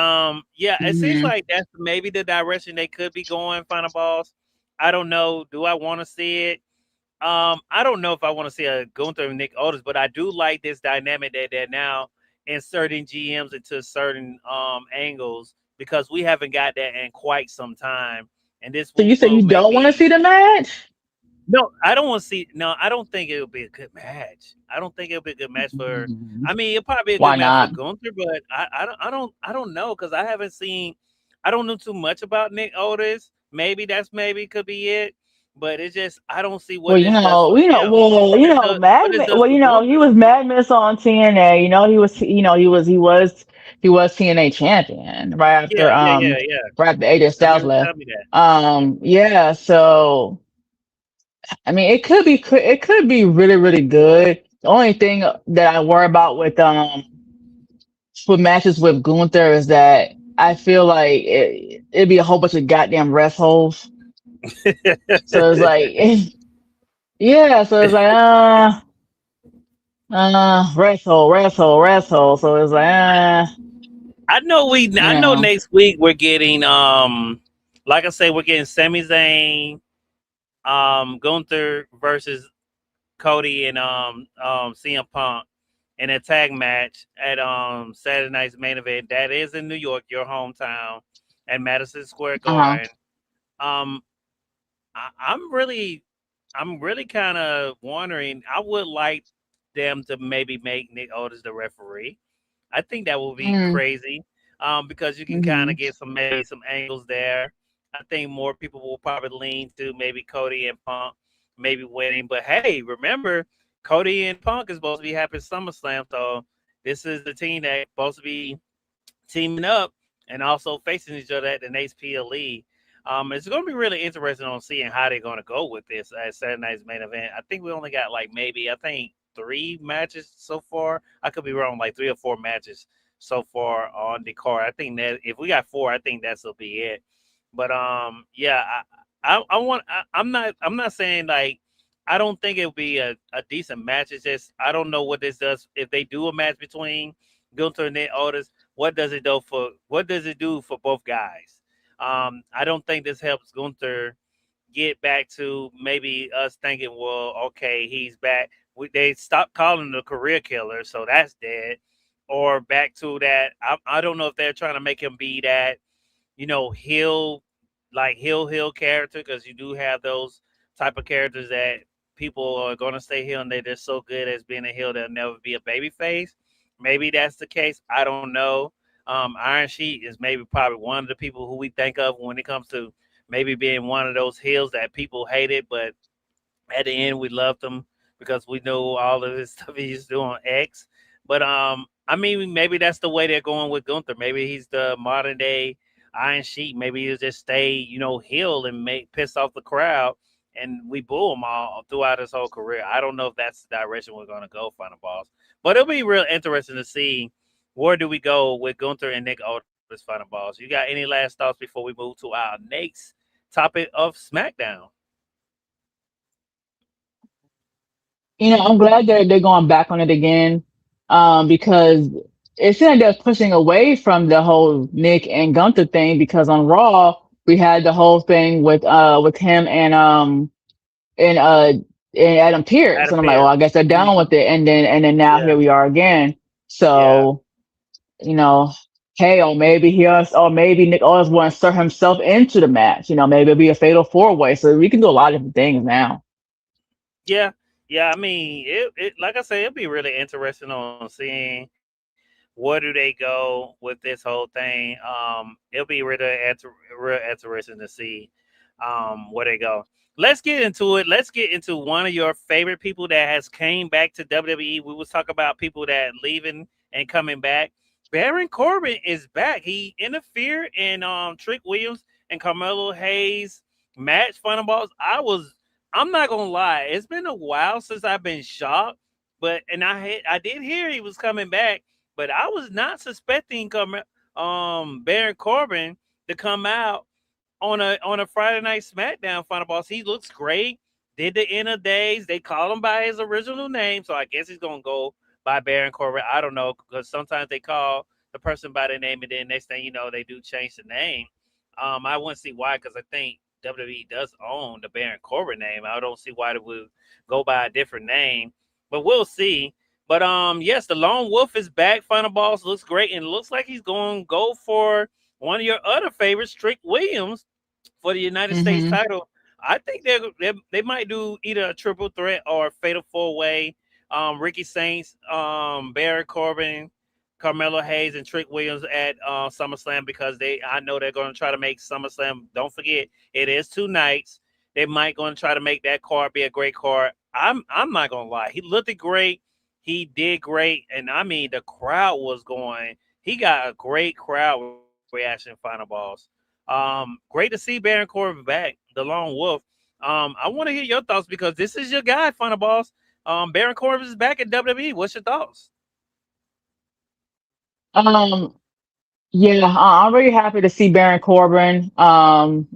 Speaker 1: yeah, it seems
Speaker 3: Mhm.
Speaker 1: like that's maybe the direction they could be going. Final balls. I don't know. Do I want to see it? I don't know if I want to see a Gunther and Nick Otis, but I do like this dynamic that they're now inserting GMs into certain angles because we haven't got that in quite some time, and this
Speaker 3: So you said
Speaker 1: will
Speaker 3: you
Speaker 1: make
Speaker 3: don't want to
Speaker 1: me.
Speaker 3: see the match?
Speaker 1: No, I don't want to see. No, I don't think it'll be a good match. I don't think it'll be a good match for.
Speaker 3: Mhm.
Speaker 1: I mean, it'll probably be a good
Speaker 3: Why
Speaker 1: match for
Speaker 3: not?
Speaker 1: Gunther, but I don't know because I haven't seen. I don't know too much about Nick Otis. maybe could be it. But it's just I don't see
Speaker 3: Well,
Speaker 1: what this does for him. What this
Speaker 3: Magnus.
Speaker 1: does
Speaker 3: Well,
Speaker 1: for
Speaker 3: he
Speaker 1: Gunther.
Speaker 3: was Magnus on TNA. He was TNA champion
Speaker 1: Yeah.
Speaker 3: right after AJ
Speaker 1: I
Speaker 3: Styles
Speaker 1: remember you
Speaker 3: left.
Speaker 1: telling me that.
Speaker 3: Yeah. So I mean, it could be really really good. The only thing that I worry about with matches with Gunther is that I feel like it'd be a whole bunch of goddamn rest holes. So it's like, yeah. So it's like, rest hole. So it's like, you
Speaker 1: I know
Speaker 3: know,
Speaker 1: next week we're getting like I say, we're getting Sami Zayn, Gunther versus Cody and CM Punk in a tag match at Saturday night's main event. That is in New York, your hometown, at Madison Square
Speaker 3: uh-huh.
Speaker 1: Garden. Um, I'm really, I'm really kind of wondering. I would like them to maybe make Nick Aldis the referee. I think that would be
Speaker 3: Mm,
Speaker 1: crazy, because you can kind of
Speaker 3: mm-hmm,
Speaker 1: get some maybe some angles there. I think more people will probably lean to maybe Cody and Punk maybe winning. But hey, remember Cody and Punk is supposed to be having SummerSlam, so this is the team that's supposed to be teaming up and also facing each other at the next PLE. It's going to be really interesting on seeing how they're going to go with this at Saturday night's main event. I think we only got like maybe I think three matches so far. I could be wrong, like three or four matches so far on the card. I think that if we got four, I think that'll be it. But yeah, I want. I'm not saying like. I don't think it'll be a decent match. It's just I don't know what this does if they do a match between Gunther and Nick Aldis. What does it do for both guys? I don't think this helps Gunther get back to maybe us thinking, well, okay, he's back. They stopped calling him the career killer, so that's dead. Or back to that. I don't know if they're trying to make him be that, heel, like heel character, because you do have those type of characters that people are going to stay heel and they're just so good as being a heel they'll never be a baby face. Maybe that's the case. I don't know. Iron Sheik is maybe probably one of the people who we think of when it comes to maybe being one of those heels that people hated, but at the end we loved him because we know all of this stuff he used to do on X. But I mean, maybe that's the way they're going with Gunther. Maybe he's the modern day Iron Sheik. Maybe he'll just stay, heel and make piss off the crowd, and we boo him all throughout his whole career. I don't know if that's the direction we're going to go, Final Boss, but it'll be real interesting to see where do we go with Gunther and Nick Aldis, Final Boss. You got any last thoughts before we move to our next topic of SmackDown?
Speaker 3: I'm glad they're going back on it again, because it seems like they're pushing away from the whole Nick and Gunther thing because on Raw we had the whole thing with him and Adam Pearce,
Speaker 1: Adam
Speaker 3: and I'm like, well,
Speaker 1: Pearce.
Speaker 3: I guess they're down
Speaker 1: Mhm.
Speaker 3: with it, and then now
Speaker 1: Yeah,
Speaker 3: here we are again.
Speaker 1: yeah.
Speaker 3: So you know, hey, or maybe Nick Aldis will insert himself into the match. Maybe it'll be a fatal four way. So we can do a lot of different things now.
Speaker 1: Yeah, yeah. I mean, it like I said, it'll be really interesting on seeing where do they go with this whole thing. It'll be real interesting to see where they go. Let's get into it. Let's get into one of your favorite people that has came back to WWE. We was talking about people that leaving and coming back. Baron Corbin is back. He interfered in Trick Williams and Carmelo Hayes match. Final balls. I'm not gonna lie. It's been a while since I've been shocked, but and I did hear he was coming back, but I was not suspecting Baron Corbin to come out on a Friday night SmackDown. Final boss. He looks great. Did the inner days. They call him by his original name, so I guess he's gonna go by Baron Corbin. I don't know because sometimes they call the person by their name, and then next thing you know, they do change the name. I wouldn't see why because I think WWE does own the Baron Corbin name. I don't see why they would go by a different name, but we'll see. But yes, the Lone Wolf is back. Final Boss looks great, and looks like he's going to go for one of your other favorites, Trick Williams, for the United States
Speaker 3: Hmm.
Speaker 1: title. I think they might do either a triple threat or a fatal four way. Ricky Saints, Baron Corbin. Carmelo Hayes and Trick Williams at SummerSlam because I know they're going to try to make SummerSlam. Don't forget, it is 2 nights. They might going to try to make that card be a great card. I'm not going to lie. He looked great. He did great, and I mean the crowd was going. He got a great crowd reaction. Final balls. Great to see Baron Corbin back, the Lone Wolf. I want to hear your thoughts because this is your guy, Final balls. Baron Corbin is back at WWE. What's your thoughts?
Speaker 3: Um, Yeah, I'm really happy to see Baron Corbin.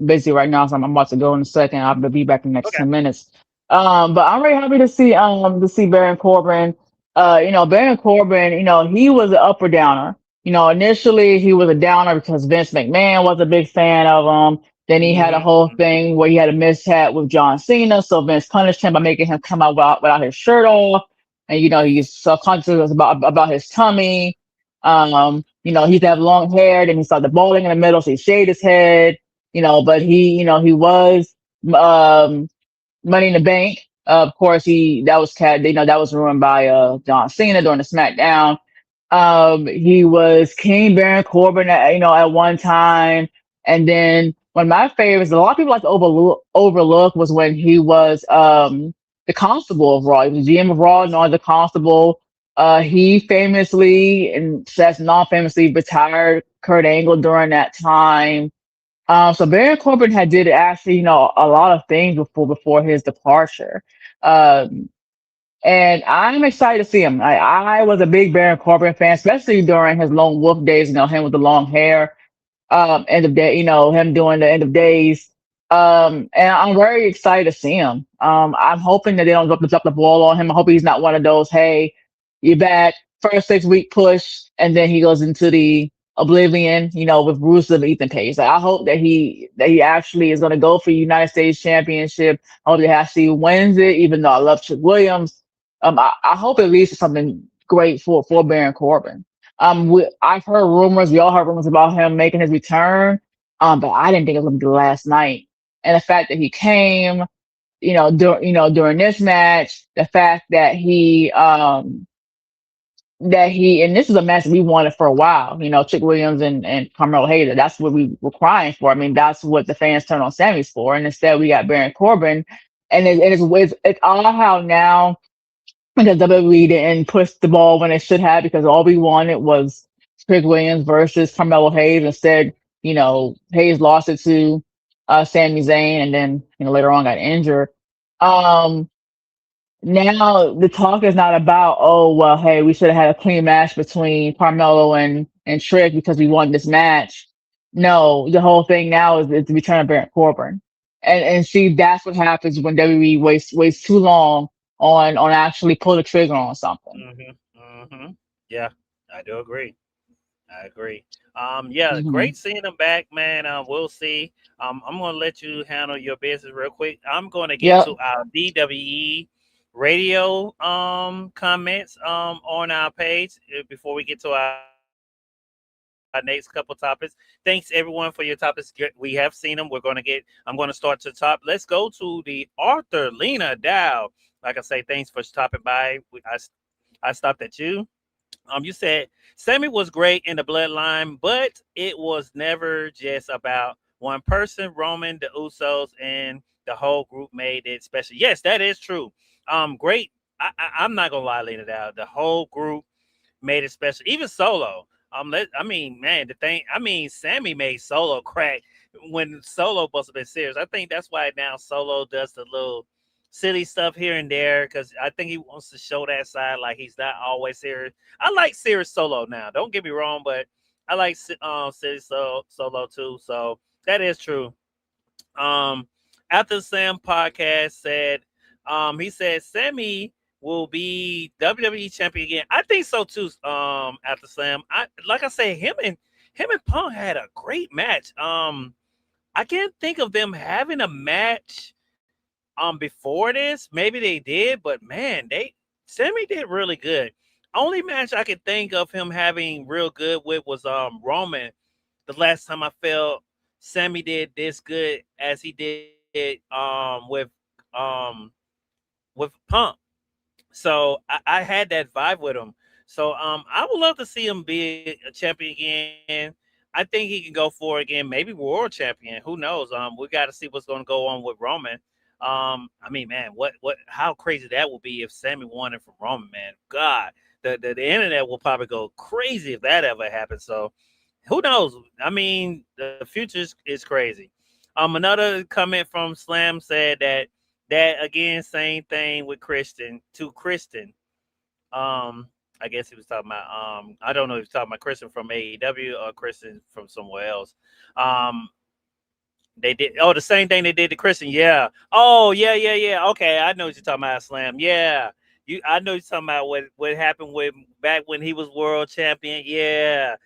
Speaker 3: Busy right now, so I'm about to go in a second. I'll be back in the next
Speaker 1: Okay.
Speaker 3: 10 minutes. But I'm really happy to see Baron Corbin. Baron Corbin, he was an up or downer. Initially he was a downer because Vince McMahon was a big fan of him. Then he had a
Speaker 1: Hmm.
Speaker 3: whole thing where he had a mishap with John Cena, so Vince punished him by making him come out without his shirt off, and he's self-conscious about his tummy. He used to have long hair, then he started balding in the middle, so he shaved his head, but he was um Money in the Bank. Of course, that was ruined by John Cena during the SmackDown. He was King Baron Corbin at one time, and then one of my favorites, a lot of people like to overlook was when he was the Constable of Raw. He was the GM of Raw, known as the Constable. He famously and / non-famously retired Kurt Angle during that time. So Baron Corbin had did actually, a lot of things before his departure. Um, and I'm excited to see him. I was a big Baron Corbin fan, especially during his Lone Wolf days, him with the long hair, end of day, him doing the end of days. And I'm very excited to see him. I'm hoping that they don't drop the ball on him. I hope he's not one of those, hey, you're back, first 6 week push, and then he goes into the oblivion, with Rusev and Ethan Page. Like, I hope that he actually is going to go for United States Championship. I hope that he actually wins it, even though I love Trick Williams. I hope it leads to something great for Baron Corbin. I've heard rumors. We all heard rumors about him making his return. But I didn't think it was going to be last night. And the fact that he came, during this match, the fact and this is a match we wanted for a while, Chick Williams and Carmelo Hayes. That's what we were crying for. I mean, that's what the fans turned on Sammy's for. And instead we got Baron Corbin. And it's all how now, because WWE didn't push the ball when it should have, because all we wanted was Trick Williams versus Carmelo Hayes. Instead, Hayes lost it to Sami Zayn, and then later on got injured. Um, Now the talk is not about, oh well, hey, we should have had a clean match between Carmelo and Trick because we won this match. No, the whole thing now is the return of Baron Corbin, and see, that's what happens when WWE wastes too long on actually pull the trigger on something.
Speaker 1: Hmm. Hmm. Yeah, I do agree. I agree. Yeah,
Speaker 3: Hmm.
Speaker 1: great seeing them back, man. We'll see. I'm gonna let you handle your business real quick. I'm gonna get
Speaker 3: Yep.
Speaker 1: to our DWE radio comments on our page before we get to our next couple topics. Thanks everyone for your topics. We have seen them. I'm going to start to the top. Let's go to the Arthur Lena Dow. Like I say, thanks for stopping by. I stopped at you. You said Sammy was great in the bloodline, but it was never just about one person. Roman, the Usos, and the whole group made it special. Yes, that is true. Great. I'm not gonna lie, Lena Dow. The whole group made it special. Even Solo. I mean, man, the thing. I mean, Sammy made Solo crack when Solo must have been serious. I think that's why now Solo does the little silly stuff here and there because I think he wants to show that side like he's not always serious. I like serious Solo now. Don't get me wrong, but I like serious Solo too. So that is true. Um, After Sam podcast said, he said Sammy will be WWE champion again. I think so too. After Sam, I like I said, him and Punk had a great match. I can't think of them having a match before this. Maybe they did, but man, they Sammy did really good. Only match I could think of him having real good with was Roman. The last time I felt Sammy did this good as he did um with Punk. So I had that vibe with him. So I would love to see him be a champion again. I think he can go for it again, maybe world champion. Who knows? We got to see what's going to go on with Roman. I mean, man, how crazy that would be if Sammy won it from Roman, man. God, the internet will probably go crazy if that ever happens. So who knows? I mean, the future is crazy. Another comment from Slam said that again, same thing with Christian to Kristen. I guess he was talking about I don't know if he was talking about Christian from AEW or Christian from somewhere else. Um, they did the same thing they did to Christian. Yeah. Oh yeah. Okay, I know what you're talking about, Slam. Yeah. I know you're talking about what happened with back when he was world champion. Yeah.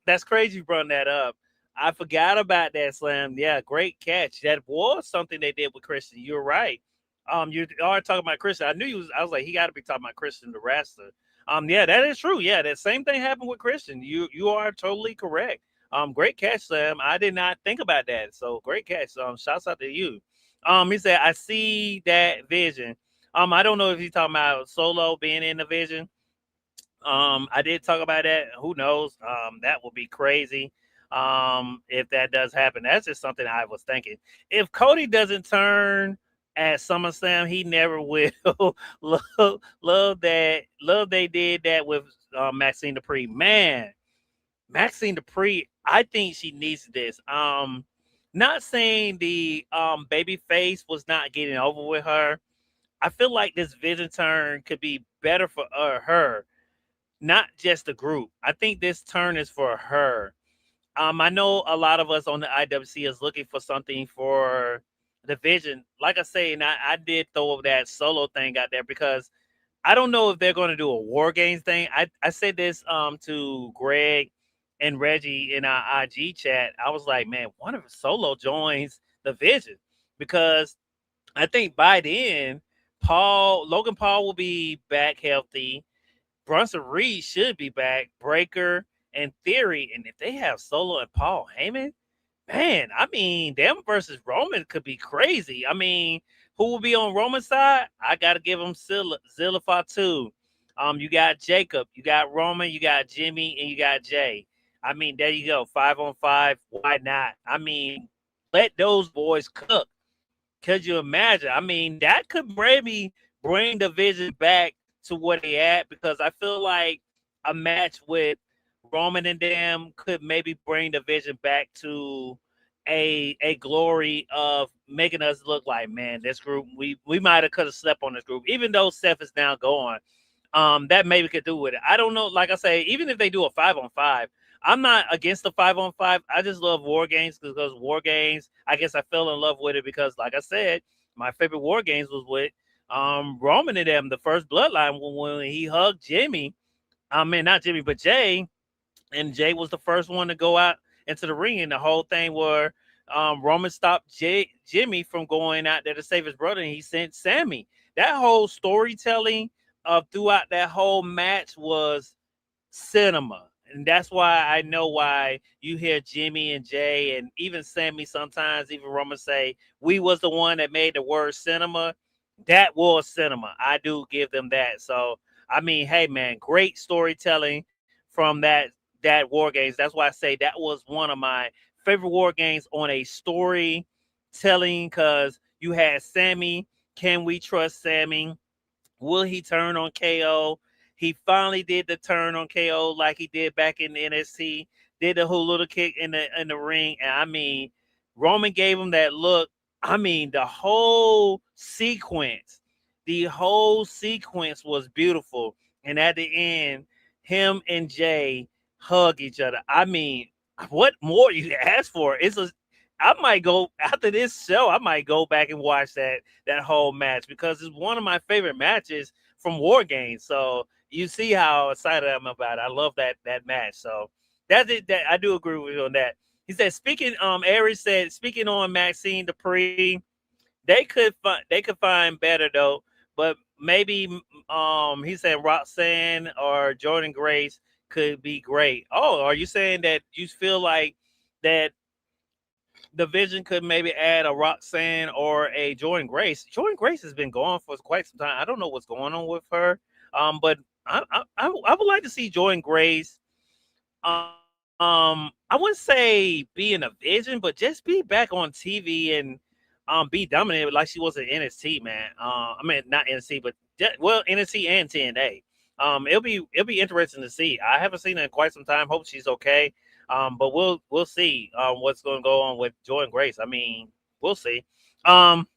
Speaker 1: That's crazy you brought that up. I forgot about that, Slam. Yeah, great catch. That was something they did with Christian. You're right. You are talking about Christian. I knew you was. I was like, he got to be talking about Christian the wrestler. Yeah, that is true. Yeah, that same thing happened with Christian. You are totally correct. Great catch, Sam. I did not think about that. So great catch. Shouts out to you. He said, I see that vision. I don't know if he's talking about Solo being in the vision. I did talk about that. Who knows? That would be crazy. If that does happen, that's just something I was thinking. If Cody doesn't turn at SummerSlam, he never will. love that. Love they did that with Maxine Dupri. Man, Maxine Dupri, I think she needs this. Not saying the baby face was not getting over with her. I feel like this vision turn could be better for her, not just the group. I think this turn is for her. I know a lot of us on the IWC is looking for something for the vision. Like I say, and I did throw that solo thing out there because I don't know if they're going to do a War Games thing. I said this to Greg and Reggie in our IG chat. I was like, man, one of Solo joins the Vision because I think by then Logan Paul will be back healthy. Bronson Reed should be back. Breaker and Theory, and if they have Solo and Paul Heyman, man, I mean, them versus Roman could be crazy. I mean, who will be on Roman's side? I gotta give him Zillify too. You got Jacob, you got Roman, you got Jimmy, and you got Jay. I mean, there you go, 5-on-5. Why not? I mean, let those boys cook. Could you imagine? I mean, that could maybe bring the Vision back to where they at because I feel like a match with Roman and them could maybe bring the Vision back to a glory of making us look like, man, this group we might have could have slept on this group, even though Seth is now gone. That maybe could do with it. I don't know. Like I say, even if they do a 5-on-5, I'm not against the 5-on-5. I just love War Games because War Games. I guess I fell in love with it because, like I said, my favorite War Games was with Roman and them, the first Bloodline when he hugged Jimmy. I mean, not Jimmy, but Jay, and Jay was the first one to go out into the ring, and the whole thing where Roman stopped Jimmy from going out there to save his brother, and he sent Sammy. That whole storytelling of throughout that whole match was cinema. And that's why I know why you hear Jimmy and Jay and even Sammy sometimes, even Roman say, we was the one that made the word cinema. That was cinema. I do give them that. So, I mean, hey, man, great storytelling from that War Games. That's why I say that was one of my favorite War Games on a storytelling because you had Sammy. Can we trust Sammy? Will he turn on KO? He finally did the turn on KO like he did back in the NXT. Did the whole little kick in the ring, and I mean, Roman gave him that look. I mean, the whole sequence was beautiful. And at the end, him and Jay hug each other. I mean, what more you ask for? I might go after this show. I might go back and watch that whole match because it's one of my favorite matches from War Games. So you see how excited I'm about it. I love that match. So that's it. That I do agree with you on that. He said, Aries said, speaking on Maxxine Dupri, they could find better though, but maybe he said Roxanne or Jordan Grace could be great. Oh, are you saying that you feel like that the Vision could maybe add a Roxanne or a Jordan Grace? Jordan Grace has been gone for quite some time. I don't know what's going on with her. But I would like to see Jordan Grace. I wouldn't say be in a vision, but just be back on TV and be dominated like she was in NXT, man. I mean not NXT, but well NXT and TNA. It'll be interesting to see. I haven't seen her in quite some time. Hope she's okay. But we'll see what's going to go on with Jordan Grace. I mean, we'll see. Um,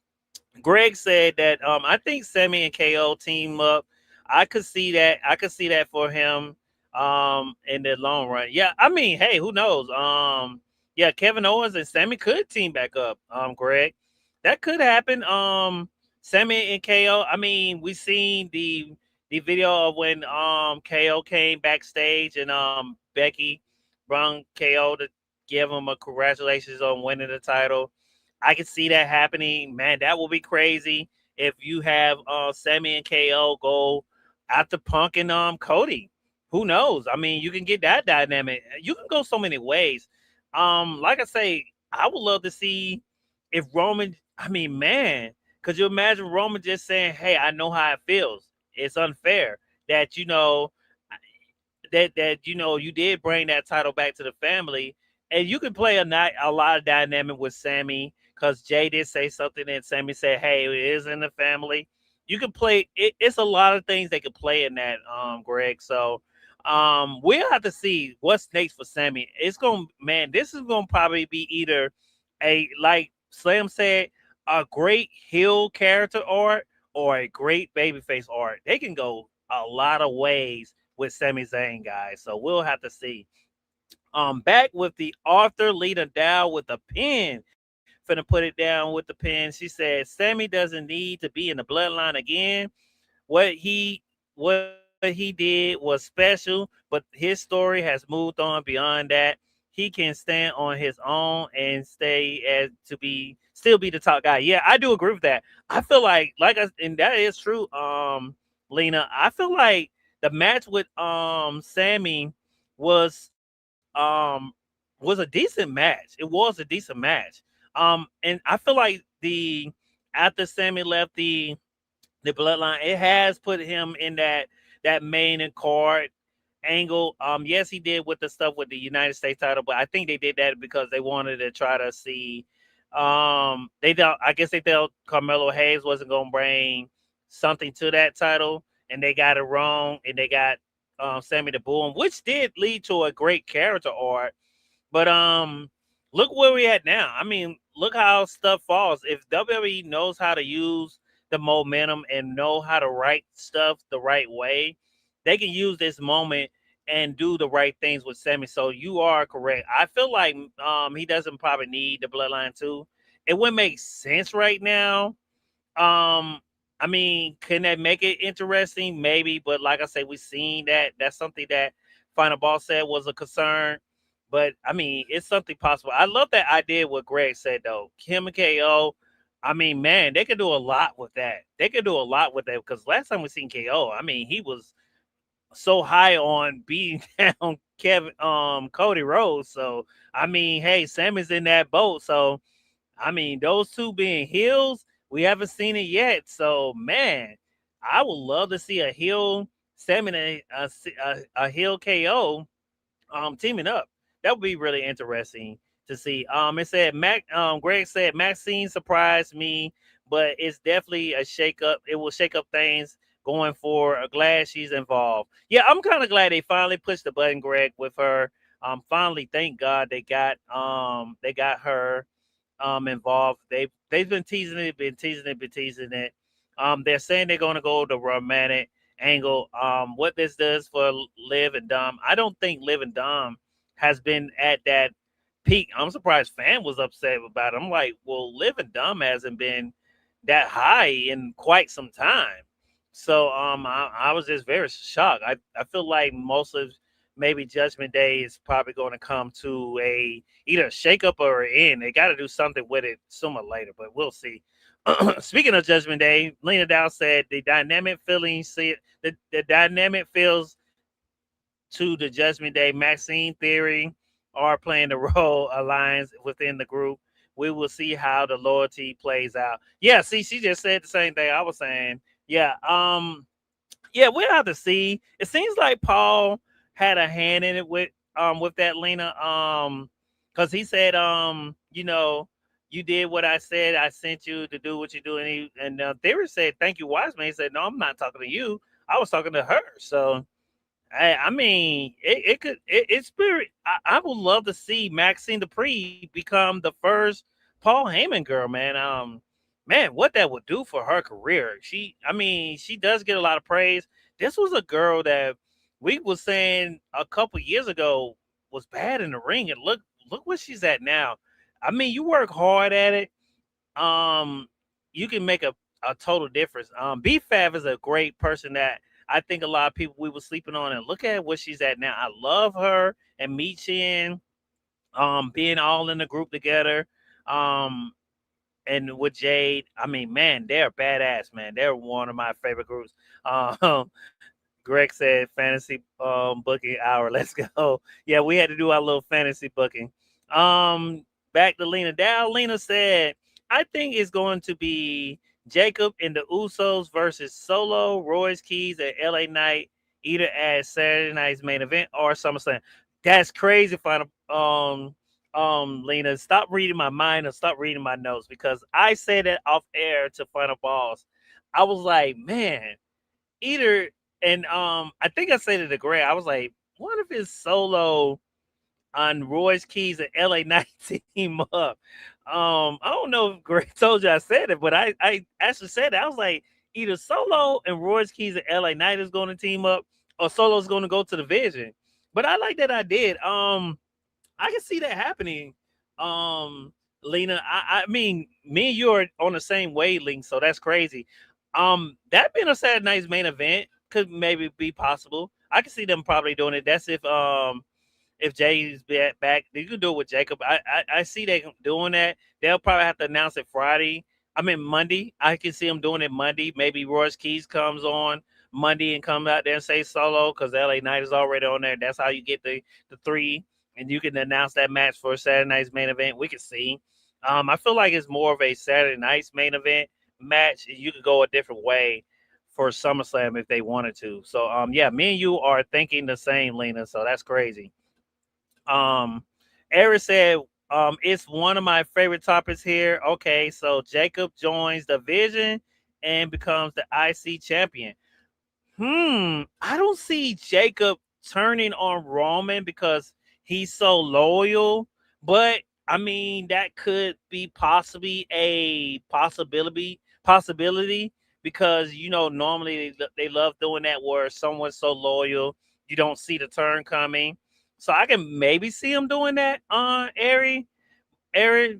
Speaker 1: Greg said that I think Sammy and KO team up. I could see that. I could see that for him in the long run. Yeah, I mean, hey, who knows? Yeah, Kevin Owens and Sammy could team back up. Greg, that could happen. Sammy and KO. I mean, we seen the video of when KO came backstage and Becky brung KO to give him a congratulations on winning the title. I can see that happening. Man, that will be crazy if you have Sammy and KO go after Punk and Cody. Who knows? I mean, you can get that dynamic. You can go so many ways. Like I say, I would love to see if Roman. I mean, man, could you imagine Roman just saying, "Hey, I know how it feels. It's unfair that you did bring that title back to the family, and you can play a lot of dynamic with Sammy because Jay did say something and Sammy said, "Hey, it is in the family." You can play it, it's a lot of things they could play in that, Greg. So we'll have to see what's next for Sammy. It's gonna man, this is gonna probably be either a like Slam said, a great heel character art or a great babyface art. They can go a lot of ways with Sami Zayn, guys. So we'll have to see. Back with the author, Lita Dow with a pen. Finna put it down with the pen. She said, Sammy doesn't need to be in the bloodline again. What he what he did was special, but his story has moved on beyond that. He can stand on his own and stay as to be still be the top guy. Yeah, I do agree with that. I feel and that is true, Lena. I feel like the match with Sammy was was a decent match. It was a decent match. And I feel like the after Sammy left the bloodline, it has put him in that main and card angle. Yes, he did with the stuff with the United States title, but I think they did that because they wanted to try to see. They thought I guess they thought Carmelo Hayes wasn't gonna bring something to that title, and they got it wrong, and they got Sammy the Boom, which did lead to a great character arc. But look where we at now. I mean, look how stuff falls. If WWE knows how to use the momentum and know how to write stuff the right way, they can use this moment and do the right things with Sammy. So you are correct. I feel like he doesn't probably need the bloodline too. It wouldn't make sense right now. I mean, can that make it interesting? Maybe, but like I said, we've seen that. That's something that Final Boss said was a concern. But I mean, it's something possible. I love that idea. What Greg said though, Kim and KO. I mean, man, they could do a lot with that. They could do a lot with that because last time we seen KO, I mean, he was so high on beating down Cody Rhodes. So I mean, hey, Sammy's in that boat. So I mean, those two being heels, we haven't seen it yet. So man, I would love to see a heel Sammy and a heel KO teaming up. That would be really interesting to see. It said Greg said Maxxine surprised me, but it's definitely a shake up. It will shake up things going forward. I'm glad she's involved. Yeah, I'm kind of glad they finally pushed the button, Greg, with her. Finally, thank God they got her involved. They've been teasing it, been teasing it. They're saying they're gonna go the romantic angle. What this does for Liv and Dom, I don't think Liv and Dom has been at that peak. I'm surprised Fan was upset about it. I'm like, well, Liv and Dom hasn't been that high in quite some time. So I was just very shocked. I feel like most of maybe Judgment Day is probably going to come to a either a shakeup or an end. They got to do something with it sooner or later, but we'll see. Speaking of Judgment Day, Lena Dow said the dynamic feelings the dynamic feels to the Judgment Day Maxxine theory are playing the role alliance within the group. We will see how the loyalty plays out. Yeah, see, she just said the same thing I was saying. Yeah, Yeah, we'll have to see. It seems like Paul had a hand in it with that Lena. Because he said, you did what I said. I sent you to do what you do, and Theory said, "Thank you, Wiseman." He said, "No, I'm not talking to you. I was talking to her." So I mean, it's spirit. I would love to see Maxine Dupri become the first Paul Heyman girl, man. Man, what that would do for her career. I mean, she does get a lot of praise. This was a girl that we was saying a couple years ago was bad in the ring, and look where she's at now. I mean, you work hard at it. Um, you can make a total difference. BFAB is a great person that I think a lot of people we were sleeping on, and look at where she's at now. I love her and Michin, being all in the group together. Um, and with Jade, I mean, man, they're badass, man. They're one of my favorite groups. Um, Greg said fantasy booking hour. Let's go. Yeah, we had to do our little fantasy booking. Um, Back to Lena Dow. Lena said, I think it's going to be Jacob and the Usos versus Solo, Royce Keys at LA Knight, either at Saturday night's main event or SummerSlam. That's crazy, final Lena. Stop reading my mind and stop reading my notes, because I said that off air to Final Balls. I was like, man, either and I think I said it to Greg. I was like, what if it's Solo on Royce Keys and LA Knight team up? I don't know if Greg told you I said it, but I actually said it. I was like, either Solo and Royce Keys and LA Knight is going to team up, or Solo's going to go to the Vision. But I like that I did. I can see that happening. Lena, I mean, me and you are on the same wavelength, so that's crazy. That being a Saturday night's main event could maybe be possible. I can see them probably doing it. That's if Jay's back, you can do it with Jacob. I see they doing that. They'll probably have to announce it Friday. I mean Monday. I can see them doing it Monday. Maybe Royce Keys comes on Monday and come out there and say Solo, because LA Knight is already on there. That's how you get the three, and you can announce that match for Saturday night's main event. We can see. I feel like it's more of a Saturday night's main event match. You could go a different way for SummerSlam if they wanted to. So yeah, me and you are thinking the same, Lena. So that's crazy. Um, Eric said, it's one of my favorite topics here. Okay, so Jacob joins the Vision and becomes the IC champion. I don't see Jacob turning on Roman because he's so loyal, but I mean that could be possibly a possibility, because normally they love doing that where someone's so loyal you don't see the turn coming. So I can maybe see him doing that on Aaron,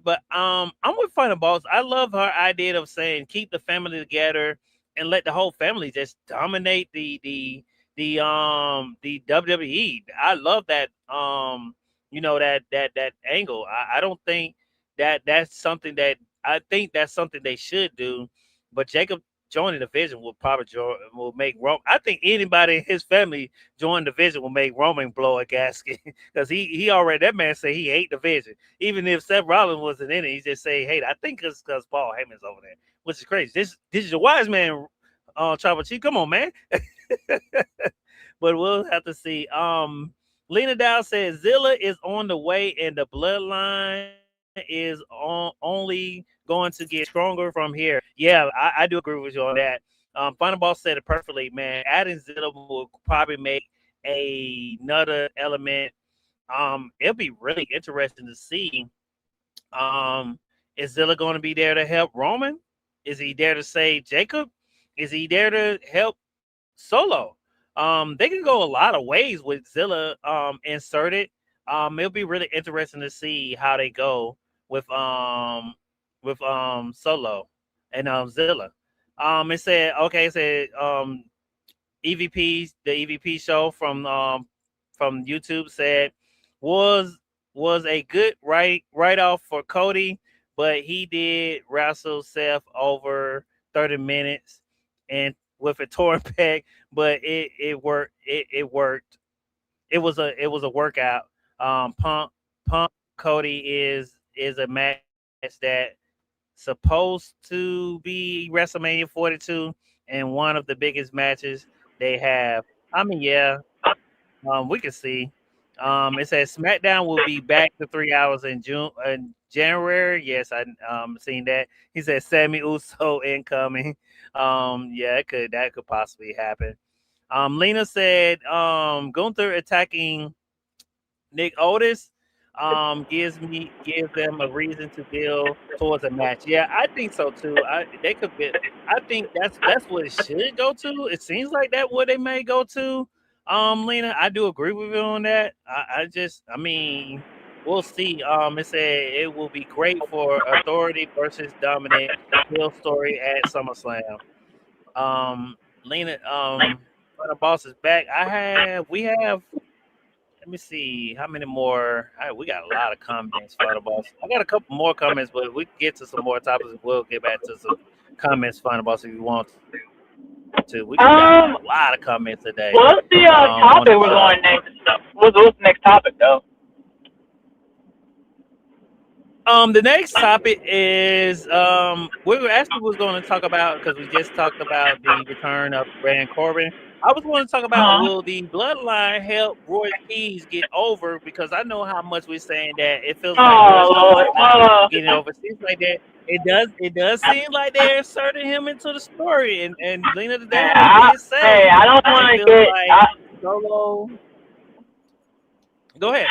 Speaker 1: but I'm with Final Boss. I love her idea of saying keep the family together and let the whole family just dominate the WWE. I love that that angle. I don't think that's something that I think that's something they should do, but Jacob joining the division will probably will make Roman. I think anybody in his family join the division will make Roman blow a gasket because he already, that man said he hate the division. Even if Seth Rollins wasn't in it, he just say hate. I think it's because Paul Heyman's over there, which is crazy. This is a wise man, Tribal Chief. Come on, man. But we'll have to see. Lena Dow says Zilla is on the way, and the bloodline is only going to get stronger from here. Yeah, I do agree with you on that. Final Boss said it perfectly, man. Adding Zilla will probably make another element. It'll be really interesting to see. Um, is Zilla going to be there to help Roman? Is he there to save Jacob? Is he there to help Solo? They can go a lot of ways with Zilla inserted. It'll be really interesting to see how they go with Solo and Zilla. It said EVP, the EVP show from YouTube said was was a good write off for Cody, but he did wrestle Seth over 30 minutes and with a torn pec, but it worked. It worked. It was a workout. Punk Cody is a match that supposed to be WrestleMania 42 and one of the biggest matches. they have. I mean, yeah, we can see. It says SmackDown will be back to 3 hours in January. Yes, I seen that. He said Sammy Uso incoming. Yeah, that could possibly happen. Lena said Gunther attacking Nick Aldis gives them a reason to build towards a match. Yeah, I think so too. They could be. I think that's what it should go to. It seems like that what they may go to. Lena, I do agree with you on that. I mean, we'll see. It said it will be great for Authority versus Dominant Hill story at SummerSlam. Lena, the boss is back. We have let me see how many more. We got a lot of comments for the boss. I got a couple more comments, but we can get to some more topics. We'll get back to some comments, Final Boss, if you want to. We got a lot of comments today.
Speaker 3: What's the topic we're going next? What's the next topic though?
Speaker 1: The next topic is we were actually was going to talk about because we just talked about the return of Baron Corbin. I was going to talk about will the bloodline help Royce Keys get over, because I know how much we're saying that it feels like getting over. It seems like that it does seem like they're inserting him into the story, and Lena the Dad did say,
Speaker 3: hey, I don't want to get
Speaker 1: Solo. Go ahead.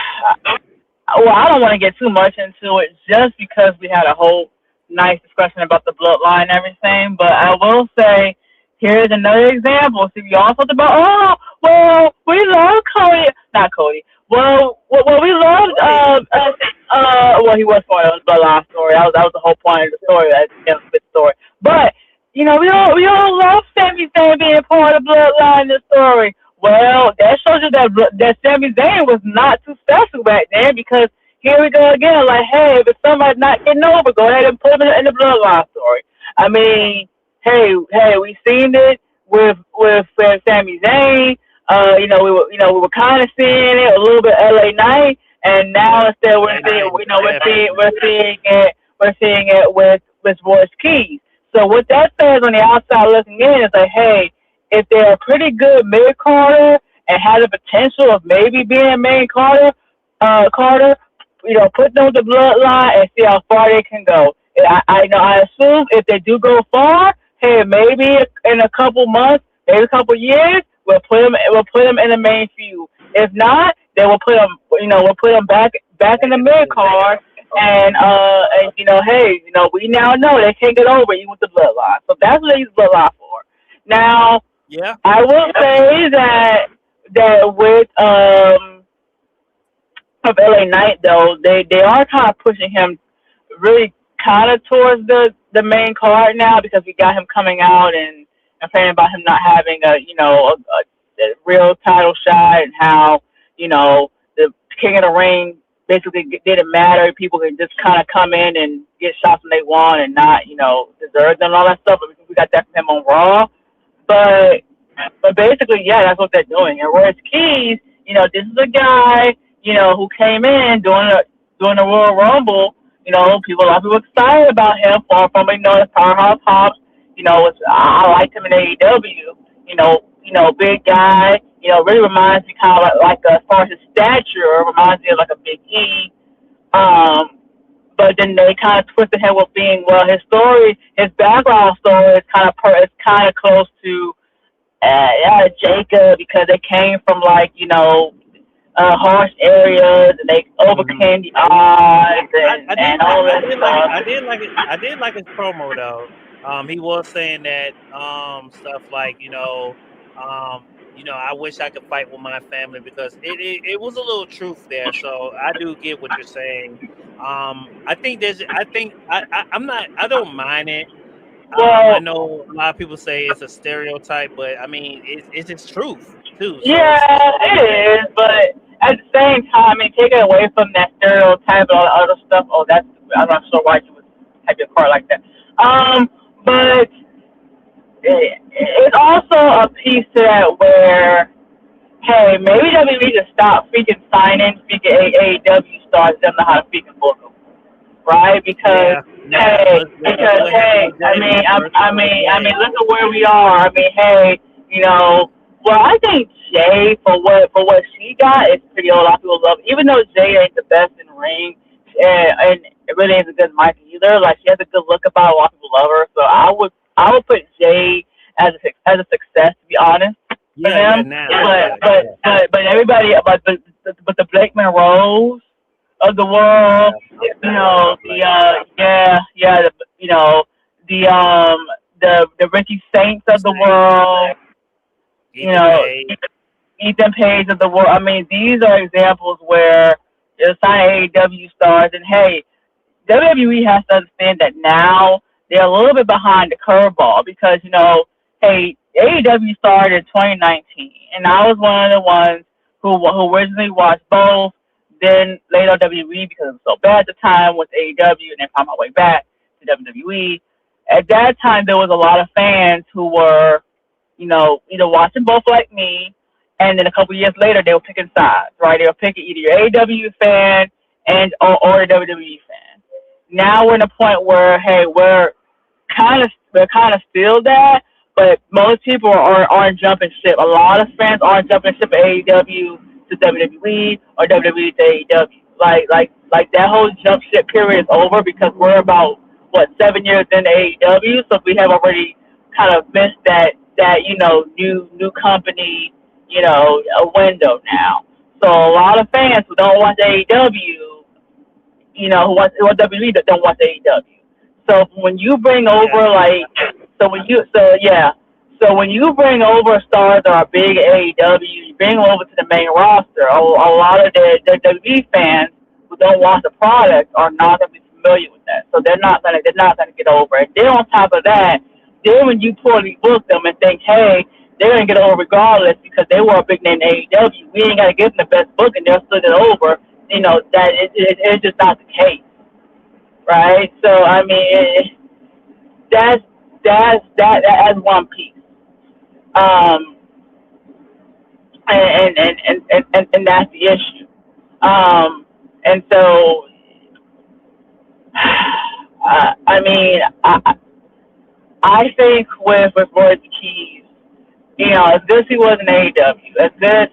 Speaker 3: Well, I don't want to get too much into it just because we had a whole nice discussion about the bloodline and everything. But I will say, here's another example. So we all talked about, oh, well, we love Cody. Not Cody. Well, we loved, well, he was part of the bloodline story. That was the whole point of the story. That's a good story. But, we all love Sami Zayn being part of the bloodline in the story. Well, that shows you that Sami Zayn was not too special back then, because here we go again. Like, hey, if somebody's not getting over, go ahead and put him in the bloodline story. I mean, hey, we've seen it with Sami Zayn. We were kind of seeing it a little bit LA Knight, and now instead we're seeing it with Royce Keys. So what that says on the outside looking in is like, hey, if they're a pretty good mid-carder and have the potential of maybe being main Carter, put them on the bloodline and see how far they can go. I assume if they do go far, hey, maybe in a couple months, maybe a couple years, we'll put them in the main feud. If not, then we'll put them back in the mid-card. And hey, we now know they can't get over even with the bloodline. So that's what they use bloodline for. Now,
Speaker 1: yeah,
Speaker 3: I will say that with of LA Knight though, they are kind of pushing him really kind of towards the main card now, because we got him coming out and saying about him not having a real title shot, and how the King of the Ring basically didn't matter. People can just kind of come in and get shots when they want and not deserve them and all that stuff. But we got that from him on Raw. But basically, yeah, that's what they're doing. And Royce Keys, this is a guy, who came in during the Royal Rumble. A lot of people excited about him from as Powerhouse Hobbs. I liked him in AEW. Big guy. Really reminds me kind of like as far as his stature, reminds me of like a Big E. But then they kind of twisted him with being, well, his background story is kind of close to Jacob, because they came from harsh areas, and they overcame the odds and all that stuff.
Speaker 1: I did like his promo though. He was saying that stuff like I wish I could fight with my family, because it was a little truth there. So I do get what you're saying. I don't mind it.
Speaker 3: Well,
Speaker 1: I know a lot of people say it's a stereotype, but I mean it's its truth too. So
Speaker 3: yeah, it is. But at the same time, take it away from that stereotype and all the other stuff. Oh, I'm not sure why you would have your car like that. But it's also a piece to that where, hey, maybe WWE just stop freaking signing freaking AEW stars. They don't know how to freaking book them, right? Because hey, look at where we are. Hey, Well, I think Jay for what she got is pretty old. A lot of people love, even though Jay ain't the best in the ring, and it really ain't a good mic either. Like she has a good look about. It. A lot of people love her, so I would put Jay as a success, to be honest, for
Speaker 1: Yeah, yeah,
Speaker 3: them.
Speaker 1: now,
Speaker 3: But
Speaker 1: yeah,
Speaker 3: but
Speaker 1: yeah,
Speaker 3: but everybody, but the Blake Monroes of the world,
Speaker 1: yeah.
Speaker 3: you
Speaker 1: I
Speaker 3: know,
Speaker 1: love
Speaker 3: the
Speaker 1: Blake.
Speaker 3: you know, the Ricky Saints of the
Speaker 1: Saint,
Speaker 3: world, you
Speaker 1: Ethan
Speaker 3: know,
Speaker 1: Page.
Speaker 3: Ethan Page of the world. I mean, these are examples where it's sign AEW stars, and hey, WWE has to understand that now they're a little bit behind the curveball because hey, AEW started in 2019, and I was one of the ones who originally watched both, then later WWE because it was so bad at the time with AEW, and then found my way back to WWE. At that time, there was a lot of fans who were either watching both like me, and then a couple years later they were picking sides, right? They were picking either your AEW fan or a WWE fan. Now we're in a point where hey, we're kind of still that, but most people aren't jumping ship. A lot of fans aren't jumping ship at AEW to WWE or WWE to AEW. Like that whole jump ship period is over because we're about 7 years into AEW, so we have already kind of missed that new company a window now. So a lot of fans who don't watch AEW who watch WWE that don't watch AEW. So when you bring
Speaker 1: Yeah,
Speaker 3: over when you bring over stars that are big at AEW, you bring them over to the main roster. A lot of the WWE fans who don't watch the product are not going to be familiar with that, so they're not gonna get over it. Then on top of that, then when you poorly book them and think, hey, they're gonna get over regardless because they were a big name in AEW. We ain't gotta give them the best book and they'll still get over. That it's just not the case, right? So I mean, that's that's one piece, um, and that's the issue. And so, I mean, I think with Royce Keys, as good as he was in AEW, as good as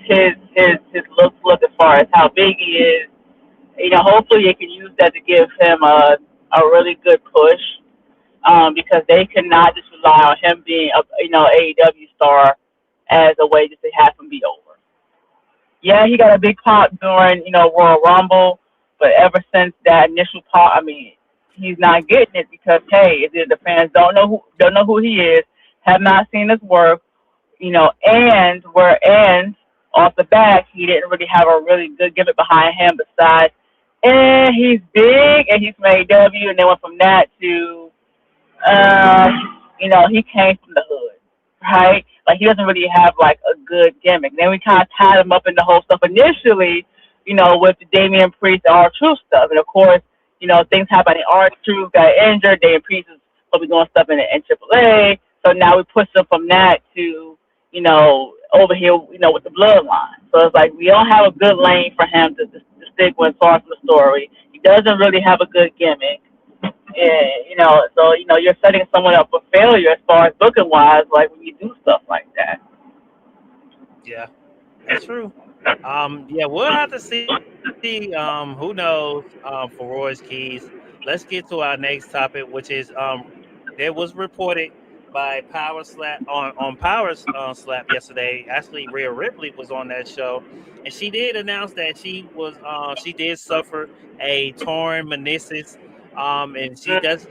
Speaker 3: his looks look as far as how big he is, hopefully they can use that to give him a really good push, because they cannot just rely on him being a AEW star as a way just to have him be over. Yeah, he got a big pop during Royal Rumble, but ever since that initial pop, I mean, he's not getting it because hey, either the fans don't know who he is, have not seen his work, and off the back he didn't really have a really good gimmick behind him besides, and he's big and he's from AEW, and then went from that to uh, he came from the hood, right? Like he doesn't really have like a good gimmick. Then we kind of tied him up in the whole stuff initially, with the Damian Priest and R-Truth stuff, and of course, things happened. R-Truth got injured. Damian Priest is probably doing stuff in AAA, so now we push him from that to over here, with the bloodline. So it's like we don't have a good lane for him to stick with as far as the story. He doesn't really have a good gimmick. Yeah, so you're setting someone up for failure as far as booking wise, like when you do stuff like that.
Speaker 1: yeah, that's true. Yeah, we'll have to see. Who knows? For Roy's Keys. Let's get to our next topic, which is there was reported by Power Slap on Power Slap yesterday. Actually, Rhea Ripley was on that show, and she did announce that she did suffer a torn meniscus. And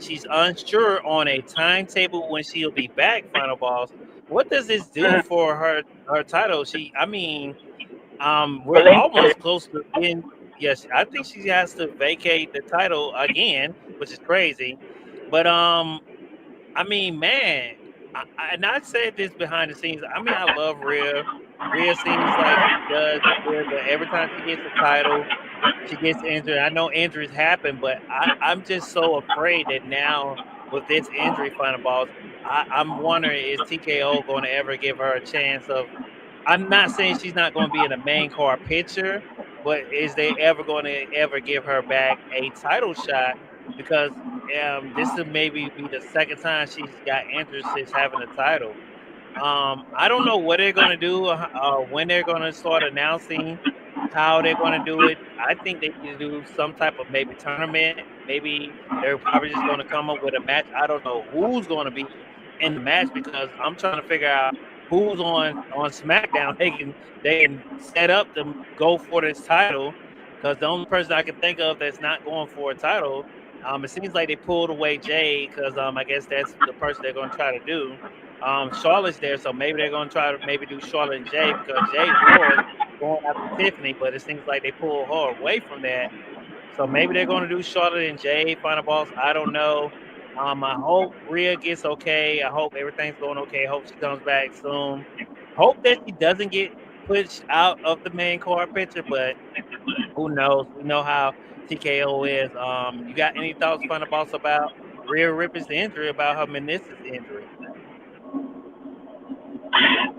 Speaker 1: she's unsure on a timetable when she'll be back. Final balls. What does this do for her title? I mean, we're almost close to being. Yes, I think she has to vacate the title again, which is crazy. But I mean, man, and I said this behind the scenes. I mean, I love Rhea. Rhea seems like she does good, but every time she gets the title, she gets injured. I know injuries happen, but I'm just so afraid that now with this injury, final balls, I'm wondering is TKO going to ever give her a chance of? I'm not saying she's not going to be in the main card picture, but is they ever going to ever give her back a title shot? Because this will maybe be the second time she's got injured since having a title. I don't know what they're gonna do, when they're gonna start announcing how they're gonna do it. I think they need to do some type of maybe tournament. Maybe they're probably just gonna come up with a match. I don't know who's gonna be in the match because I'm trying to figure out who's on SmackDown. They can set up to go for this title because the only person I can think of that's not going for a title. It seems like they pulled away Jay because I guess that's the person they're gonna try to do. Charlotte's there, so maybe they're gonna try to maybe do Charlotte and Jay because Jay was going after Tiffany, but it seems like they pulled her away from that. So maybe they're gonna do Charlotte and Jay final boss. I don't know. I hope Rhea gets okay. I hope everything's going okay. Hope she comes back soon. Hope that she doesn't get pushed out of the main card picture, but who knows? We know how TKO is. You got any thoughts, final boss, about Rhea Ripley's injury, about her meniscus injury?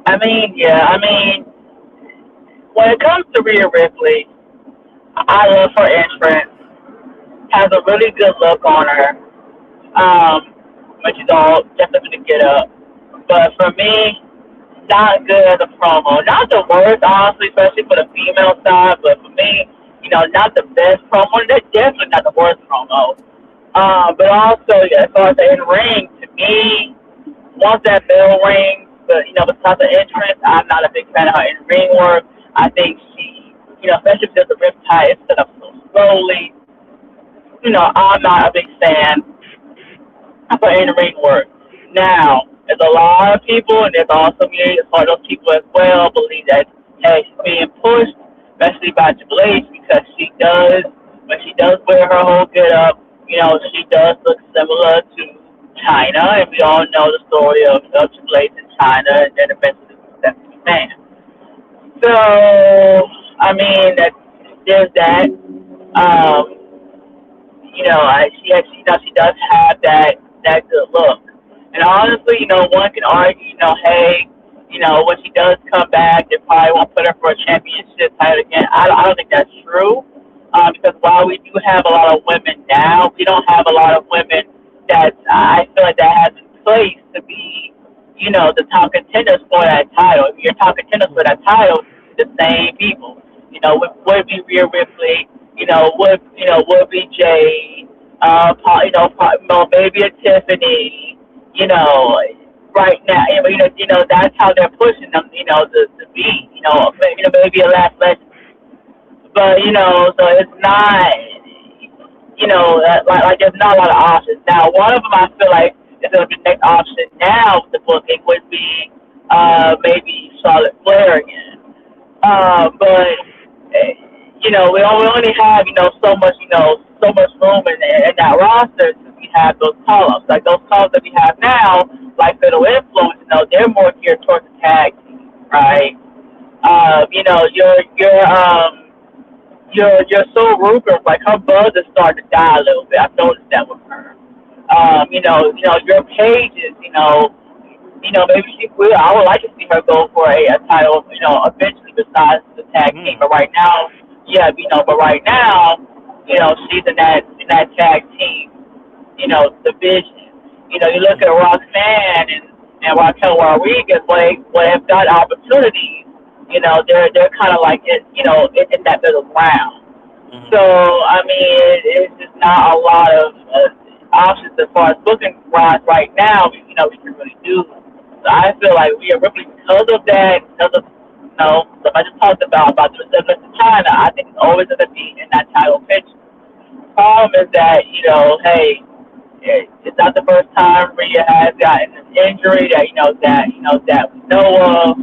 Speaker 3: I mean, when it comes to Rhea Ripley, I love her entrance. Has a really good look on her. When she's all definitely gonna get up. But for me, not good as a promo. Not the worst, honestly, especially for the female side. But for me, not the best promo. That's definitely not the worst promo. But also, yeah, as far as the in ring, to me, once that bell rings, but besides the entrance, I'm not a big fan of her in ring work. I think she, especially if there's a rip tie, it's set up so slowly. I'm not a big fan of her in ring work. Now, there's a lot of people, and there's also me, as part of those people as well, believe that hey, she's being pushed, especially by Triple H, because when she does wear her whole get up, she does look similar to China, and we all know the story of Triple H in China, and then eventually Stephanie McMahon. So, I mean, there's that. She does have that good look. And honestly, one can argue, hey, when she does come back, they probably won't put her for a championship title again. I don't think that's true. Because while we do have a lot of women now, we don't have a lot of women that I feel like that has in place to be, the top contenders for that title. If your top contenders for that title, the same people. Would be Rhea Ripley, would be Jay, maybe a Tiffany, right now, that's how they're pushing them, to be, maybe a last legend. But, so it's not, like there's not a lot of options. Now, one of them I feel like is going to be the next option now with the booking would be maybe Charlotte Flair again. But we only have so much room in that roster to we have those call-ups. Like those call-ups that we have now, like Fatal Influence, they're more geared towards the tag team, right? Your Soul Rupert, like her buzz is starting to die a little bit. I've noticed that with her. Your pages, maybe she will. I would like to see her go for a title, eventually besides the tag team. But right now, she's in that tag team, division. You look at Roxanne and Raquel Rodriguez, when they've got opportunities, they're kind of like in that middle ground.
Speaker 1: Mm-hmm.
Speaker 3: So I mean, it's just not a lot of options as far as booking wise right now. We can really do. So I feel like we are really because of that, because of stuff I just talked about the resemblance to China. I think it's always going to be in that title picture. Problem is that hey, it's not the first time Rhea has gotten an injury that that we know of.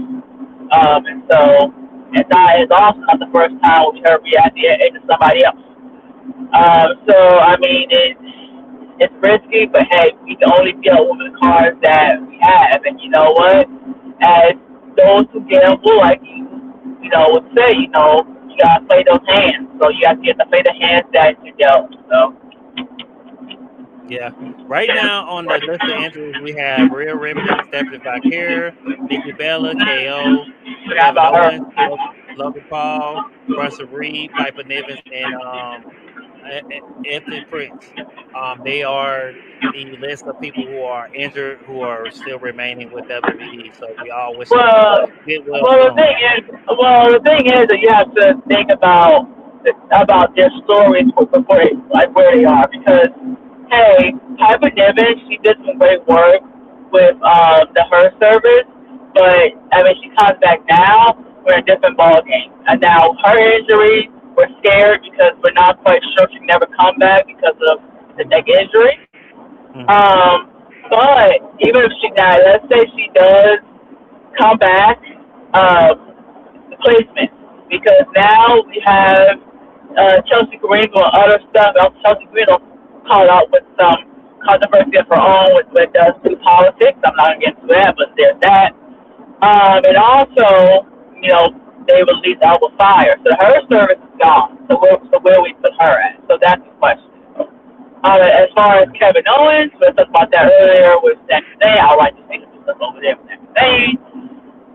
Speaker 3: And so it's also not the first time we heard Rhea at the end of somebody else. So I mean, it's risky, but hey, we can only deal with the cards that we have, and you know what? As those who gamble, like would say, you gotta play those hands. So you have to play the hands that you dealt. So.
Speaker 1: Yeah. Right now on the list of injuries, we have Rhea Ripley, Stephanie Vaquer, Nikki Bella, KO, Kevin Owens, Logan Paul, Bronson Reed, Piper Niven, and If the Prince, they are the list of people who are injured who are still remaining with WWE. So we all wish them
Speaker 4: Well,
Speaker 1: goodwill
Speaker 4: well,
Speaker 1: soon.
Speaker 4: the thing is that you have to think about their stories before they, like where they are, because hey, Piper Niven, she did some great work with the her service, but I mean she comes back now, we're in a different ball game, and now her injury, we're scared because we're not quite sure she can never come back because of the neck injury.
Speaker 1: Hmm.
Speaker 4: But even if she died, let's say she does come back, placement, because now we have Chelsea Green doing other stuff. Chelsea Green will call out with some controversy of her own with through politics. I'm not against that, but there's that. And also, you know, they released Alba Fire, so her service is gone. So where we put her at? So that's the question. As far as Kevin Owens, we talked about that earlier with Sami Zayn. I would like to see him over there with Sami Zayn.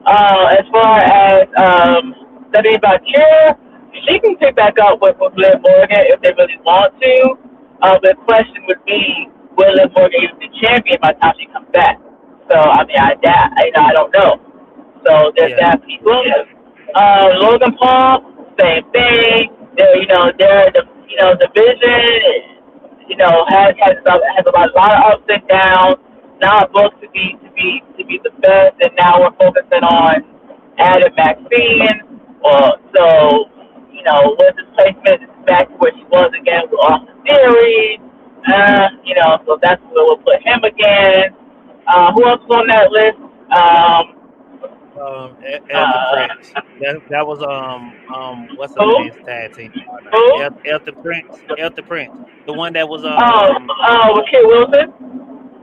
Speaker 4: As far as studying about Kira, she can pick back up with Liv Morgan if they really want to. The question would be, will Liv Morgan even be champion by the time she comes back? So I mean, I don't know. So there's
Speaker 1: Yeah.
Speaker 4: that piece. Logan Paul, same thing. They're the division. Has a lot of ups and downs. Not booked to be the best, and now we're focusing on adding Maxxine. So with this placement, it's back to where she was again with Austin Theory. So that's where we'll put him again. Who else is on that list?
Speaker 1: El the Prince. That was what's the
Speaker 4: Who?
Speaker 1: man's tag team partner?
Speaker 4: Who?
Speaker 1: El the Prince. El the Prince. The one that was
Speaker 4: With Kid Wilson?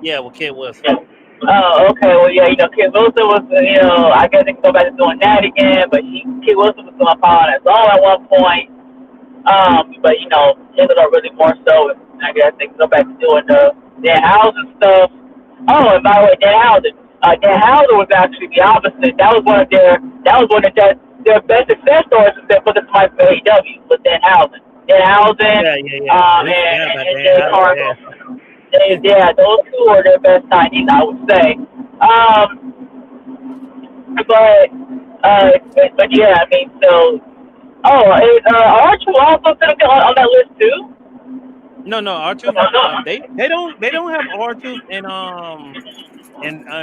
Speaker 1: yeah, with Kid Wilson.
Speaker 4: Oh, okay. Well, yeah, Kid Wilson was, I guess they can go back to doing that again, but Kid Wilson was going to fall on his own at one point. But, ended up really more so, I guess they can go back to doing their housing stuff. Oh, and by the way, Dan Houser was actually the opposite. That was one of their best success stories except for the fight for AEW with Dan Housen. Dan Housen, and Jay Cargill. Yeah, those two are their best signings, I would say. But yeah, I mean, so. Oh, is Archer also sitting on that list too?
Speaker 1: No, R-Truth. They don't have R-Truth and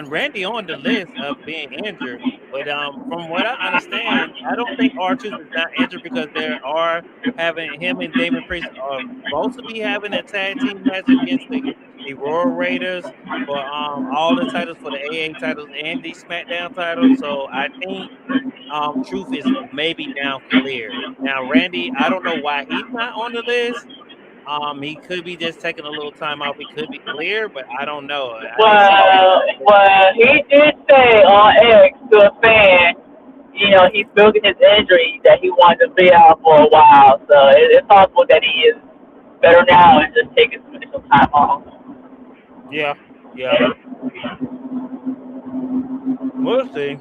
Speaker 1: Randy on the list of being injured. But from what I understand, I don't think R-Truth is not injured because they are having him and Damon Priest are supposed to be having a tag team match against the Royal Raiders for all the titles for the AA titles and the SmackDown titles. So I think Truth is maybe now cleared. Now Randy, I don't know why he's not on the list. He could be just taking a little time off. He could be clear, but I don't know. I didn't see Randy.
Speaker 4: Well, he did say on X to a fan, he's milking his injury that he wanted to be out for a while. So it's possible that he is better now and just taking some additional time off.
Speaker 1: Yeah. We'll see.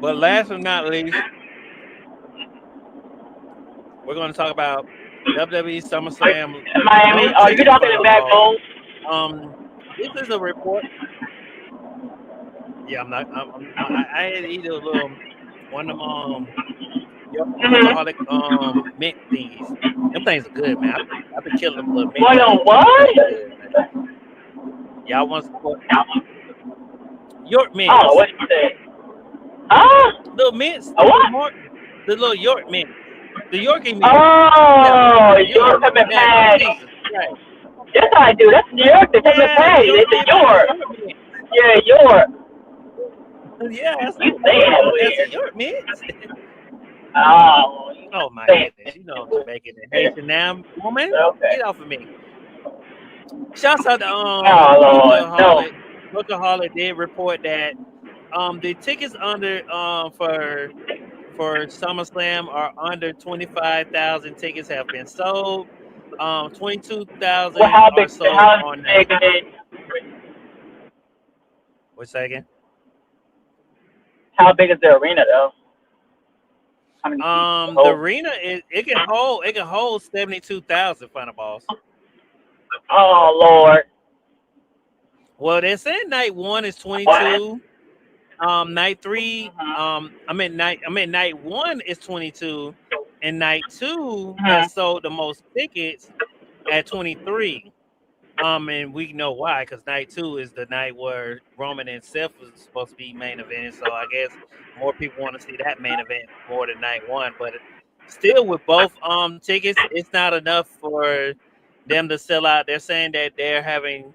Speaker 1: But last but not least, we're going to talk about WWE SummerSlam.
Speaker 4: Miami, are you talking to Back Home?
Speaker 1: This is a report. Yeah, I'm not. I had to eat a little one of them alcoholic mint thingies. Them things are good, man. I've been killing them little mint.
Speaker 4: What?
Speaker 1: Y'all want some York mints?
Speaker 4: Oh, what you say?
Speaker 1: Little mints.
Speaker 4: What?
Speaker 1: The little York mints. The Yorkie mints.
Speaker 4: Oh, York pepper patty.
Speaker 1: Right.
Speaker 4: That's how I do. That's New York. The pepper patty. It's a York. Yeah, York.
Speaker 1: Yeah, that's
Speaker 4: a
Speaker 1: York mints.
Speaker 4: Oh
Speaker 1: my goodness. I'm Jamaican and Haitian now, woman.
Speaker 4: Okay.
Speaker 1: Get off of me. Shouts out to Dr. Harley did report that the tickets under for SummerSlam are under 25,000 tickets have been sold. 22,000 are sold on that. What's that again?
Speaker 4: How big is the arena though? How many seats?
Speaker 1: The arena it can hold 72,000 final boss.
Speaker 4: Oh Lord.
Speaker 1: Well, they're saying night 1 is 22. Night 3, night 1 is 22, and night 2 has sold the most tickets at 23. And we know why, because night 2 is the night where Roman and Seth was supposed to be main event. So I guess more people want to see that main event more than night 1. But still, with both tickets, it's not enough for them to sell out. They're saying that they're having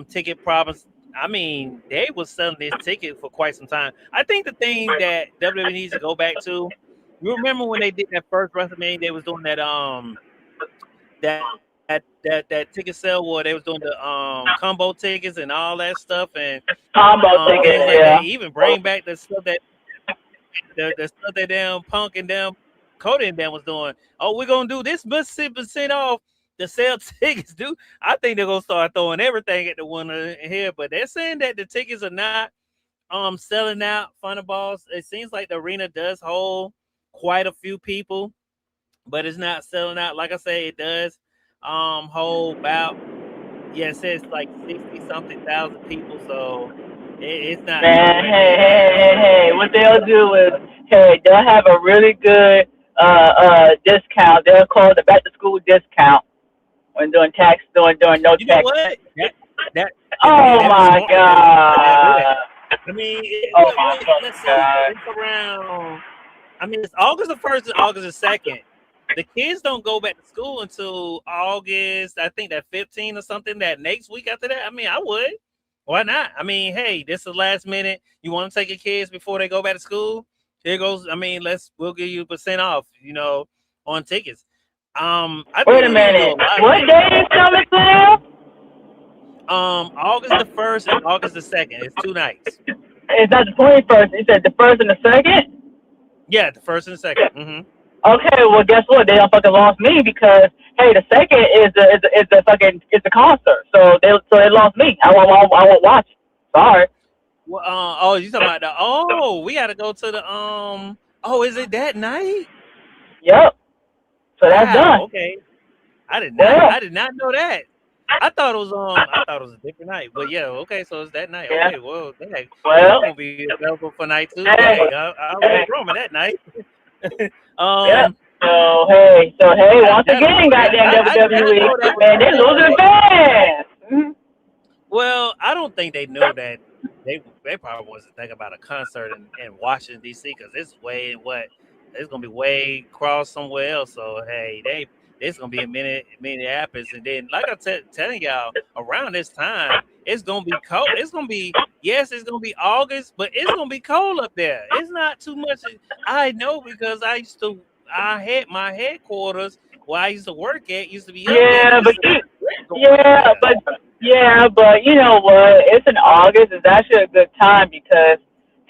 Speaker 1: ticket problems. I mean, they was selling this ticket for quite some time. I think the thing that WWE needs to go back to, you remember when they did that first WrestleMania, they was doing that ticket sale where they was doing the combo tickets and all that stuff, and
Speaker 4: Combo tickets,
Speaker 1: like
Speaker 4: yeah.
Speaker 1: they even bring back the stuff that damn Punk and damn Cody and them was doing. Oh, we're gonna do this 50% off the sale tickets, dude. I think they're gonna start throwing everything at the one here, but they're saying that the tickets are not selling out. Final balls. It seems like the arena does hold quite a few people, but it's not selling out. Like I say, it does hold about, it says like 60 something thousand people, so it's not.
Speaker 4: Man, hey, what they'll do is, they'll have a really good discount. They'll call it the back to school discount when doing tax, doing no
Speaker 1: You know
Speaker 4: tax.
Speaker 1: what?
Speaker 4: Oh my God.
Speaker 1: I mean,
Speaker 4: Oh my
Speaker 1: let's see.
Speaker 4: God.
Speaker 1: It's around. I mean, it's August the 1st and August the 2nd. The kids don't go back to school until August, I think that 15 or something, that next week after that. I mean, I would. Why not? I mean, hey, this is last minute. You want to take your kids before they go back to school? Here goes. I mean, we'll give you % off, on tickets.
Speaker 4: Wait a minute. What day is SummerSlam?
Speaker 1: August the 1st and August the 2nd. It's 2 nights.
Speaker 4: It's not the 21st. You said the 1st and the 2nd?
Speaker 1: Yeah, the 1st and the 2nd. Mm-hmm.
Speaker 4: Okay, well, guess what? They don't fucking lost me because the 2nd is the concert. So they lost me. I won't watch. Sorry.
Speaker 1: Well, you talking about we got to go to the is it that night?
Speaker 4: Yep. So that's done.
Speaker 1: Okay. I did not know that. I thought it was a different night, but yeah, okay, so it's that night. Okay, well, it's gonna be available for night 2. Hey, I'll be Roman that night.
Speaker 4: Yep. So once again, goddamn WWE, man, they're losing fans.
Speaker 1: Well, I don't think they know that they probably wasn't thinking about a concert in Washington D.C. because it's gonna be way across somewhere else. So hey, it's gonna be a Minneapolis, and then like I'm telling y'all, around this time it's gonna be cold. It's gonna be it's gonna be August, but it's gonna be cold up there. It's not too much. I know because I had my headquarters where I used to work at used to be
Speaker 4: but you know what? It's in August. It's actually a good time because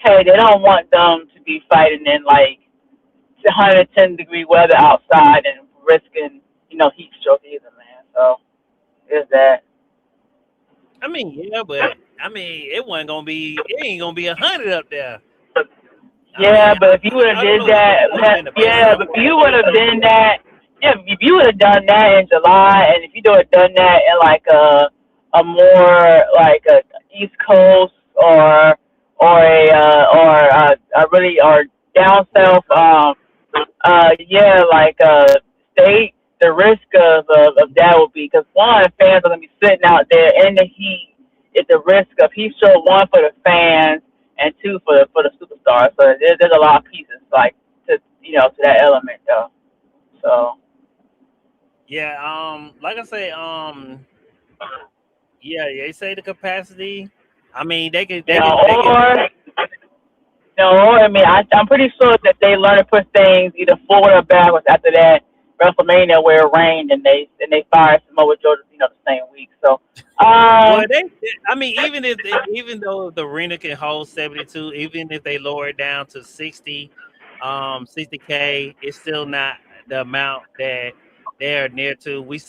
Speaker 4: they don't want them to be fighting in like 110-degree weather outside and risking, heat stroke either, man. So there's that.
Speaker 1: I mean, but it wasn't gonna be. It ain't gonna be 100 up there.
Speaker 4: But if you would have did that, but if you would have done that, if you would have done that in July, and if you would have done that in like a more like a East Coast or down south, state, the risk of that would be because one, fans are gonna be sitting out there in the heat. It's the risk of heat stroke, one for the fans and two for the superstars. So there's a lot of pieces to that element though. So
Speaker 1: like I say, they say the capacity. I mean, they could.
Speaker 4: I'm pretty sure that they learn to put things either forward or backwards after that WrestleMania where it rained and they fired Samoa Joe, the same week. So,
Speaker 1: even though the arena can hold 72, even if they lower it down to 60, 60K, it's still not the amount that they're near to. Are you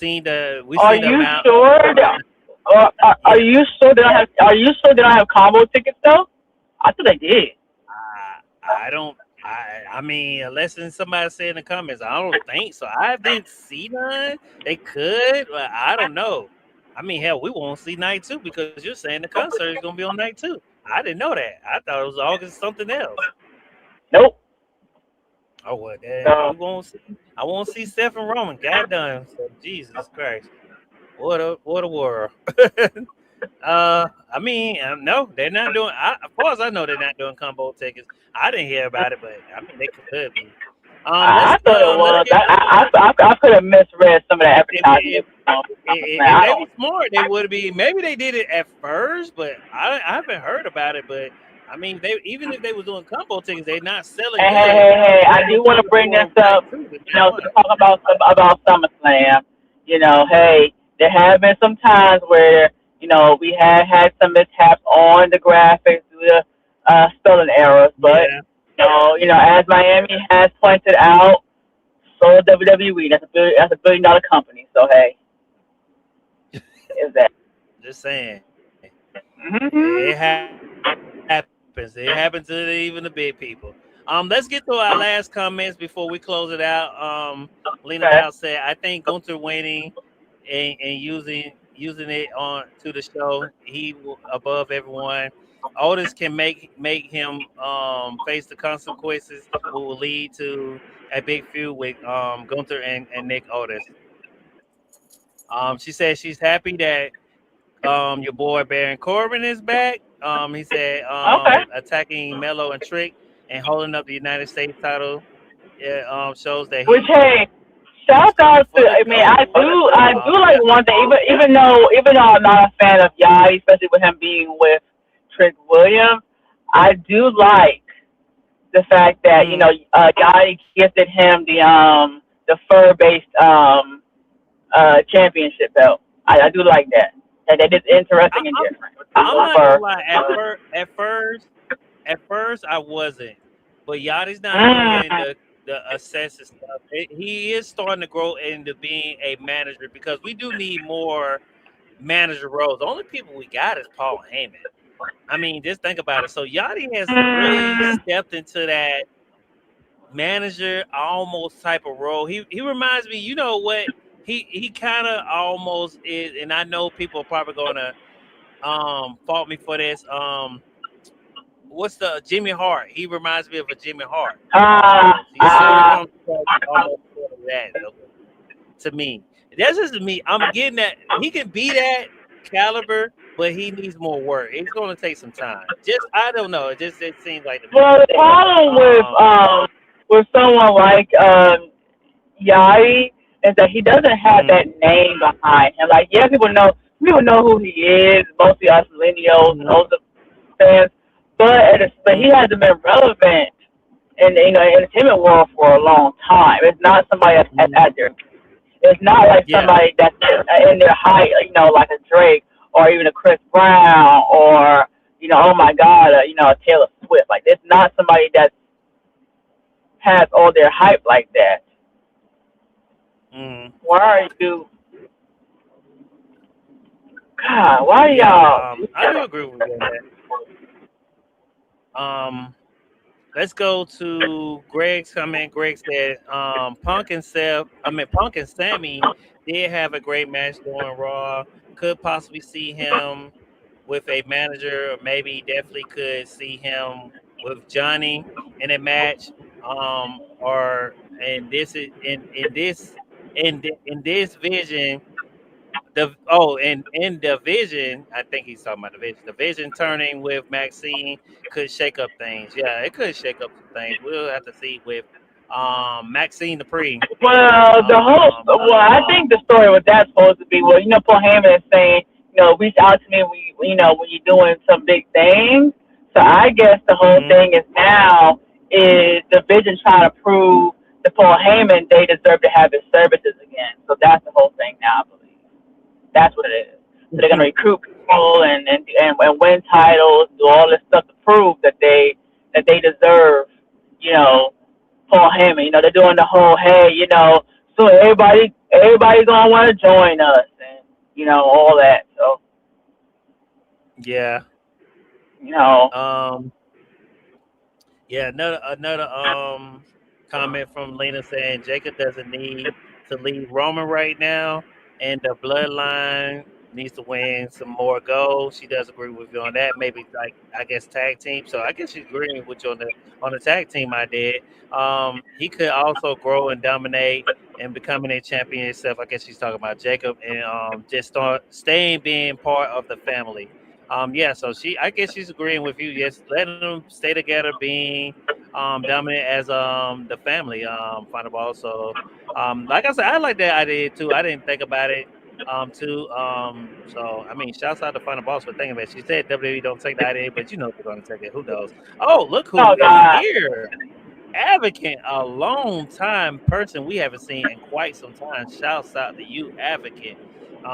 Speaker 1: sure they don't have combo tickets though? I thought they did.
Speaker 4: I don't
Speaker 1: I mean, unless somebody say in the comments, I don't think so. I didn't see none. They could, but I don't know. I mean, hell, we won't see night two because you're saying the concert is gonna be on night two. I didn't know that. I thought it was August something else.
Speaker 4: Nope.
Speaker 1: Oh well, then we
Speaker 4: So
Speaker 1: won't see. I won't see Seth and Roman. God done. So Jesus Christ, what a world. I mean, no, they're not doing. As far as I know, they're not doing combo tickets. I didn't hear about it, but I mean, they could be.
Speaker 4: I thought it
Speaker 1: Let's
Speaker 4: was.
Speaker 1: get
Speaker 4: I could have misread some of the
Speaker 1: if
Speaker 4: advertising.
Speaker 1: if
Speaker 4: I
Speaker 1: they were
Speaker 4: don't.
Speaker 1: smart, they would be. Maybe they did it at first, but I haven't heard about it. But I mean, they even if they was doing combo tickets, they're not selling
Speaker 4: Hey, hey,
Speaker 1: good.
Speaker 4: hey, hey!
Speaker 1: They're
Speaker 4: I do
Speaker 1: just
Speaker 4: want to
Speaker 1: doing it
Speaker 4: bring this
Speaker 1: for night
Speaker 4: up.
Speaker 1: two, the
Speaker 4: You
Speaker 1: night
Speaker 4: know, to
Speaker 1: one.
Speaker 4: talk about SummerSlam. You know, hey, there have been some times where we had some mishaps on the graphics due to spelling errors, but
Speaker 1: Yeah, yeah.
Speaker 4: as Miami has pointed out, so is WWE. That's a billion-dollar company. So hey, is that?
Speaker 1: Just saying, it
Speaker 4: Mm-hmm.
Speaker 1: happens. It happens to even the big people. Let's get to our last comments before we close it out. Lena
Speaker 4: Okay.
Speaker 1: Dow said, "I think Gunther winning and using it on to the show, above everyone. Aldis can make him face the consequences, what will lead to a big feud with Gunther and Nick Aldis." She said she's happy that your boy Baron Corbin is back. He said
Speaker 4: Okay.
Speaker 1: attacking Melo and Trick and holding up the United States title shows that
Speaker 4: Which
Speaker 1: he
Speaker 4: hey,
Speaker 1: he's
Speaker 4: shout
Speaker 1: coming
Speaker 4: out to.
Speaker 1: for the
Speaker 4: I mean,
Speaker 1: gold.
Speaker 4: I do like
Speaker 1: Yeah.
Speaker 4: one thing. Even though I'm not a fan of Yachty, especially with him being with Trick Williams, I do like the fact that
Speaker 1: Mm,
Speaker 4: Yachty gifted him the fur based championship belt. I do like that. That is
Speaker 1: I,
Speaker 4: interesting and
Speaker 1: I'm
Speaker 4: different.
Speaker 1: I'm not gonna
Speaker 4: Fur.
Speaker 1: lie. At first I wasn't, but Yachty's not doing
Speaker 4: Mm.
Speaker 1: the assessing stuff. He is starting to grow into being a manager because we do need more manager roles. The only people we got is Paul Heyman. I mean, just think about it. So Yachty has really
Speaker 4: Mm.
Speaker 1: stepped into that manager almost type of role. He reminds me, you know what? He kind of almost is, and I know people are probably gonna fault me for this. What's the Jimmy Hart? He reminds me of a Jimmy Hart
Speaker 4: Ah.
Speaker 1: almost. He sort of comes across almost sort of that to me. That's just to me. I'm getting that he can be that caliber, but he needs more work. It's going to take some time. Just I don't know. It seems like to me.
Speaker 4: Well, the problem
Speaker 1: Um,
Speaker 4: with someone like Yai is that he doesn't have
Speaker 1: mm,
Speaker 4: that name behind him. Like, yeah, people know who he is, mostly us millennials and
Speaker 1: mhm,
Speaker 4: older fans, but he
Speaker 1: mm,
Speaker 4: hasn't been relevant in the entertainment world for a long time. It's not somebody that's
Speaker 1: mhm.
Speaker 4: at their. It's not like
Speaker 1: Yeah,
Speaker 4: somebody that's in their height, like a Drake or even a Chris Brown or oh my God, a Taylor Swift. Like, it's not somebody that has all their hype like that.
Speaker 1: mm,
Speaker 4: Why are you? God, why
Speaker 1: yeah.
Speaker 4: y'all?
Speaker 1: I do agree with you on that. Let's go to Greg's comment. Greg said, Punk and Sammy did have a great match during Raw. Could possibly see him with a manager, or maybe definitely could see him with Johnny in a match. Or and this is in this vision, and in the vision, I think he's talking about the vision. The vision turning with Maxine could shake up things. Yeah, it could shake up some things. We'll have to see with Maxine Dupri.
Speaker 4: Well,
Speaker 1: Um,
Speaker 4: I think the story with that's supposed to be, well, Paul Heyman is saying, reach out to me when you're doing some big things. So I guess the whole
Speaker 1: mhm.
Speaker 4: thing is now is the Vision trying to prove to Paul Heyman they deserve to have his services again. So that's the whole thing now, I believe. That's what it is. So they're gonna recruit people and win titles, do all this stuff to prove that they deserve, you know, Paul Heyman. They're doing the whole hey, so everybody's gonna want to join us and all that. So
Speaker 1: Yeah.
Speaker 4: you know,
Speaker 1: Um, Yeah, another comment from Lena saying Jacob doesn't need to leave Roman right now, and the bloodline needs to win some more gold. She does agree with you on that. Maybe like I guess tag team. So I guess she's agreeing with you on the tag team I did. He could also grow and dominate and becoming a champion himself. I guess she's talking about Jacob and just start staying being part of the family. Yeah, so I guess she's agreeing with you. Yes, letting them stay together, being dominant as the family final ball. So like I said, I like that idea too. I didn't think about it too. So I mean, shouts out to Final Boss for thinking of it. She said WWE don't take the idea, but you know they're gonna take it. Who knows? Oh, look who
Speaker 4: Oh
Speaker 1: is
Speaker 4: God.
Speaker 1: here. Advocate, a long time person we haven't seen in quite some time. Shouts out to you, Advocate.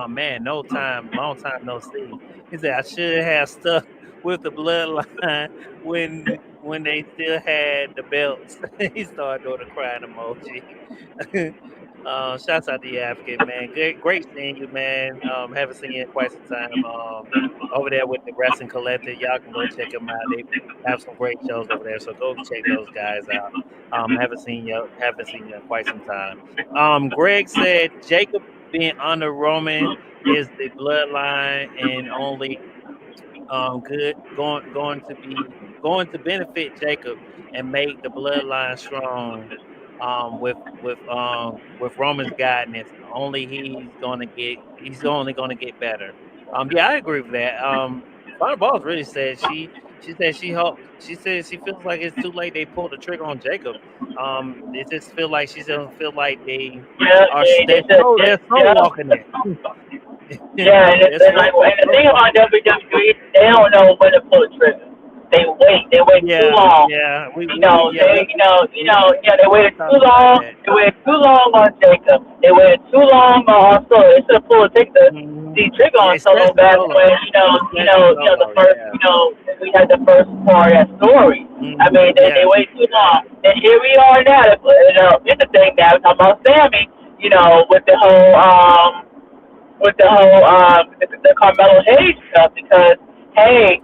Speaker 1: Man, no time, long time no see. He said I should have stuck with the bloodline when they still had the belts. He started doing a crying emoji. Shouts out to you, Advocate, man. Great seeing you, man. Haven't seen you in quite some time. Over there with the Wrestling Collective, y'all can go check them out. They have some great shows over there, so go check those guys out. Haven't seen you in quite some time. Greg said Jacob being under Roman is the bloodline and only good going to benefit Jacob and make the bloodline strong. With Roman's guidance, he's only gonna get better. Yeah, I agree with that. Final Balls really said she said she hoped she said she feels like it's too late they pulled the trigger on Jacob. It just feel like she doesn't feel like they
Speaker 4: Yeah,
Speaker 1: are
Speaker 4: they
Speaker 1: they're slow
Speaker 4: yeah.
Speaker 1: walking it.
Speaker 4: Yeah, and,
Speaker 1: They're slow,
Speaker 4: and the
Speaker 1: slow
Speaker 4: thing about
Speaker 1: walking it.
Speaker 4: WWE, they don't know when to pull the trigger. They wait too
Speaker 1: Yeah,
Speaker 4: long.
Speaker 1: yeah.
Speaker 4: You know,
Speaker 1: We
Speaker 4: yeah, they waited too
Speaker 1: talked about
Speaker 4: long.
Speaker 1: that.
Speaker 4: They waited too long on Jacob. They waited too long on Solo. They should have pulled
Speaker 1: Hmm.
Speaker 4: the trigger
Speaker 1: Yeah,
Speaker 4: on Solo
Speaker 1: especially
Speaker 4: back when
Speaker 1: solo. Especially
Speaker 4: the
Speaker 1: solo.
Speaker 4: first
Speaker 1: Yeah.
Speaker 4: we had the first part of that story. I
Speaker 1: Hmm.
Speaker 4: mean, they
Speaker 1: Yeah.
Speaker 4: waited too long, and here we are now. It's the thing now. We're talking about Sammy. With the whole the Carmelo Hayes stuff because hey,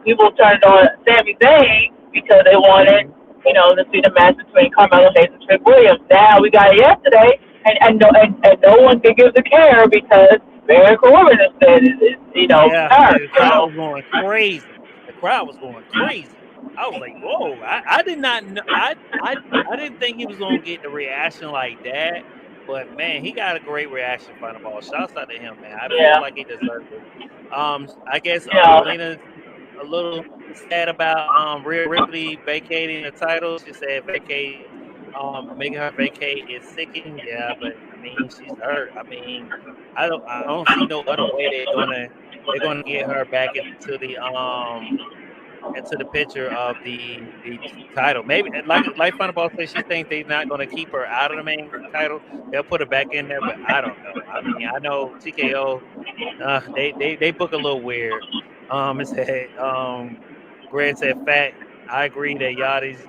Speaker 4: people turned on Sami Zayn because they wanted
Speaker 1: Hmm.
Speaker 4: to see the match between Carmelo Hayes and Trick Williams. Now we got it yesterday, and no one can give the care because Baron Corbin instead is
Speaker 1: Yeah.
Speaker 4: hurt.
Speaker 1: The crowd was going crazy. The crowd was going crazy. I was like, whoa! I did not know. I didn't think he was gonna get the reaction like that. But man, he got a great reaction. Final ball. Shouts out to him, man. I feel
Speaker 4: Yeah,
Speaker 1: like he deserved it. I guess
Speaker 4: you know,
Speaker 1: Lena's a little sad about Rhea Ripley vacating the title. She said making her vacate is sickening. Yeah, but I mean she's hurt. I mean I don't see no other way they're gonna get her back into the picture of the title. Maybe like Funnaball says, she thinks they're not going to keep her out of the main title. They'll put her back in there, but I don't know. I mean, I know TKO. They book a little weird. It said Greg said fat. I agree that Yachty's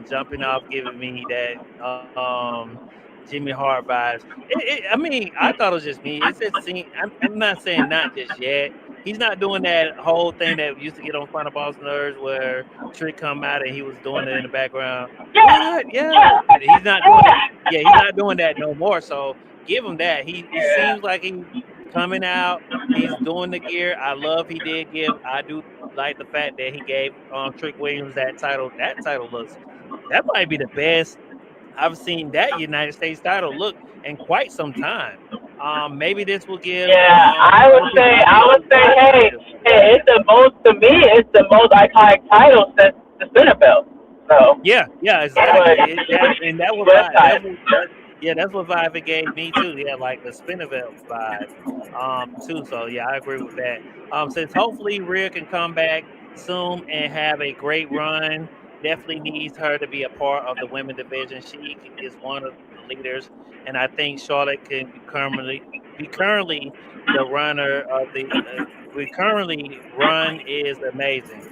Speaker 1: jumping off giving me that Jimmy Hart vibes. I mean, I thought it was just me. It just seemed. I'm not saying not just yet. He's not doing that whole thing that used to get on front of boss nerves where Trick come out and he was doing it in the background.
Speaker 4: yeah,
Speaker 1: What? Yeah.
Speaker 4: yeah,
Speaker 1: He's not doing it. Yeah, he's not doing that no more. So give him that. He seems like he's coming out. He's doing the gear. I love he did give. I do like the fact that he gave Trick Williams that title. That title that might be the best I've seen that United States title look in quite some time. Maybe this will give
Speaker 4: yeah.
Speaker 1: other people
Speaker 4: I
Speaker 1: ideas
Speaker 4: would
Speaker 1: who
Speaker 4: say,
Speaker 1: got
Speaker 4: hey,
Speaker 1: titles.
Speaker 4: it's the most to me. It's the most iconic title since the Spinner Belt. So,
Speaker 1: Yeah,
Speaker 4: but
Speaker 1: exactly. And that was
Speaker 4: West
Speaker 1: vibe.
Speaker 4: Side.
Speaker 1: Yeah, that's what vibe it gave me too. Yeah, like the Spinnerville vibe, too. So yeah, I agree with that. Since hopefully Rhea can come back soon and have a great run, definitely needs her to be a part of the women division. She is one of the leaders, and I think Charlotte can be currently the runner of the. We currently run is amazing.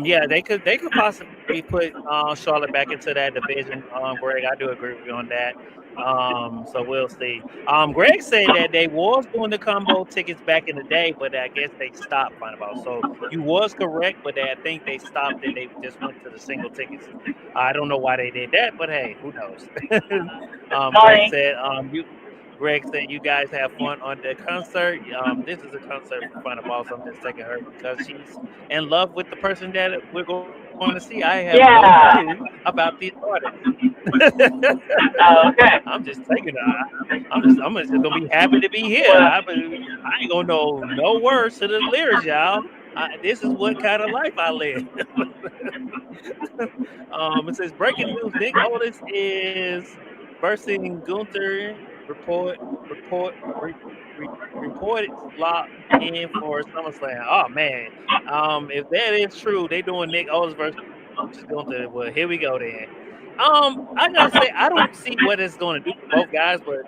Speaker 1: Yeah, they could possibly put Charlotte back into that division. Greg, I do agree with you on that. So we'll see. Greg said that they was doing the combo tickets back in the day, but I guess they stopped finding about. So you was correct, but I think they stopped it. They just went to the single tickets. I don't know why they did that, but hey, who knows? Greg
Speaker 4: Money.
Speaker 1: said Greg said you guys have fun on the concert. This is a concert for Final Boss. I'm just taking her because she's in love with the person that we're going to see. I have no clue
Speaker 4: Yeah.
Speaker 1: about these artists.
Speaker 4: Oh, okay.
Speaker 1: I'm just taking her. I'm just gonna be happy to be here.
Speaker 4: Well,
Speaker 1: I ain't gonna know no words to the lyrics, y'all. This is what kind of life I live. It says breaking news: Nick Aldis is versing Gunther. Report reported locked in for SummerSlam. Oh man, if that is true, they doing Nick Aldis versus Gunther. Well, here we go then. I gotta say I don't see what it's going to do for both guys, but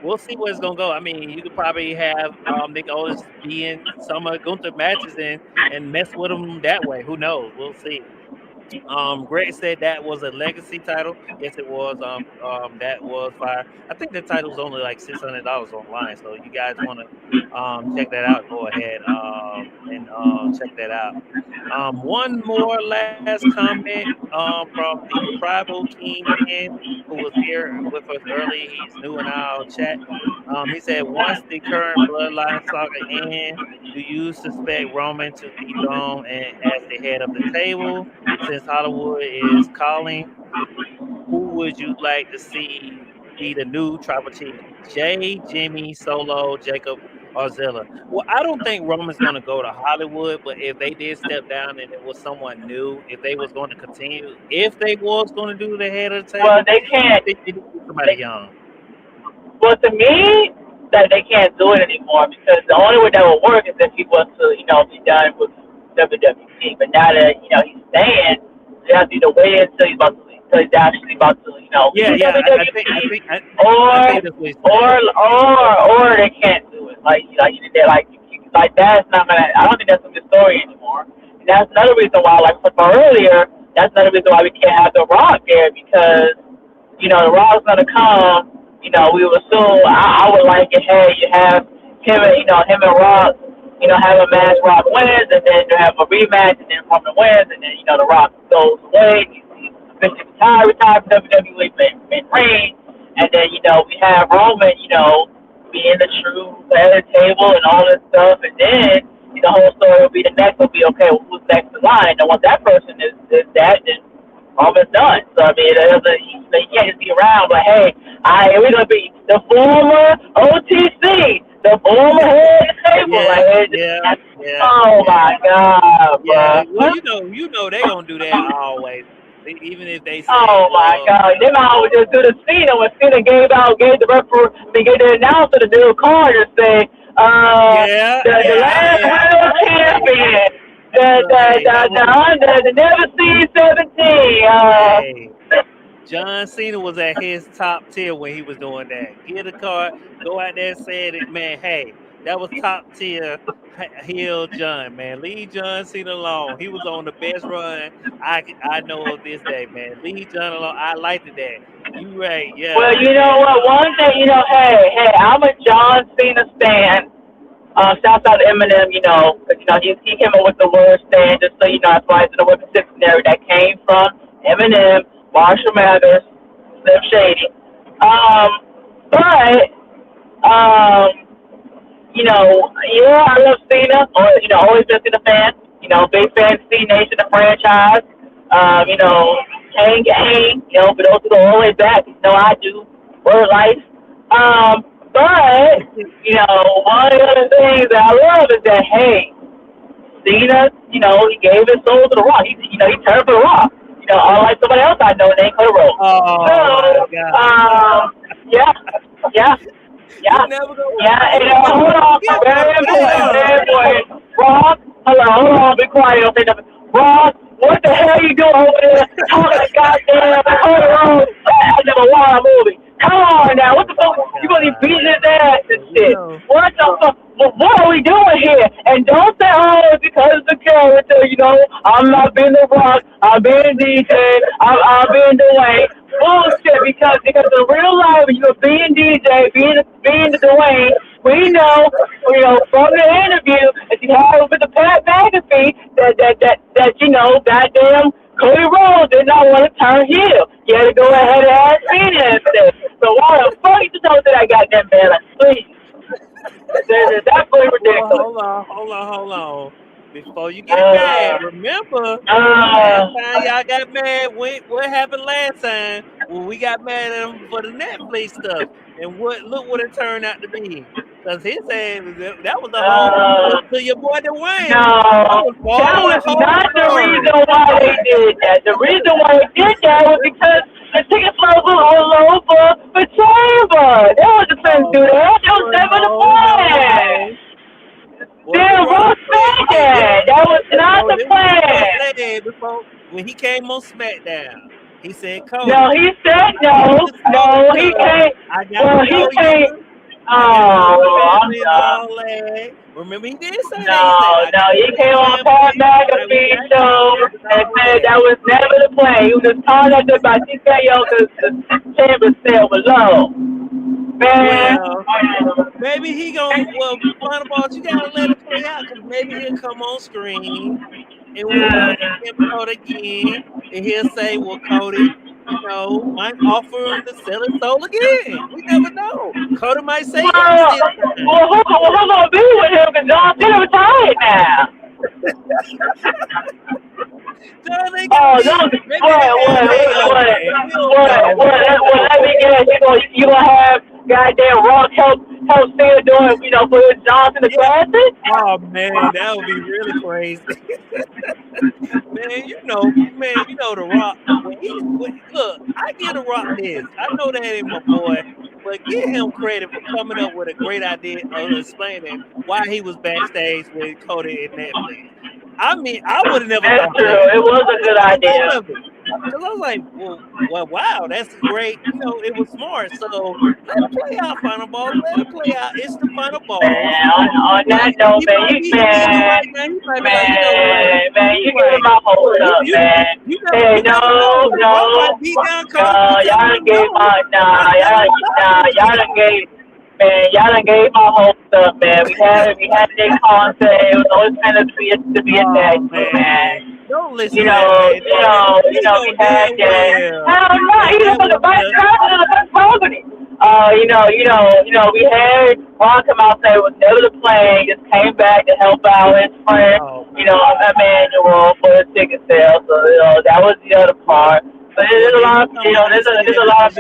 Speaker 1: we'll see where it's going to go. I mean, you could probably have Nick Aldis be in some of Gunther matches and mess with him that way. Who knows? We'll see. Greg said that was a legacy title. Yes, it was. That was fire. I think the title was only like $600 online. So you guys want to check that out? Go ahead and check that out. One more last comment from the Tribal King Man who was here with us early. He's new in our chat. He said, once the current bloodline saga ends, do you suspect Roman to be gone and as the head of the table? Since Hollywood is calling, who would you like to see be the new tribal chief? Jay, Jimmy, Solo, Jacob, or Zilla? Well, I don't think Roman's going to go to Hollywood, but if they did step down and it was someone new, if they was going to continue, if they was going to do the head of the
Speaker 4: well,
Speaker 1: table,
Speaker 4: they
Speaker 1: I
Speaker 4: can't.
Speaker 1: think they need somebody
Speaker 4: They,
Speaker 1: young.
Speaker 4: well, to me, that they can't do it anymore because the only way that would work is if he was to, be done with WWE. But now that he's staying, they have to either wait until he's actually about to,
Speaker 1: Yeah,
Speaker 4: leave
Speaker 1: yeah,
Speaker 4: WWE,
Speaker 1: I
Speaker 4: or
Speaker 1: think that's what he's saying.
Speaker 4: or they can't do it. They're like that's not gonna. I don't think that's a good story anymore. And that's another reason why, like I talked about earlier, that's another reason why we can't have The Rock there because The Rock's gonna come. We would assume I would like it. Hey, you have him and Rock. Have a match. Rock wins, and then you have a rematch, and then Roman wins, and then The Rock goes away. He's officially retired from WWE, mid reign, and then we have Roman. Be in the true head of the table and all this stuff, and then the whole story will be the next will be okay. Well, who's next in line? And once that person is that, then almost done. So I mean, you can't just be around. But hey, we're gonna be the former OTC, the former head of the table. Oh my God,
Speaker 1: Yeah. Well,
Speaker 4: bro.
Speaker 1: you know they gonna do that always. Even if they say,
Speaker 4: Oh my
Speaker 1: well,
Speaker 4: God! They might always just do the Cena when Cena gave the referee, gave the announcer the new card and say,
Speaker 1: yeah,
Speaker 4: the last world champion,
Speaker 1: hey, that was
Speaker 4: the never seen 17.
Speaker 1: hey. John Cena was at his top tier when he was doing that. Get a card, go out there and say it, man. Hey, that was top tier heel John, man. Leave John Cena alone. He was on the best run I know of this day, man. Leave John alone. I liked that. You right, yeah.
Speaker 4: Well, you know what? One thing, hey, I'm a John Cena stan. Shouts out to Eminem, because he came up with the word "stan," just so that's why it's in the Weapon Dictionary that came from Eminem, Marshall Mathers, Slim Shady. But I love Cena. Always been Cena fan. Big fan of C Nation, the franchise. Chain Gang. For those who go all the way back, I do. Word life. But one of the other things that I love is that hey, Cena, he gave his soul to The Rock. He turned for The Rock. Unlike somebody else I know named Cody Rhodes.
Speaker 1: Oh
Speaker 4: So,
Speaker 1: my God.
Speaker 4: yeah.
Speaker 1: You never go.
Speaker 4: And hold on, very important. Rock, hold on, be quiet, don't say nothing. Rock, what the hell you doing over there talking goddamn Cody Rhodes? I never watched a movie. Come on now, what the fuck? You gonna be beating his ass and shit? What the fuck? What are we doing here? And don't say, oh, it's because of the character, I'm not being The Rock. I'm being DJ. I'm being Dwayne. Bullshit, because in real life, you're being DJ, being the Dwayne. We know, from the interview that you had with the Pat McAfee that goddamn Cody Rhodes did not want to turn heel. You had to go ahead and ask me instead. So why the fuck you told that I got that man? Like, please. It's absolutely ridiculous.
Speaker 1: Well, hold on. Before you get mad, remember last time y'all got mad. What happened last time when we got mad at him for the Netflix stuff? And look what it turned out to be. Because his ass, that was a home to your boy Dwayne.
Speaker 4: No, that was not the reason why they did that. The reason why they did that was because the ticket flows were all over for Chamber. That was the plan to do that. That was never the plan. That was that. That was not the plan.
Speaker 1: Before, when he came on SmackDown, he said, Cody.
Speaker 4: No, he said no. No, he can't. Well, he can't. Oh, I'm sorry.
Speaker 1: Remember, he did say
Speaker 4: that. No, he came on Pat McAfee show and said that was never the plan. He was just talking at the about TKO because the Chamber said was low. Man.
Speaker 1: Well, maybe he final balls, you gotta let it play out because maybe he'll come on screen and we'll him Cody again and he'll say, well, Cody, might offer him to sell his soul again. We never know. Cody might say,
Speaker 4: who's gonna be with him? Because John Cena retired now.
Speaker 1: Let me
Speaker 4: guess. You gonna have goddamn Rock help Cena doing, for his Johnson the Classic?
Speaker 1: Oh man, that would be really crazy. man, The Rock. Look, I give The Rock this. I know that ain't my boy, but give him credit for coming up with a great idea of explaining why he was backstage with Cody and Netflix. I mean, I would have never thought
Speaker 4: true.
Speaker 1: That.
Speaker 4: It was a good idea.
Speaker 1: Because I was like, well, wow, that's great. It was smart. So let it play out, final ball. Let it play out. It's the final ball.
Speaker 4: Man, on that note, man, you give him my whole up, man. Hey, no. Y'all done gave y'all done gave my whole stuff, man. We had Nick Ponce. It was always meant to be a tag team, man.
Speaker 1: Don't listen.
Speaker 4: We had that. Hell no, he was the vice president of the company. We had Ron come out and say it was never the plan. Just came back to help out his friend, Emmanuel for his ticket sale. So that was the other part. But there's a lot of, there's a lot of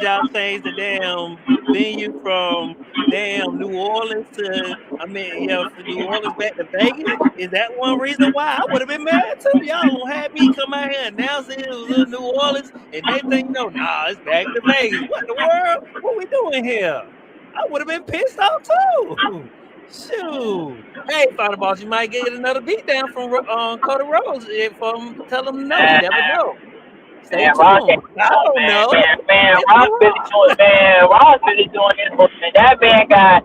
Speaker 1: y'all change the damn venue from New Orleans to, from New Orleans back to Vegas. Is that one reason why? I would have been mad too. Y'all don't have me come out here and announce it was in New Orleans and they think, it's back to Vegas. What in the world? What we doing here? I would have been pissed off too. Shoot. Hey, Final Boss, you might get another beatdown from Cody Rhodes from tell him no. You never know.
Speaker 4: Man, Ross really doing his book, man. That man got,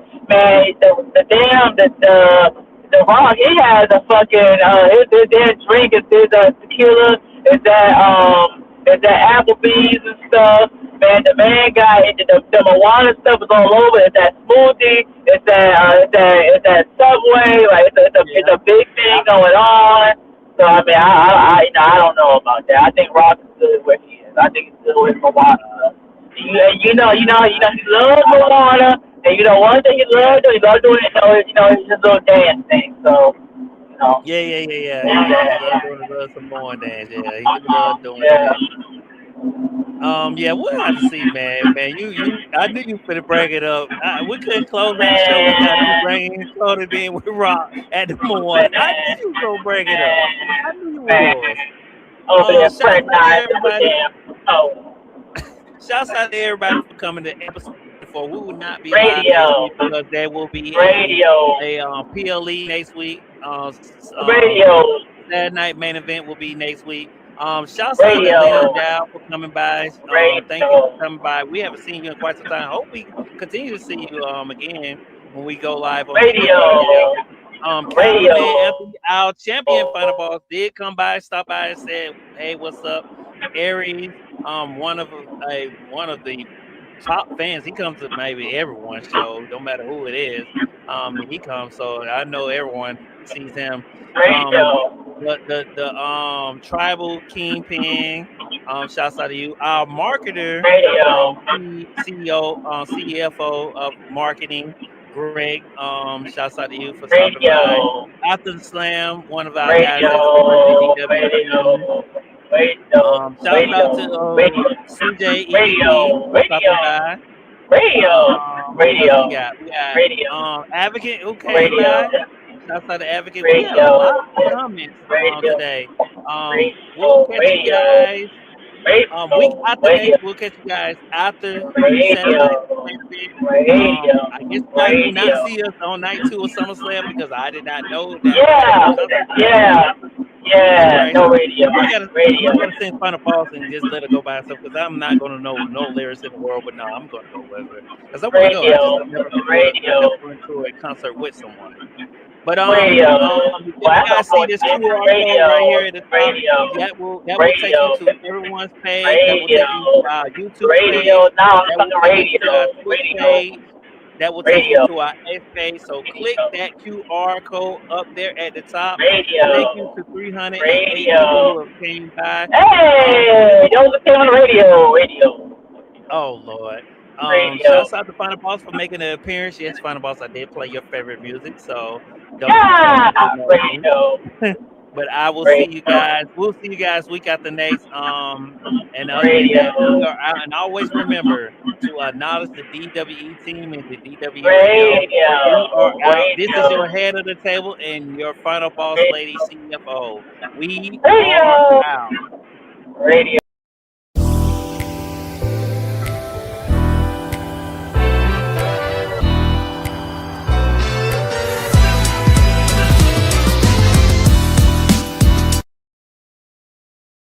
Speaker 4: the Rock, he has a fucking, his damn drink is tequila, is that Applebee's and stuff. Man, the man got the Moana stuff is all over. It's that smoothie. It's that Subway. Like it's a big thing going on. So I mean, I don't know about that. I think Rock is good where he is. I think he's good with Moana. He loves Moana, and one thing he loves doing, his little dance thing. So.
Speaker 1: Yeah. He loves some more dance. Yeah, he loves doing that. We'll have to see, man. I knew you could bring it up. We couldn't close that show without you bringing Cody in with Rock at the moment. I knew you were gonna bring it up. I knew you was. Shouts out to everybody for coming to episode 4. We will not be
Speaker 4: radio
Speaker 1: because there will be a PLE next week.
Speaker 4: Radio
Speaker 1: Saturday night main event will be next week. Shouts out to Leon Dow for coming by. Thank you for coming by. We haven't seen you in quite some time. Hope we continue to see you again when we go live on
Speaker 4: radio. Radio.
Speaker 1: Cameraman Anthony, our champion final boss, did come by, stop by, and said, "Hey, what's up?" Aries, one of the top fans. He comes to maybe everyone's show, no matter who it is. He comes, so I know everyone sees him.
Speaker 4: Radio.
Speaker 1: The tribal kingpin. Shouts out to you. Our marketer,
Speaker 4: Radio.
Speaker 1: CEO, CFO of marketing, Greg. Shouts out to you for stopping by.
Speaker 4: Radio.
Speaker 1: After the slam, one of our guys that's
Speaker 4: Radio.
Speaker 1: DWE.
Speaker 4: Radio.
Speaker 1: Shout out to CJ
Speaker 4: Radio.
Speaker 1: for stopping by.
Speaker 4: Radio. Radio.
Speaker 1: We got
Speaker 4: Radio.
Speaker 1: Advocate who came
Speaker 4: Radio.
Speaker 1: by. Shout out to Advocate. We had a lot of comments today. We'll catch you guys. Week after next, we'll catch you guys after Saturday. I guess you guys will not see us on night 2 of SummerSlam because I did not know that.
Speaker 4: Yeah. No radio.
Speaker 1: I'm gonna sing Final Pause and just let it go by itself because I'm not gonna know no lyrics in the world, but no, I'm gonna go with it because I want to go. I just never went to a concert with someone. But you guys see this QR code right here at the top. That will take you to everyone's page. That will take you to our YouTube page. That will take you to our X page. So click that QR code up there at the top. Thank you to 308 people who have came by.
Speaker 4: Hey, those came on the radio.
Speaker 1: Oh Lord. Shouts out to Final Boss for making an appearance. Yes, Final Boss, I did play your favorite music, so don't but I will see you guys. We'll see you guys week after next. And other than that, we are out. And always remember to acknowledge the DWE team and the DWE radio. This is your head of the table and your Final Boss lady CFO. We are out.
Speaker 4: Radio.